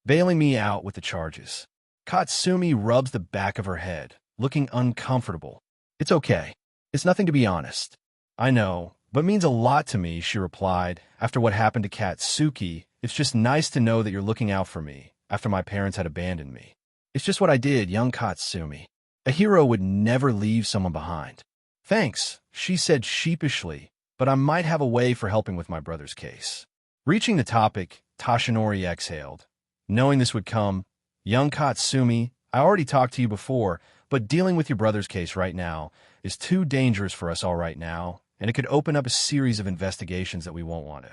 bailing me out with the charges. Katsumi rubs the back of her head, looking uncomfortable. It's okay. It's nothing, to be honest. I know, but means a lot to me, she replied. After what happened to Katsuki, it's just nice to know that you're looking out for me after my parents had abandoned me. It's just what I did, young Katsumi. A hero would never leave someone behind. Thanks, she said sheepishly, but I might have a way for helping with my brother's case. Reaching the topic, Tashinori exhaled. Knowing this would come, young Katsumi, I already talked to you before, but dealing with your brother's case right now is too dangerous for us all right now, and it could open up a series of investigations that we won't want to.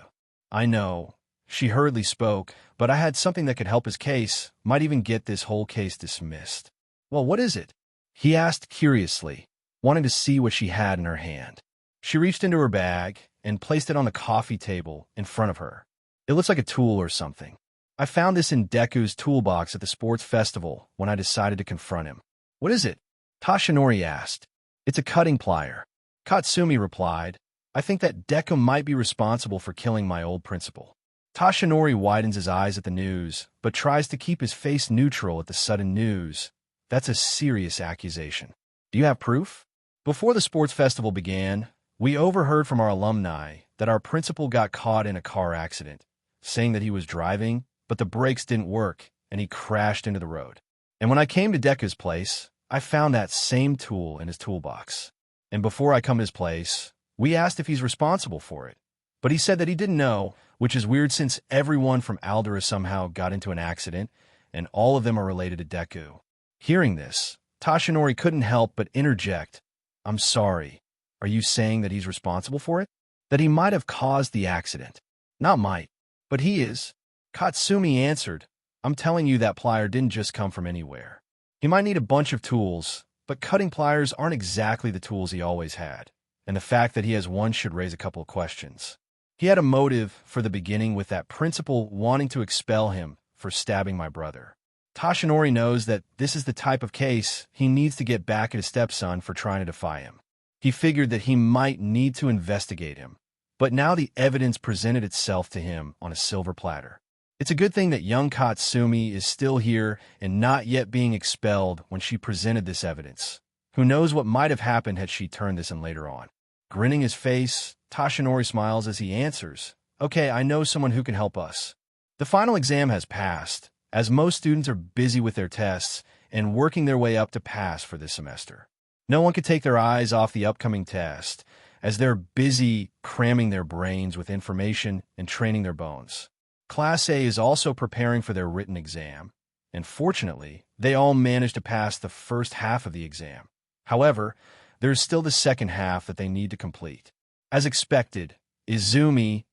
I know, she hurriedly spoke, but I had something that could help his case, might even get this whole case dismissed. Well, what is it? He asked curiously, wanting to see what she had in her hand. She reached into her bag and placed it on the coffee table in front of her. It looks like a tool or something. I found this in Deku's toolbox at the sports festival when I decided to confront him. What is it? Tashinori asked. It's a cutting plier. Katsumi replied. I think that Deku might be responsible for killing my old principal. Tashinori widens his eyes at the news, but tries to keep his face neutral at the sudden news. That's a serious accusation. Do you have proof? Before the sports festival began, we overheard from our alumni that our principal got caught in a car accident, saying that he was driving, but the brakes didn't work, and he crashed into the road. And when I came to Deku's place, I found that same tool in his toolbox. And before I come to his place, we asked if he's responsible for it. But he said that he didn't know, which is weird since everyone from Aldera somehow got into an accident, and all of them are related to Deku. Hearing this, Tashinori couldn't help but interject, "I'm sorry. Are you saying that he's responsible for it? That he might have caused the accident?" "Not might, but he is." Katsumi answered, "I'm telling you that plier didn't just come from anywhere. He might need a bunch of tools, but cutting pliers aren't exactly the tools he always had, and the fact that he has one should raise a couple of questions. He had a motive for the beginning with that principal wanting to expel him for stabbing my brother. Tashinori knows that this is the type of case he needs to get back at his stepson for trying to defy him. He figured that he might need to investigate him, but now the evidence presented itself to him on a silver platter. It's a good thing that young Katsumi is still here and not yet being expelled when she presented this evidence. Who knows what might have happened had she turned this in later on. Grinning his face, Tashinori smiles as he answers, "Okay, I know someone who can help us." The final exam has passed, as most students are busy with their tests and working their way up to pass for this semester. No one could take their eyes off the upcoming test, as they're busy cramming their brains with information and training their bones. Class A is also preparing for their written exam, and fortunately, they all managed to pass the first half of the exam. However, there's still the second half that they need to complete. As expected, Izumi,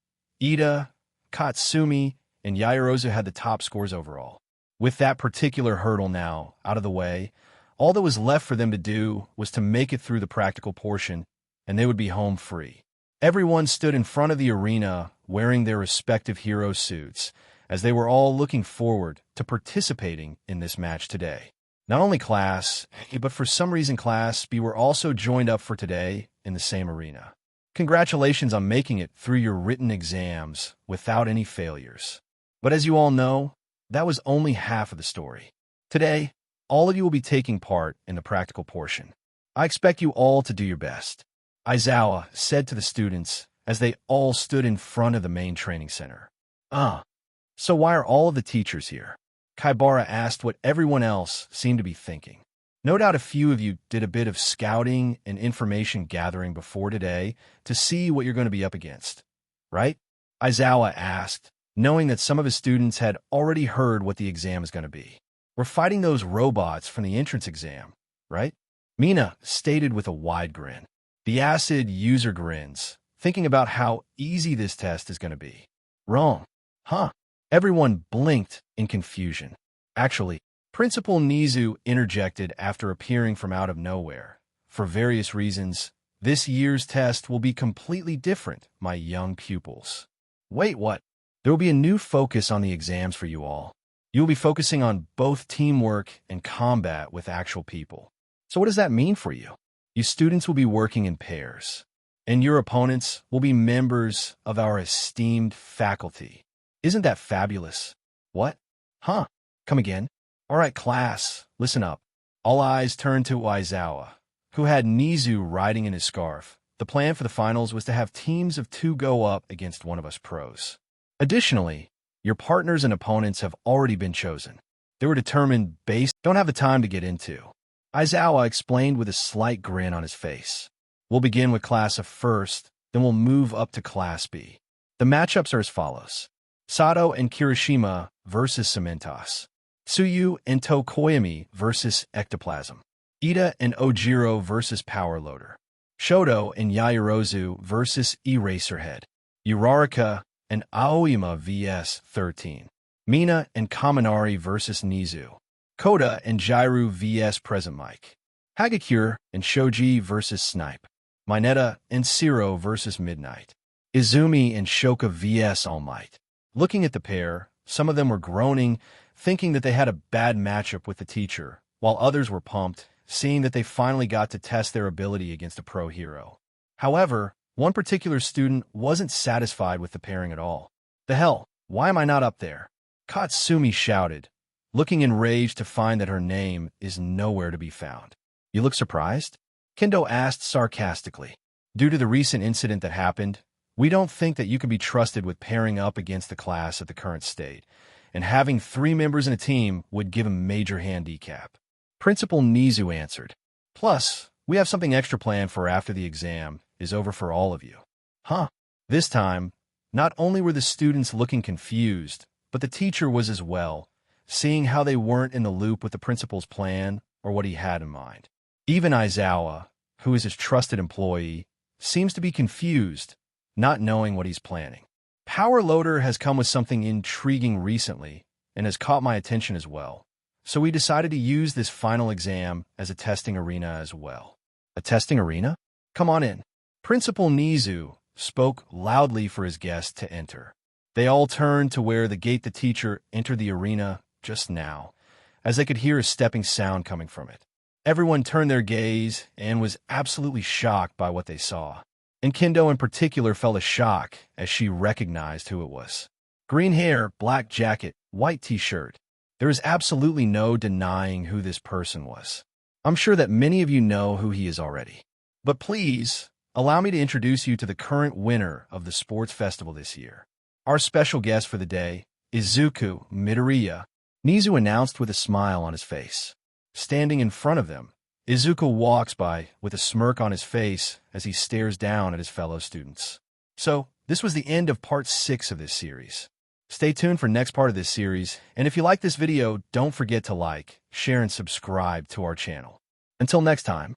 Ida, Katsumi, and Yaoyorozu had the top scores overall. With that particular hurdle now out of the way, all that was left for them to do was to make it through the practical portion, and they would be home free. Everyone stood in front of the arena wearing their respective hero suits, as they were all looking forward to participating in this match today. Not only Class A, but for some reason Class B were also joined up for today in the same arena. Congratulations on making it through your written exams without any failures. But as you all know, that was only half of the story. Today, all of you will be taking part in the practical portion. I expect you all to do your best," Aizawa said to the students as they all stood in front of the main training center. So why are all of the teachers here?" Kaibara asked what everyone else seemed to be thinking. "No doubt a few of you did a bit of scouting and information gathering before today to see what you're going to be up against, right?" Aizawa asked, knowing that some of his students had already heard what the exam is going to be. "We're fighting those robots from the entrance exam, right?" Mina stated with a wide grin. The acid user grins, thinking about how easy this test is going to be. "Wrong. Huh?" Everyone blinked in confusion. Actually, Principal Nizu interjected after appearing from out of nowhere. "For various reasons, this year's test will be completely different, my young pupils." "Wait, what?" "There will be a new focus on the exams for you all. You will be focusing on both teamwork and combat with actual people." "So what does that mean for you?" "You students will be working in pairs, and your opponents will be members of our esteemed faculty. Isn't that fabulous?" "What? Huh? Come again?" "All right, class, listen up." All eyes turned to Aizawa, who had Nizu riding in his scarf. The plan for the finals was to have teams of 2 go up against one of us pros. Additionally, your partners and opponents have already been chosen. They were determined based... Don't have the time to get into. Aizawa explained with a slight grin on his face. "We'll begin with Class A first, then we'll move up to Class B. The matchups are as follows. Sato and Kirishima versus Cementos. Tsuyu and Tokoyami versus Ectoplasm. Ida and Ojiro versus Power Loader. Shoto and Yaoyorozu versus Eraserhead. Uraraka and Aoyama vs 13. Mina and Kaminari versus Nizu. Koda and Jairu vs Present Mic. Hagakure and Shoji versus Snipe. Mineta and Siro versus Midnight. Izumi and Shoka vs All Might. Looking at the pair, some of them were groaning, thinking that they had a bad matchup with the teacher, while others were pumped, seeing that they finally got to test their ability against a pro hero. However, one particular student wasn't satisfied with the pairing at all. "The hell? Why am I not up there? Katsumi shouted, looking enraged to find that her name is nowhere to be found. You look surprised? Kendo asked sarcastically. Due to the recent incident that happened, we don't think that you can be trusted with pairing up against the class at the current state, and having 3 members in a team would give a major handicap. Principal Nizu answered. Plus, we have something extra planned for after the exam is over for all of you. Huh? This time, not only were the students looking confused, but the teacher was as well, seeing how they weren't in the loop with the principal's plan or what he had in mind. Even Aizawa, who is his trusted employee, seems to be confused, not knowing what he's planning. Power Loader has come with something intriguing recently and has caught my attention as well, so we decided to use this final exam as a testing arena as well. A testing arena? Come on in. Principal Nizu spoke loudly for his guests to enter. They all turned to where the gate the teacher entered the arena just now, as they could hear a stepping sound coming from it. Everyone turned their gaze and was absolutely shocked by what they saw. And Kendo in particular felt a shock as she recognized who it was. Green hair, black jacket, white t-shirt. There is absolutely no denying who this person was. I'm sure that many of you know who he is already. But please, allow me to introduce you to the current winner of the sports festival this year. Our special guest for the day is Izuku Midoriya, Nizu announced with a smile on his face. Standing in front of them, Izuku walks by with a smirk on his face as he stares down at his fellow students. So, this was the end of part 6 of this series. Stay tuned for next part of this series, and if you like this video, don't forget to like, share, and subscribe to our channel. Until next time.